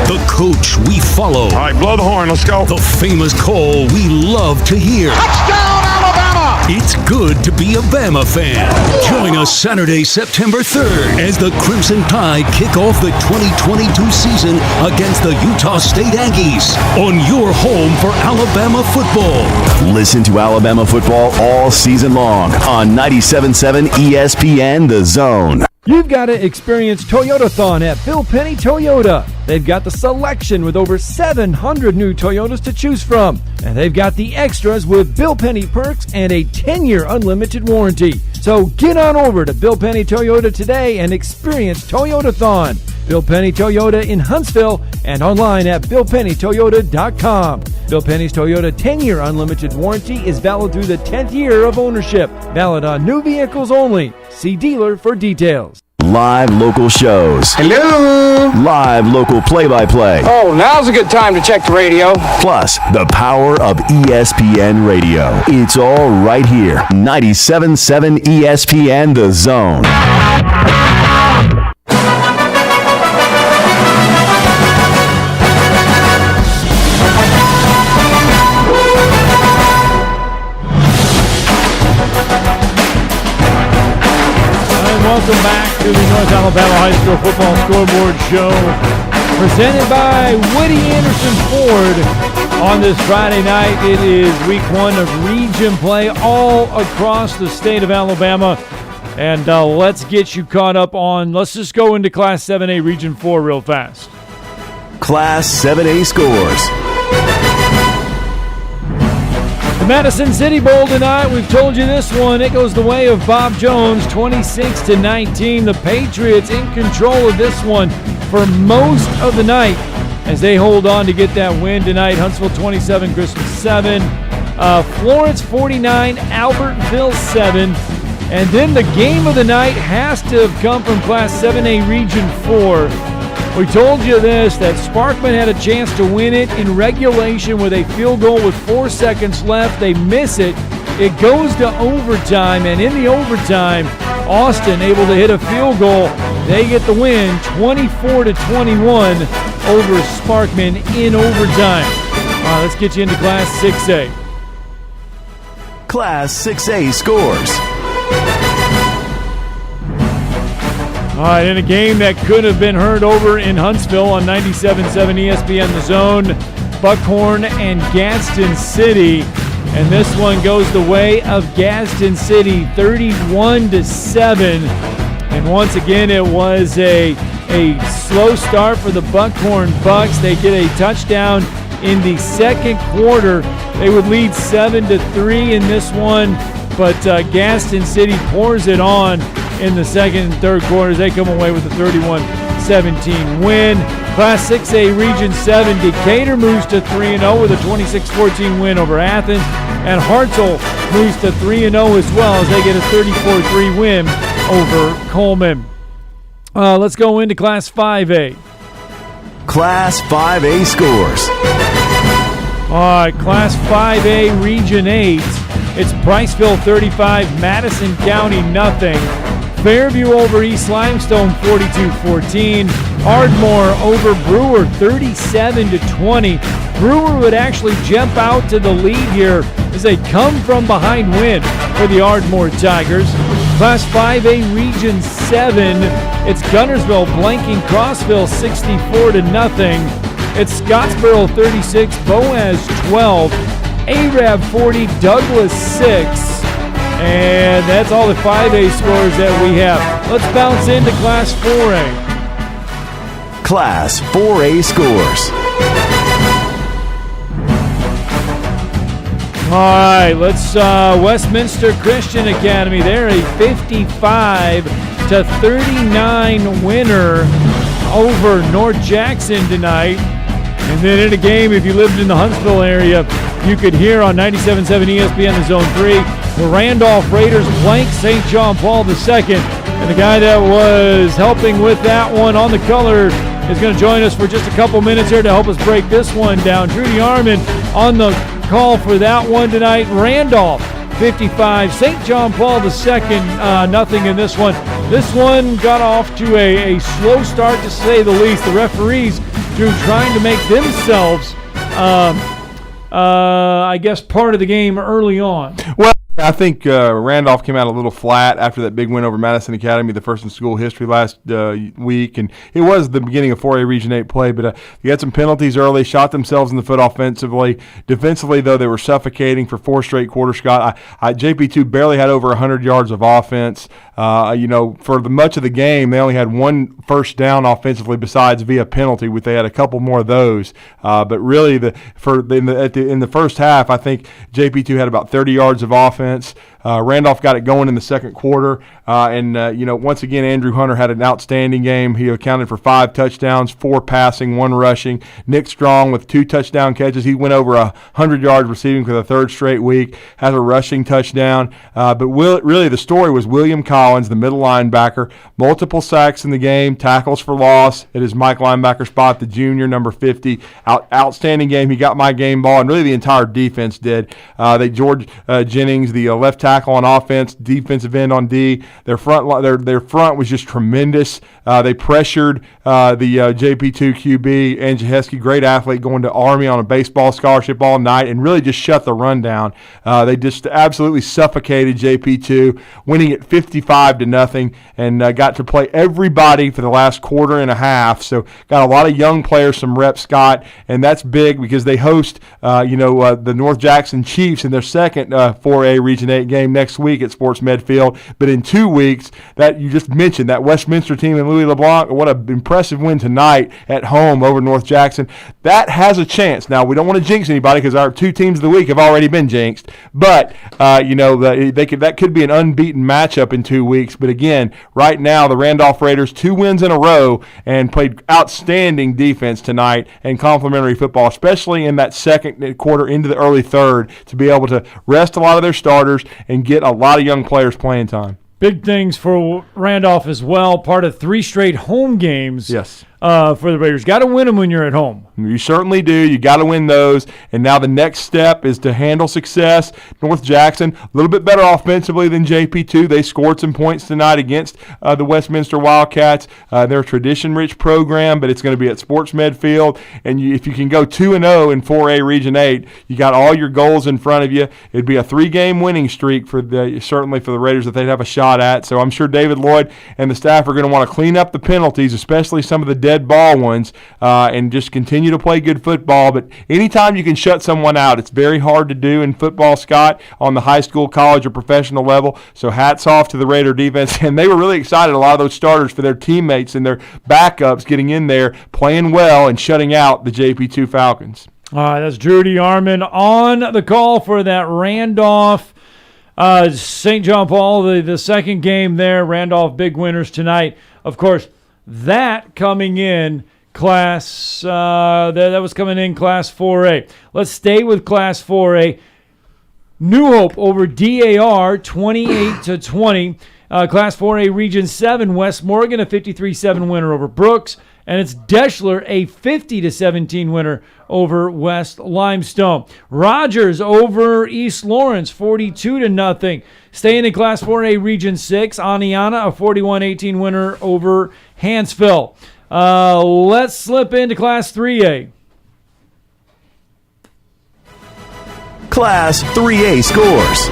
The coach we follow. All right, blow the horn, let's go. The famous call we love to hear. Touchdown, Alabama! It's good to be a Bama fan. Join us Saturday, September 3rd as the Crimson Tide kick off the 2022 season against the Utah State Aggies on your home for Alabama football. Listen to Alabama football all season long on 97.7 ESPN The Zone. You've got to experience Toyotathon at Bill Penny Toyota. They've got the selection with over 700 new Toyotas to choose from. And they've got the extras with Bill Penny perks and a 10-year unlimited warranty. So get on over to Bill Penny Toyota today and experience Toyotathon. Bill Penny Toyota in Huntsville and online at BillPennyToyota.com. Bill Penny's Toyota 10-year unlimited warranty is valid through the 10th year of ownership. Valid on new vehicles only. See dealer for details. Live local shows. Hello. Live local play-by-play. Oh, now's a good time to check the radio. Plus, the power of ESPN Radio. It's all right here. 97.7 ESPN The Zone. Welcome back to the North Alabama High School Football Scoreboard Show, presented by Woody Anderson Ford. On this Friday night, it is week 1 of region play all across the state of Alabama. And let's get you caught up on, let's just go into Class 7A Region 4 real fast. Class 7A scores. The Madison City Bowl tonight, we've told you this one. It goes the way of Bob Jones, 26-19. The Patriots in control of this one for most of the night as they hold on to get that win tonight. Huntsville 27, Crystal 7. Florence 49, Albertville 7. And then the game of the night has to have come from Class 7A Region 4. We told you this, that Sparkman had a chance to win it in regulation with a field goal with 4 seconds left. They miss it. It goes to overtime, and in the overtime, Austin able to hit a field goal. They get the win, 24-21 over Sparkman in overtime. All right, let's get you into Class 6A. Class 6A scores. All right, in a game that could have been heard over in Huntsville on 97.7 ESPN The Zone, Buckhorn and Gadsden City. And this one goes the way of Gadsden City, 31-7. And once again, it was a slow start for the Buckhorn Bucks. They get a touchdown in the second quarter. They would lead 7-3 in this one, but Gadsden City pours it on in the second and third quarters. They come away with a 31-7 17 win. Class 6A Region 7, Decatur moves to 3-0 with a 26-14 win over Athens. And Hartselle moves to 3-0 as well as they get a 34-3 win over Coleman. Let's go into Class 5A. Class 5A scores. All right, Class 5A Region 8. It's Priceville 35, Madison County nothing. Fairview over East Limestone 42-14. Ardmore over Brewer 37-20. Brewer would actually jump out to the lead here as they come from behind win for the Ardmore Tigers. Class 5A Region 7, it's Gunnersville blanking Crossville 64-0. It's Scottsboro 36, Boaz 12, Arab 40, Douglas 6. And that's all the 5A scores that we have. Let's bounce into Class 4A. Class 4A scores. All right, let's Westminster Christian Academy. They're a 55-39 winner over North Jackson tonight. And then in a game, if you lived in the Huntsville area, you could hear on 97.7 ESPN, the Zone 3, the Randolph Raiders blank St. John Paul II. And the guy that was helping with that one on the color is going to join us for just a couple minutes here to help us break this one down. Trudy Arman on the call for that one tonight. Randolph 55, St. John Paul II, nothing in this one. This one got off to a slow start, to say the least. The referees trying to make themselves, I guess, part of the game early on. Well, I think Randolph came out a little flat after that big win over Madison Academy, the first in school history last week. And it was the beginning of 4A Region 8 play, but they had some penalties early, shot themselves in the foot offensively. Defensively, though, they were suffocating for 4 straight quarters. Scott, JP2 barely had over 100 yards of offense. For much of the game, they only had 1 first down offensively besides via penalty, which they had a couple more of those. But really, in the first half, I think JP2 had about 30 yards of offense. Randolph got it going in the second quarter. Once again, Andrew Hunter had an outstanding game. He accounted for 5 touchdowns, 4 passing, 1 rushing. Nick Strong with 2 touchdown catches. He went over 100 yards receiving for the 3rd straight week, has a rushing touchdown. But really the story was William Collins, the middle linebacker, multiple sacks in the game, tackles for loss at his Mike linebacker spot, the junior, number 50. Outstanding game. He got my game ball, and really the entire defense did. George Jennings, the left tackle on offense, defensive end on D. Their front was just tremendous. They pressured the JP2 QB, Angie Heskey, great athlete, going to Army on a baseball scholarship all night, and really just shut the run down. They just absolutely suffocated JP2, winning at 55-0, and got to play everybody for the last quarter and a half. So got a lot of young players, some reps, Scott, and that's big because they host the North Jackson Chiefs in their second 4A Region 8 game next week at Sports Medfield. But in 2 weeks, that you just mentioned, that Westminster team in Louis LeBlanc, what an impressive win tonight at home over North Jackson. That has a chance. Now, we don't want to jinx anybody because our 2 teams of the week have already been jinxed. But, that could be an unbeaten matchup in 2 weeks. But again, right now, the Randolph Raiders, 2 wins in a row and played outstanding defense tonight and complimentary football, especially in that second quarter into the early third, to be able to rest a lot of their starters and get a lot of young players playing time. Big things for Randolph as well. Part of 3 straight home games. Yes. For the Raiders. Got to win them when you're at home. You certainly do. You got to win those. And now the next step is to handle success. North Jackson, a little bit better offensively than JP2. They scored some points tonight against the Westminster Wildcats. They're a tradition-rich program, but it's going to be at Sports Medfield. And if you can go 2-0 in 4A Region 8, you got all your goals in front of you. It'd be a 3-game winning streak certainly for the Raiders that they'd have a shot at. So I'm sure David Lloyd and the staff are going to want to clean up the penalties, especially some of the dead ball ones, and just continue to play good football. But anytime you can shut someone out, it's very hard to do in football, Scott, on the high school, college, or professional level. So hats off to the Raider defense. And they were really excited, a lot of those starters, for their teammates and their backups getting in there, playing well, and shutting out the JP2 Falcons. All right, that's Drudy Arman on the call for that Randolph St. John Paul, the second game there. Randolph big winners tonight. Of course, That coming in Class, that was coming in Class 4A. Let's stay with Class 4A. New Hope over DAR, 28-20. Class 4A Region 7, West Morgan, a 53-7 winner over Brooks. And it's Deschler, a 50-17 winner over West Limestone. Rogers over East Lawrence, 42-0. Staying in Class 4A Region 6, Aniana, a 41-18 winner over Hansville. Let's slip into Class 3A. Class 3A scores.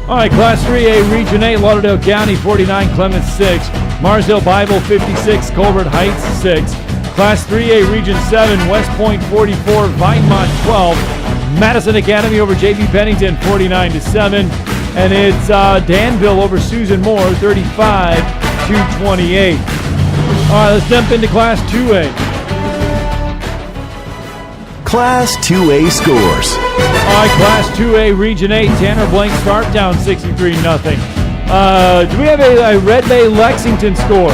All right, Class 3A Region 8, Lauderdale County 49, Clements 6. Marsdale Bible 56, Colbert Heights 6. Class 3A Region 7, West Point 44, Vinemont 12. Madison Academy over JV Pennington 49-7. And it's Danville over Susan Moore 35-28. All right, let's jump into Class 2A. Class 2A scores. All right, Class 2A Region 8, Tanner Blank start down 63-0. Do we have a Red Bay Lexington score?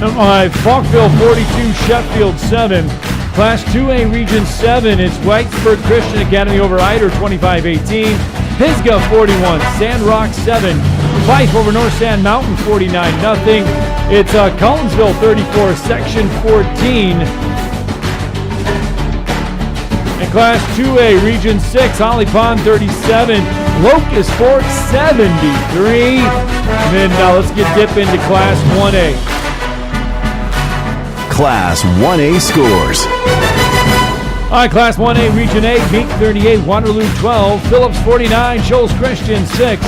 All right, Falkville 42, Sheffield 7. Class 2A Region 7, it's Whitesburg Christian Academy over Eider 25-18. Pisgah 41, Sandrock 7. Fife over North Sand Mountain 49-0. It's Collinsville 34, Section 14. In Class 2A, Region 6, Holly Pond 37, Locust Fork 73. And then let's dip into Class 1A. Class 1A scores. All right, Class 1A, Region 8, Meek 38, Waterloo 12, Phillips 49, Shoals Christian 6,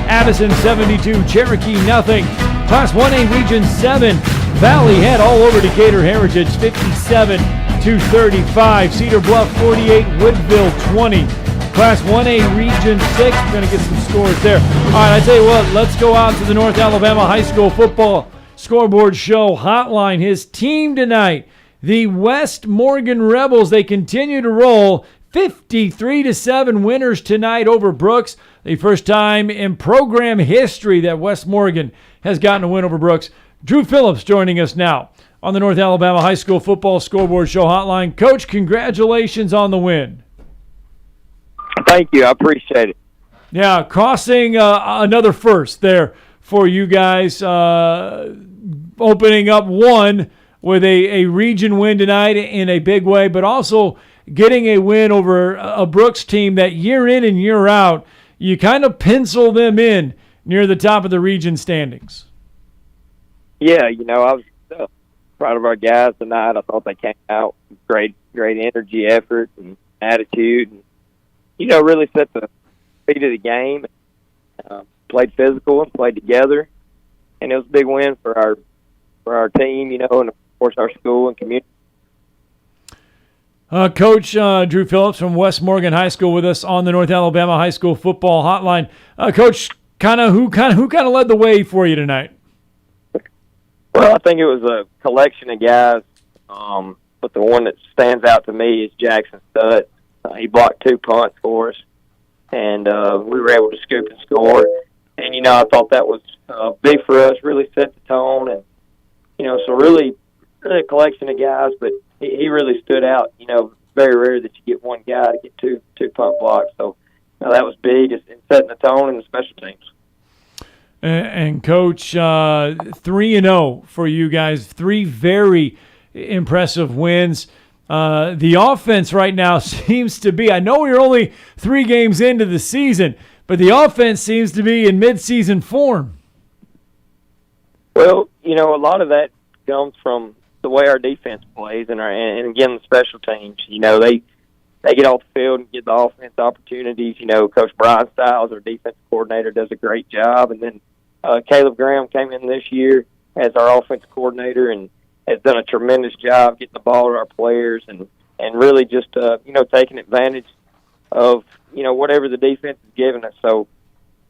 Addison 72, Cherokee nothing. Class 1A, Region 7, Valley Head all over Decatur Heritage 57-35, Cedar Bluff 48, Woodville 20. Class 1A, Region 6, we're going to get some scores there. All right, I tell you what, let's go out to the North Alabama High School Football Scoreboard Show Hotline. His team tonight, the West Morgan Rebels, they continue to roll. 53-7 winners tonight over Brooks. The first time in program history that West Morgan has gotten a win over Brooks. Drew Phillips joining us now on the North Alabama High School Football Scoreboard Show Hotline. Coach, congratulations on the win. Thank you. I appreciate it. Yeah, crossing another first there for you guys. Opening up one with a region win tonight in a big way, but also getting a win over a Brooks team that year in and year out, you kind of pencil them in near the top of the region standings. Yeah, I was proud of our guys tonight. I thought they came out with great energy, effort, and attitude, and really set the speed of the game. Played physical and played together, and it was a big win for our team, and of course our school and community. Coach Drew Phillips from West Morgan High School with us on the North Alabama High School Football Hotline. Coach, who led the way for you tonight? Well, I think it was a collection of guys, but the one that stands out to me is Jackson Stutt. He blocked 2 punts for us, and we were able to scoop and score. And, I thought that was big for us, really set the tone. And, so really a collection of guys, but he really stood out. Very rare that you get one guy to get two punt blocks. So that was big in setting the tone in the special teams. And Coach, 3-0 for you guys. 3 very impressive wins. The offense right now seems to be, I know we're only 3 games into the season, but the offense seems to be in mid-season form. Well, a lot of that comes from the way our defense plays and again, the special teams. They get off the field and get the offense opportunities. Coach Brian Stiles, our defensive coordinator, does a great job. And then Caleb Graham came in this year as our offensive coordinator and has done a tremendous job getting the ball to our players and really just, taking advantage of, whatever the defense is giving us. So,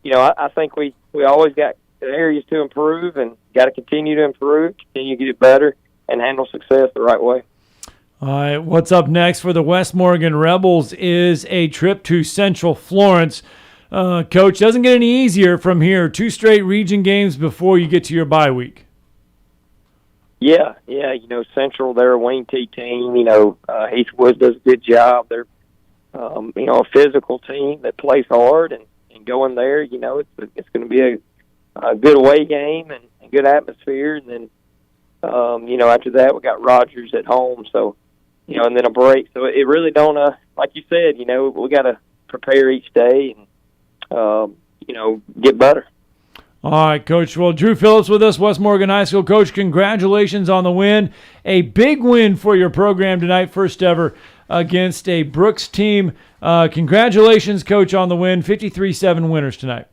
I think we always got areas to improve and got to continue to improve, continue to get it better, and handle success the right way. All right, what's up next for the West Morgan Rebels is a trip to Central Florence. Coach, doesn't get any easier from here. 2 straight region games before you get to your bye week. Yeah. Central, they're a Wayne T team. Heath Woods does a good job. They're, a physical team that plays hard and going there, it's going to be a good away game and good atmosphere. And then, after that, we got Rogers at home. So, and then a break. So it really don't, like you said, we got to prepare each day and, get better. All right, Coach. Well, Drew Phillips with us, West Morgan High School. Coach, congratulations on the win. A big win for your program tonight, first ever against a Brooks team. Congratulations, Coach, on the win. 53-7 winners tonight.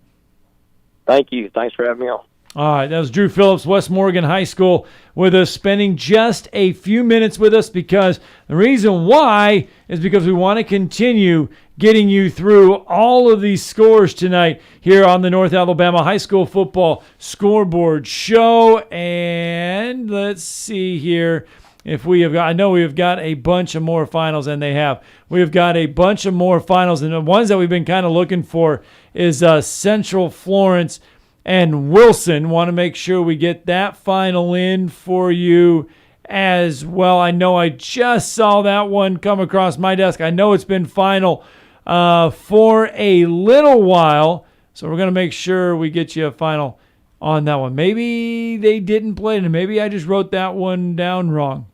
Thank you. Thanks for having me on. All right, that was Drew Phillips, West Morgan High School, with us, spending just a few minutes with us, because the reason why is because we want to continue getting you through all of these scores tonight here on the North Alabama High School Football Scoreboard Show. And let's see here if we have got, I know we have got a bunch of more finals, and they have. We have got a bunch of more finals, and the ones that we've been kind of looking for is Central Florence and Wilson. Want to make sure we get that final in for you as well. I know I just saw that one come across my desk. I know it's been final for a little while, so we're going to make sure we get you a final on that one. Maybe they didn't play it, and maybe I just wrote that one down wrong.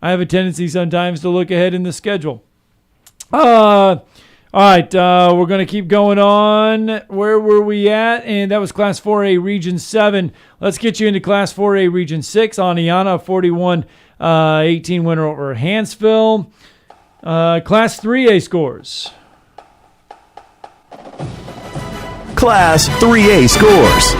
I have a tendency sometimes to look ahead in the schedule. All right, we're going to keep going on. Where were we at? And that was Class 4A Region 7. Let's get you into Class 4A Region 6. Aniana, 41-18 winner over Hansville. Class 3A scores. Class 3A scores.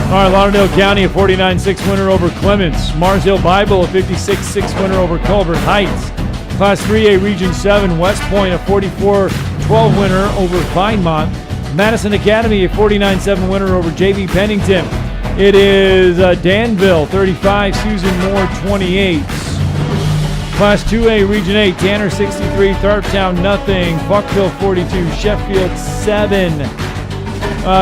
All right, Lauderdale County, a 49-6 winner over Clements. Marsdale Bible, a 56-6 winner over Culver Heights. Class 3A Region 7, West Point, a 44-12 winner over Vinemont. Madison Academy, a 49-7 winner over J.B. Pennington. It is Danville, 35, Susan Moore, 28. Class 2A Region 8, Tanner, 63, Tharptown, nothing. Buckville, 42, Sheffield, 7.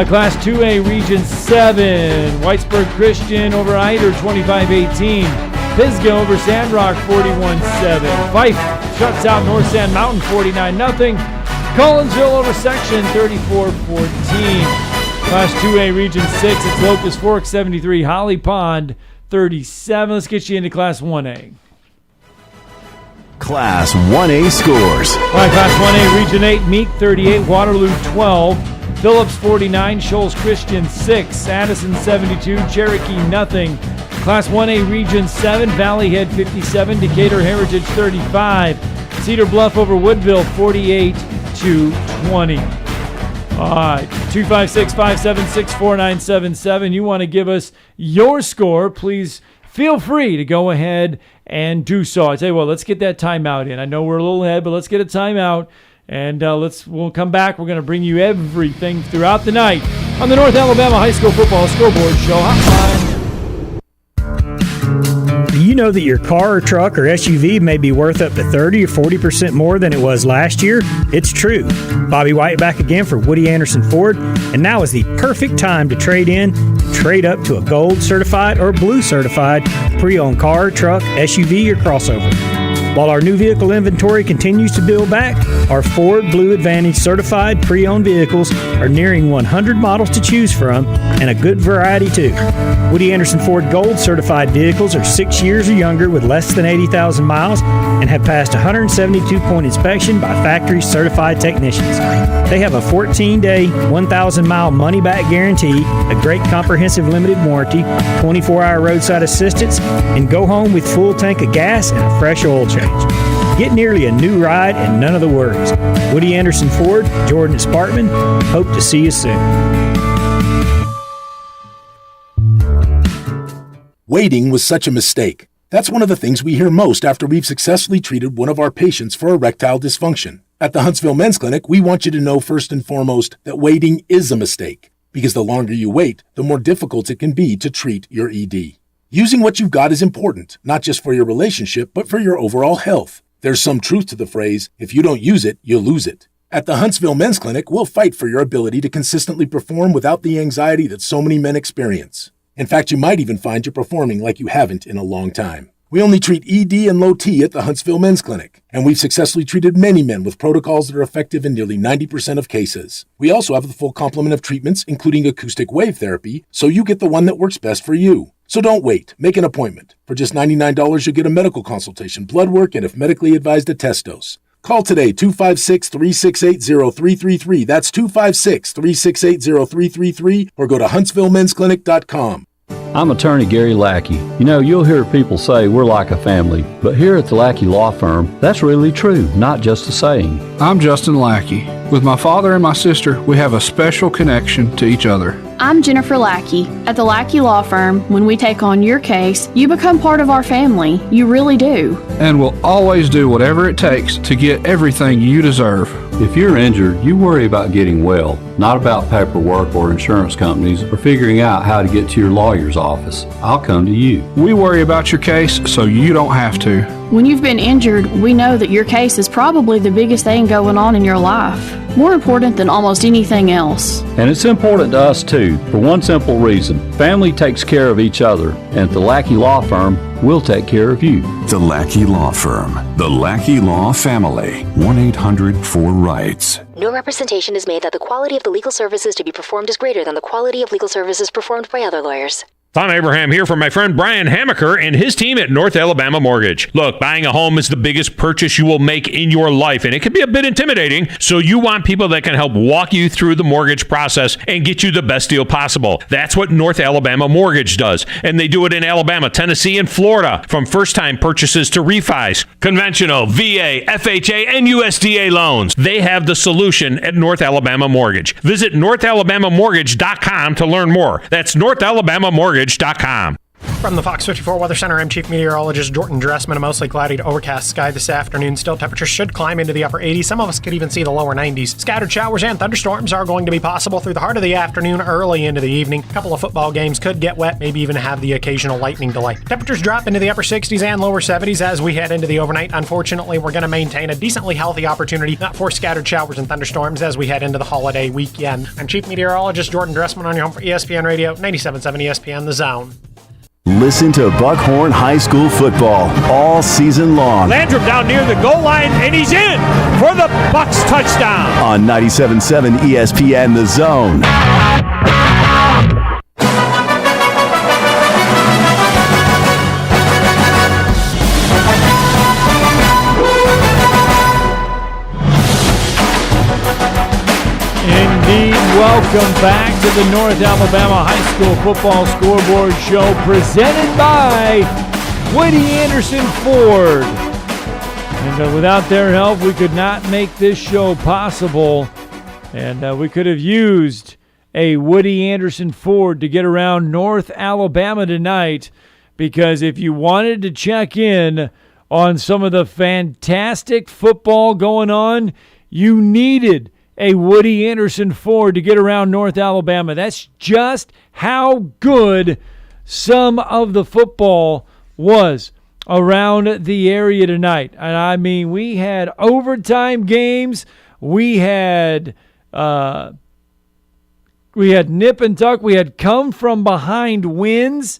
Class 2A Region 7, Whitesburg Christian over Eider, 25-18. Pisgah over Sandrock, 41-7. Fife shuts out North Sand Mountain, 49-0. Collinsville over Section, 34-14. Class 2A Region 6, it's Locust Fork, 73. Holly Pond, 37. Let's get you into Class 1A. Class 1A scores. All right, Class 1A Region 8, Meek, 38. Waterloo, 12. Phillips, 49. Shoals Christian, 6. Addison, 72. Cherokee, nothing. Class 1A Region 7, Valley Head 57, Decatur Heritage 35, Cedar Bluff over Woodville 48-20. All right, 256-576-4977. You want to give us your score, please feel free to go ahead and do so. I tell you what, let's get that timeout in. I know we're a little ahead, but let's get a timeout, and we'll come back. We're going to bring you everything throughout the night on the North Alabama High School Football Scoreboard Show. Hotline. Do you know that your car or truck or SUV may be worth up to 30 or 40% more than it was last year? It's true. Bobby White back again for Woody Anderson Ford, and now is the perfect time to trade in and trade up to a gold certified or blue certified pre-owned car, truck, SUV, or crossover. While our new vehicle inventory continues to build back, our Ford Blue Advantage certified pre-owned vehicles are nearing 100 models to choose from, and a good variety too. Woody Anderson Ford Gold certified vehicles are 6 years or younger with less than 80,000 miles and have passed a 172-point inspection by factory certified technicians. They have a 14-day, 1,000-mile money-back guarantee, a great comprehensive limited warranty, 24-hour roadside assistance, and go home with full tank of gas and a fresh oil change. Get nearly a new ride and none of the worries. Woody Anderson Ford, Jordan Spartman. Hope to see you soon. Waiting was such a mistake. That's one of the things we hear most after we've successfully treated one of our patients for erectile dysfunction. At the Huntsville Men's Clinic, we want you to know first and foremost that waiting is a mistake, because the longer you wait, the more difficult it can be to treat your ED. Using what you've got is important, not just for your relationship, but for your overall health. There's some truth to the phrase, if you don't use it, you'll lose it. At the Huntsville Men's Clinic, we'll fight for your ability to consistently perform without the anxiety that so many men experience. In fact, you might even find you're performing like you haven't in a long time. We only treat ED and low T at the Huntsville Men's Clinic, and we've successfully treated many men with protocols that are effective in nearly 90% of cases. We also have the full complement of treatments, including acoustic wave therapy, so you get the one that works best for you. So don't wait. Make an appointment. For just $99, you'll get a medical consultation, blood work, and if medically advised, a test dose. Call today, 256-368-0333. That's 256-368-0333, or go to HuntsvilleMen'sClinic.com. I'm attorney Gary Lackey. You know, you'll hear people say we're like a family, but here at the Lackey Law Firm, that's really true, not just a saying. I'm Justin Lackey. With my father and my sister, we have a special connection to each other. I'm Jennifer Lackey. At the Lackey Law Firm, when we take on your case, you become part of our family. You really do. And we'll always do whatever it takes to get everything you deserve. If you're injured, you worry about getting well, not about paperwork or insurance companies or figuring out how to get to your lawyer's office. I'll come to you. We worry about your case so you don't have to. When you've been injured, we know that your case is probably the biggest thing going on in your life. More important than almost anything else. And it's important to us too, for one simple reason. Family takes care of each other, and at the Lackey Law Firm, we'll take care of you. The Lackey Law Firm. The Lackey Law Family. 1-800-4-RIGHTS. No representation is made that the quality of the legal services to be performed is greater than the quality of legal services performed by other lawyers. Tom Abraham here from my friend Brian Hamaker and his team at North Alabama Mortgage. Look, buying a home is the biggest purchase you will make in your life, and it can be a bit intimidating, so you want people that can help walk you through the mortgage process and get you the best deal possible. That's what North Alabama Mortgage does, and they do it in Alabama, Tennessee, and Florida, from first-time purchases to refis, conventional, VA, FHA, and USDA loans. They have the solution at North Alabama Mortgage. Visit NorthAlabamaMortgage.com to learn more. That's NorthAlabamaMortgage.com. From the Fox 54 Weather Center, I'm Chief Meteorologist Jordan Dressman. A mostly cloudy to overcast sky this afternoon. Still, temperatures should climb into the upper 80s. Some of us could even see the lower 90s. Scattered showers and thunderstorms are going to be possible through the heart of the afternoon, early into the evening. A couple of football games could get wet, maybe even have the occasional lightning delay. Temperatures drop into the upper 60s and lower 70s as we head into the overnight. Unfortunately, we're going to maintain a decently healthy opportunity for scattered showers and thunderstorms as we head into the holiday weekend. I'm Chief Meteorologist Jordan Dressman on your home for ESPN Radio, 97.7 ESPN The Zone. Listen to Buckhorn High School football all season long. Landrum down near the goal line, and he's in for the Bucks touchdown. On 97.7 ESPN The Zone. Indeed, welcome back to the North Alabama High School Football Scoreboard Show presented by Woody Anderson Ford. And without their help, we could not make this show possible. And we could have used a Woody Anderson Ford to get around North Alabama tonight, because if you wanted to check in on some of the fantastic football going on, you needed a Woody Anderson Ford to get around North Alabama. That's just how good some of the football was around the area tonight. And I mean, we had overtime games. We had nip and tuck. We had come from behind wins.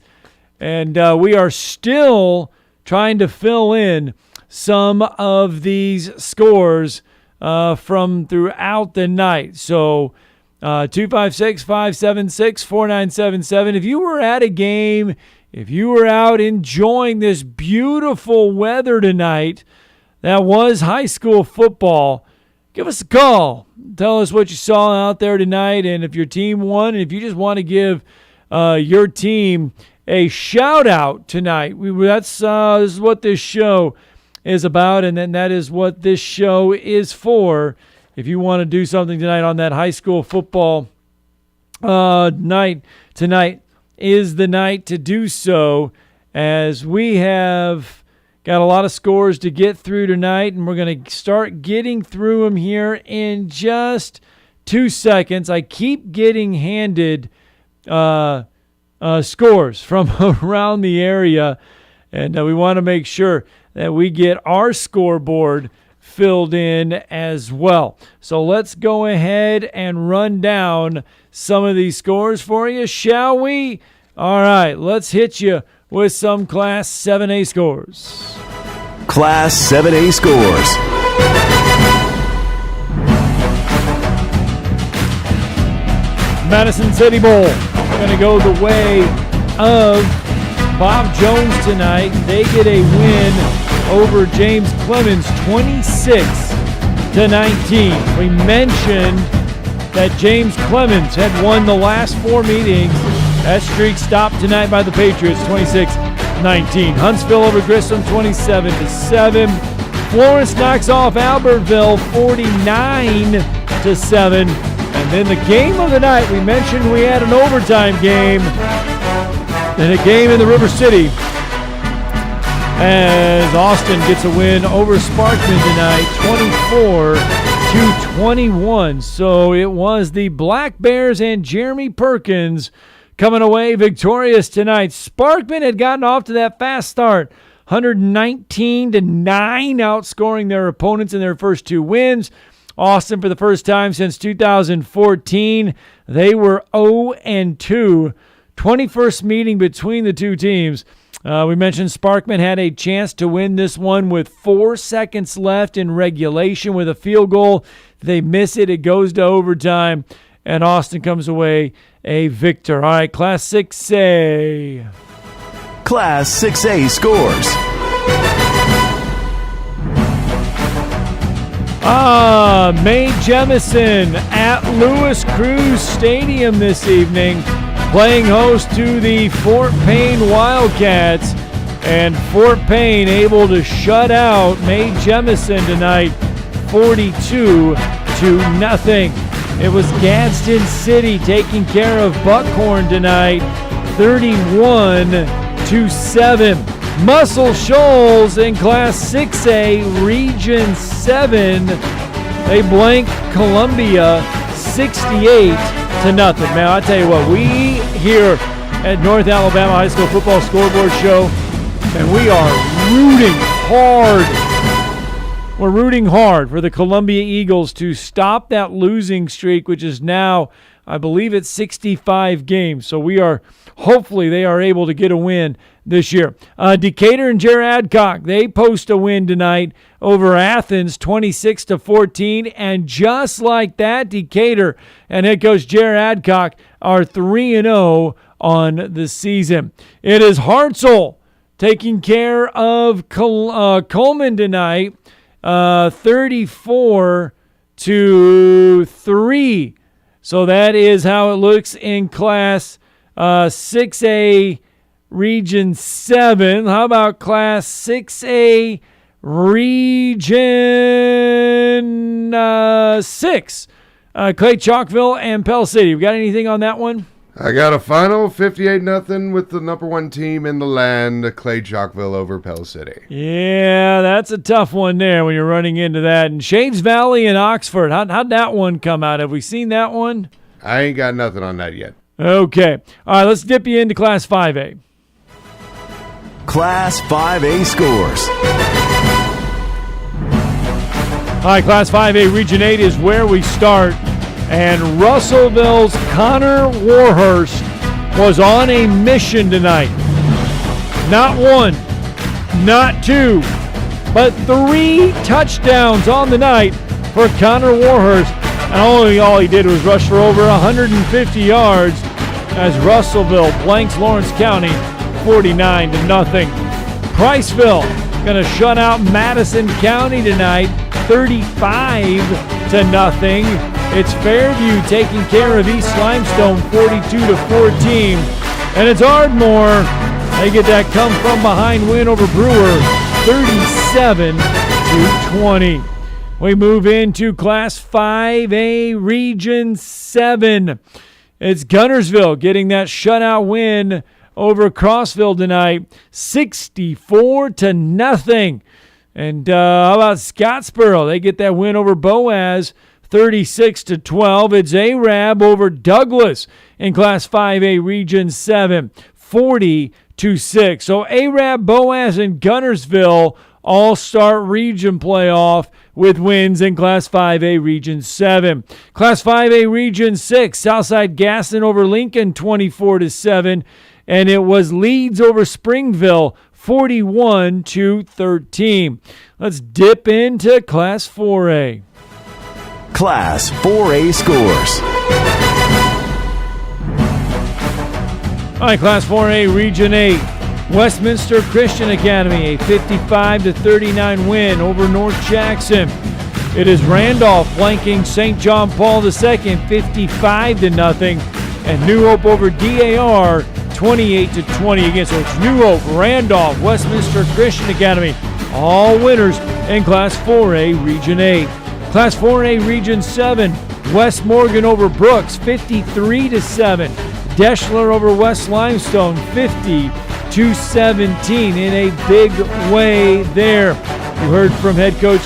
And we are still trying to fill in some of these scores from throughout the night. So 256-576-4977. If you were at a game, if you were out enjoying this beautiful weather tonight that was high school football, give us a call. Tell us what you saw out there tonight, and if your team won, and if you just want to give your team a shout-out tonight. This is what this show is about, and then that is what this show is for. If you want to do something tonight on that high school football night, tonight is the night to do so, as we have got a lot of scores to get through tonight, and we're going to start getting through them here in just 2 seconds. I keep getting handed scores from around the area, and we want to make sure that we get our scoreboard filled in as well. So let's go ahead and run down some of these scores for you, shall we? All right, let's hit you with some Class 7A scores. Class 7A scores. Madison City Bowl going to go the way of Bob Jones tonight. They get a win over James Clemens, 26-19. We mentioned that James Clemens had won the last 4 meetings. That streak stopped tonight by the Patriots, 26-19. Huntsville over Grissom, 27-7. Florence knocks off Albertville, 49-7. And then the game of the night, we mentioned we had an overtime game. And a game in the River City as Austin gets a win over Sparkman tonight, 24-21. So it was the Black Bears and Jeremy Perkins coming away victorious tonight. Sparkman had gotten off to that fast start, 119-9, outscoring their opponents in their first 2 wins. Austin, for the first time since 2014, they were 0-2. 21st meeting between the two teams. We mentioned Sparkman had a chance to win this one with 4 seconds left in regulation with a field goal. They miss it. It goes to overtime, and Austin comes away a victor. All right, Class 6A. Class 6A scores. Mae Jemison at Lewis Cruz Stadium this evening, playing host to the Fort Payne Wildcats, and Fort Payne able to shut out Mae Jemison tonight, 42-0. It was Gadsden City taking care of Buckhorn tonight, 31-7. Muscle Shoals in Class 6A, Region 7, they blank Columbia 68-0. Now, I tell you what, we here at North Alabama High School Football Scoreboard Show, and we are rooting hard. We're rooting hard for the Columbia Eagles to stop that losing streak, which is now, I believe, it's 65 games. So hopefully they are able to get a win this year. Decatur and Jared Adcock, they post a win tonight over Athens, 26-14. And just like that, Decatur and head coach Jared Adcock are 3-0 on the season. It is Hartzell taking care of Coleman tonight, 34-3. So that is how it looks in Class 6A Region 7. How about Class 6A Region 6? Clay Chalkville and Pell City. We got anything on that one? I got a final 58-0 with the number 1 team in the land, Clay Chalkville over Pell City. Yeah, that's a tough one there when you're running into that. And Shades Valley and Oxford, how'd that one come out? Have we seen that one? I ain't got nothing on that yet. Okay. All right, let's dip you into Class 5A. Class 5A scores. All right, Class 5A Region 8 is where we start. And Russellville's Connor Warhurst was on a mission tonight. Not 1, not 2, but 3 touchdowns on the night for Connor Warhurst. And all he did was rush for over 150 yards as Russellville blanks Lawrence County 49-0. Priceville going to shut out Madison County tonight, 35-0. It's Fairview taking care of East Limestone 42-14. And it's Ardmore. They get that come from behind win over Brewer 37-20. We move into Class 5A Region 7. It's Guntersville getting that shutout win over Crossville tonight, 64-0. And how about Scottsboro? They get that win over Boaz, 36-12. It's Arab over Douglas in Class 5A Region 7, 40-6. So Arab, Boaz, and Guntersville All-Star Region playoff with wins in Class 5A Region 7. Class 5A Region 6, Southside Gaston over Lincoln 24-7, and it was Leeds over Springville 41-13. Let's dip into Class 4A. Class 4A scores. All right, Class 4A Region 8. Westminster Christian Academy, a 55-39 win over North Jackson. It is Randolph flanking St. John Paul II, 55-0. And New Hope over DAR, 28-20 again. So it's New Hope, Randolph, Westminster Christian Academy, all winners in Class 4A Region 8. Class 4A Region 7, West Morgan over Brooks, 53-7. Deschler over West Limestone, 50-17 in a big way there. You heard from head coach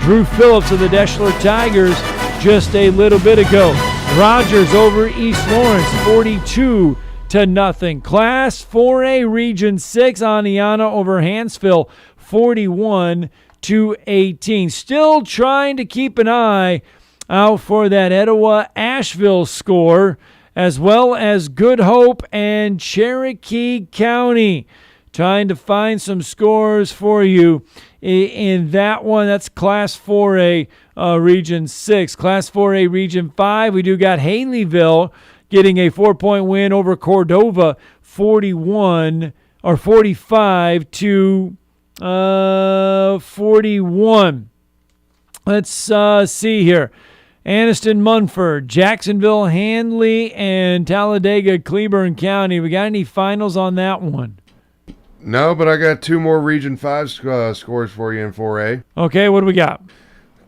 Drew Phillips of the Deschler Tigers just a little bit ago. Rogers over East Lawrence, 42-0. Class 4A Region 6, Aniana over Hansville, 41-18. Still trying to keep an eye out for that Etowah-Asheville score, as well as Good Hope and Cherokee County. Trying to find some scores for you in that one. That's Class 4A Region 6. Class 4A Region 5, we do got Haleyville getting a 4-point win over Cordova, 45-41. Let's see here. Anniston Munford, Jacksonville, Handley, and Talladega, Cleburne County. We got any finals on that one? No, but I got two more Region 5 scores for you in 4A. Okay, what do we got?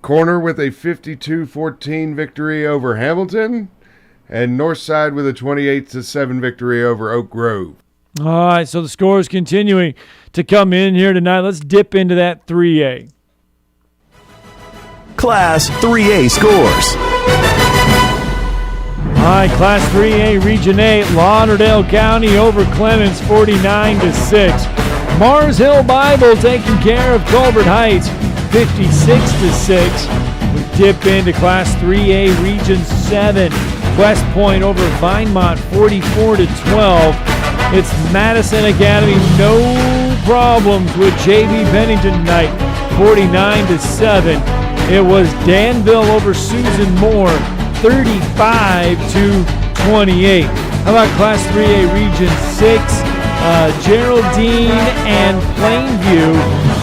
Corner with a 52-14 victory over Hamilton, and Northside with a 28-7 victory over Oak Grove. All right, so the score is continuing to come in here tonight. Let's dip into that 3A. Class 3A scores. All right, Class 3A Region 8, Lauderdale County over Clements, 49-6. Mars Hill Bible taking care of Colbert Heights, 56-6. We dip into Class 3A Region 7, West Point over Vinemont, 44-12. It's Madison Academy, no problems with J.B. Pennington tonight, 49-7. It was Danville over Susan Moore, 35-28. How about Class 3A Region 6? Geraldine and Plainview.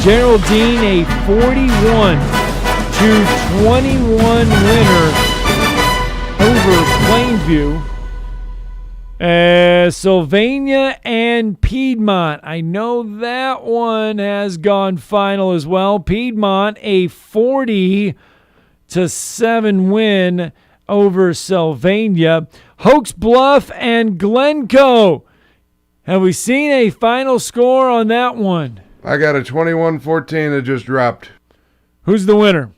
Geraldine a 41-21 winner over Plainview. Sylvania and Piedmont. I know that one has gone final as well. Piedmont a 40-7 win over Sylvania. Hoax Bluff and Glencoe. Have we seen a final score on that one? I got a 21-14 that just dropped. Who's the winner?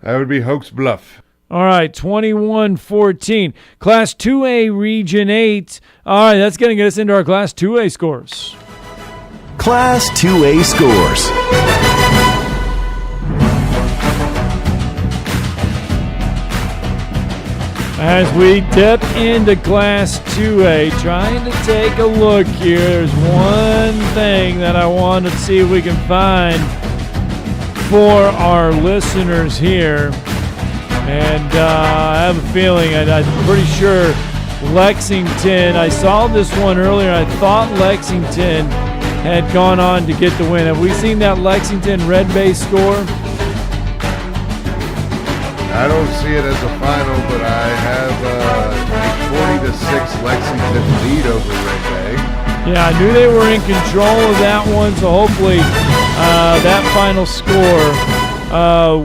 That would be Hoax Bluff. All right, 21-14. Class 2A Region 8. All right, that's going to get us into our Class 2A scores. Class 2A scores. As we dip into Class 2A, trying to take a look here, there's one thing that I want to see if we can find for our listeners here. And I have a feeling, I'm pretty sure Lexington, I saw this one earlier, I thought Lexington had gone on to get the win. Have we seen that Lexington Red Bay score? I don't see it as a final, but I have a 40-6 Lexington lead over Red Bay. Yeah, I knew they were in control of that one, so hopefully that final score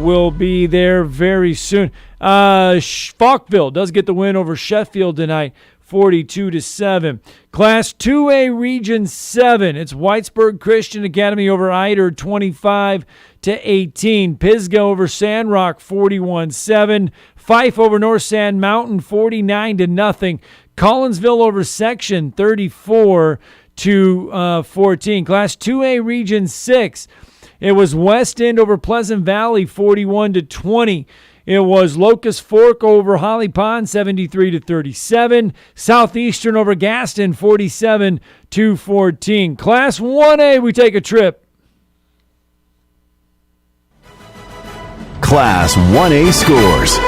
will be there very soon. Falkville does get the win over Sheffield tonight, 42-7. Class 2A Region 7. It's Whitesburg Christian Academy over Eider, 25-18. Pisgah over Sandrock, 41-7. Fife over North Sand Mountain, 49-0. Collinsville over Section, 34-14. Class 2A Region 6. It was West End over Pleasant Valley, 41-20. It was Locust Fork over Holly Pond, 73-37. Southeastern over Gaston, 47-14. Class 1A, we take a trip. Class 1A scores.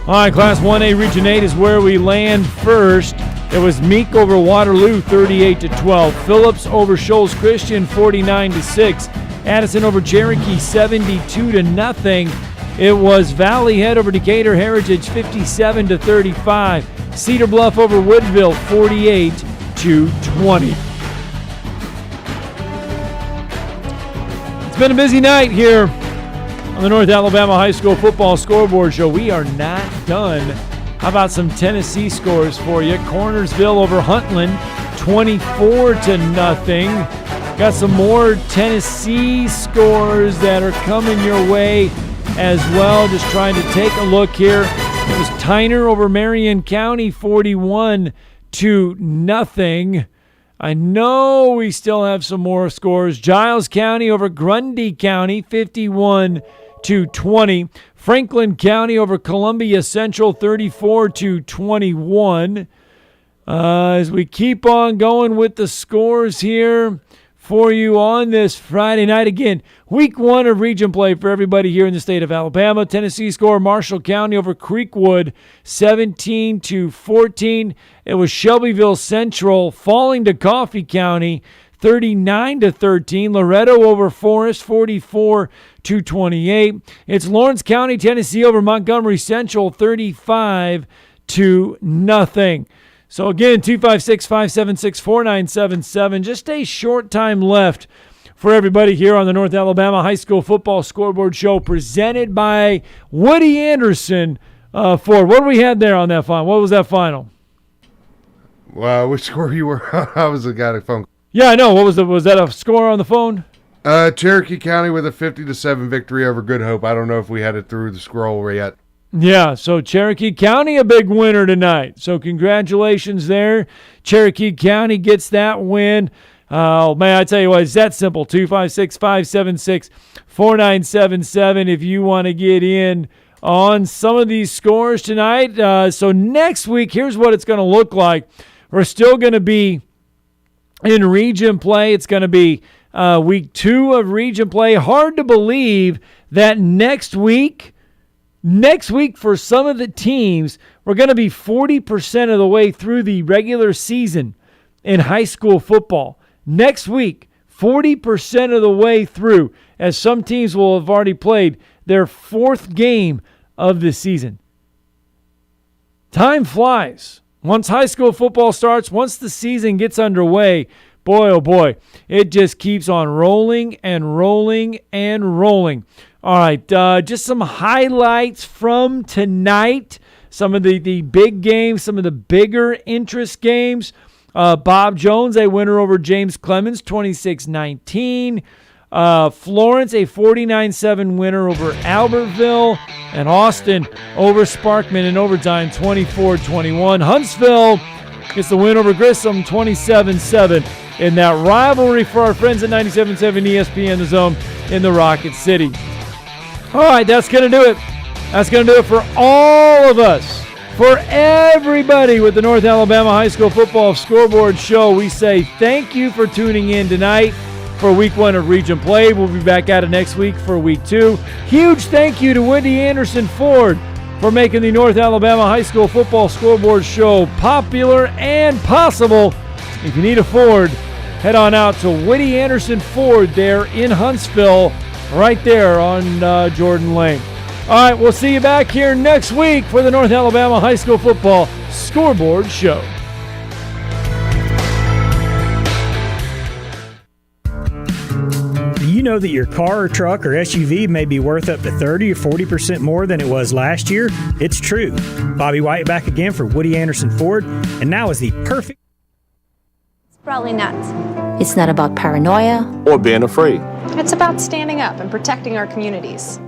All right, Class 1A Region 8 is where we land first. It was Meek over Waterloo, 38-12. Phillips over Shoals Christian, 49-6. Addison over Cherokee, 72-0. It was Valley Head over Decatur Heritage, 57-35. Cedar Bluff over Woodville, 48-20. It's been a busy night here on the North Alabama High School Football Scoreboard Show. We are not done. How about some Tennessee scores for you? Cornersville over Huntland, 24-0. Got some more Tennessee scores that are coming your way as well. Just trying to take a look here. It was Tyner over Marion County, 41-0. I know we still have some more scores. Giles County over Grundy County, 51-20. Franklin County over Columbia Central, 34-21. As we keep on going with the scores here for you on this Friday night. Again, week 1 of region play for everybody here in the state of Alabama. Tennessee score Marshall County over Creekwood, 17-14. It was Shelbyville Central falling to Coffee County, 39-13. Loretto over Forest, 44-28. It's Lawrence County, Tennessee over Montgomery Central, 35-0. So again, 256-576-4977. Just a short time left for everybody here on the North Alabama High School Football Scoreboard Show, presented by Woody Anderson Ford. What do we had there on that final? What was that final? Well, which score you were on? I was the guy that phone. Yeah, I know. What was that a score on the phone? Cherokee County with a 50-7 victory over Good Hope. I don't know if we had it through the scroll yet. Yeah, so Cherokee County a big winner tonight. So congratulations there. Cherokee County gets that win. Oh, man, I tell you what, it's that simple. 256-576-4977 if you want to get in on some of these scores tonight. So next week, here's what it's going to look like. We're still going to be in region play. It's going to be week 2 of region play. Hard to believe that next week for some of the teams, we're going to be 40% of the way through the regular season in high school football. Next week, 40% of the way through, as some teams will have already played their 4th game of the season. Time flies. Once high school football starts, once the season gets underway, boy, oh boy, it just keeps on rolling and rolling and rolling. All right, just some highlights from tonight. Some of the big games, some of the bigger interest games. Bob Jones, a winner over James Clemens, 26-19. Florence, a 49-7 winner over Albertville. And Austin over Sparkman in overtime, 24-21. Huntsville gets the win over Grissom, 27-7. In that rivalry for our friends at 97.7 ESPN The Zone in the Rocket City. All right, that's going to do it. That's going to do it for all of us. For everybody with the North Alabama High School Football Scoreboard Show, we say thank you for tuning in tonight for week 1 of region play. We'll be back at it next week for week 2. Huge thank you to Woody Anderson Ford for making the North Alabama High School Football Scoreboard Show popular and possible. If you need a Ford, head on out to Woody Anderson Ford there in Huntsville, right there on Jordan Lane. All right, we'll see you back here next week for the North Alabama High School Football Scoreboard Show. Do you know that your car or truck or SUV may be worth up to 30 or 40% more than it was last year? It's true. Bobby White back again for Woody Anderson Ford, and now is the perfect... Probably not. It's not about paranoia or being afraid. It's about standing up and protecting our communities.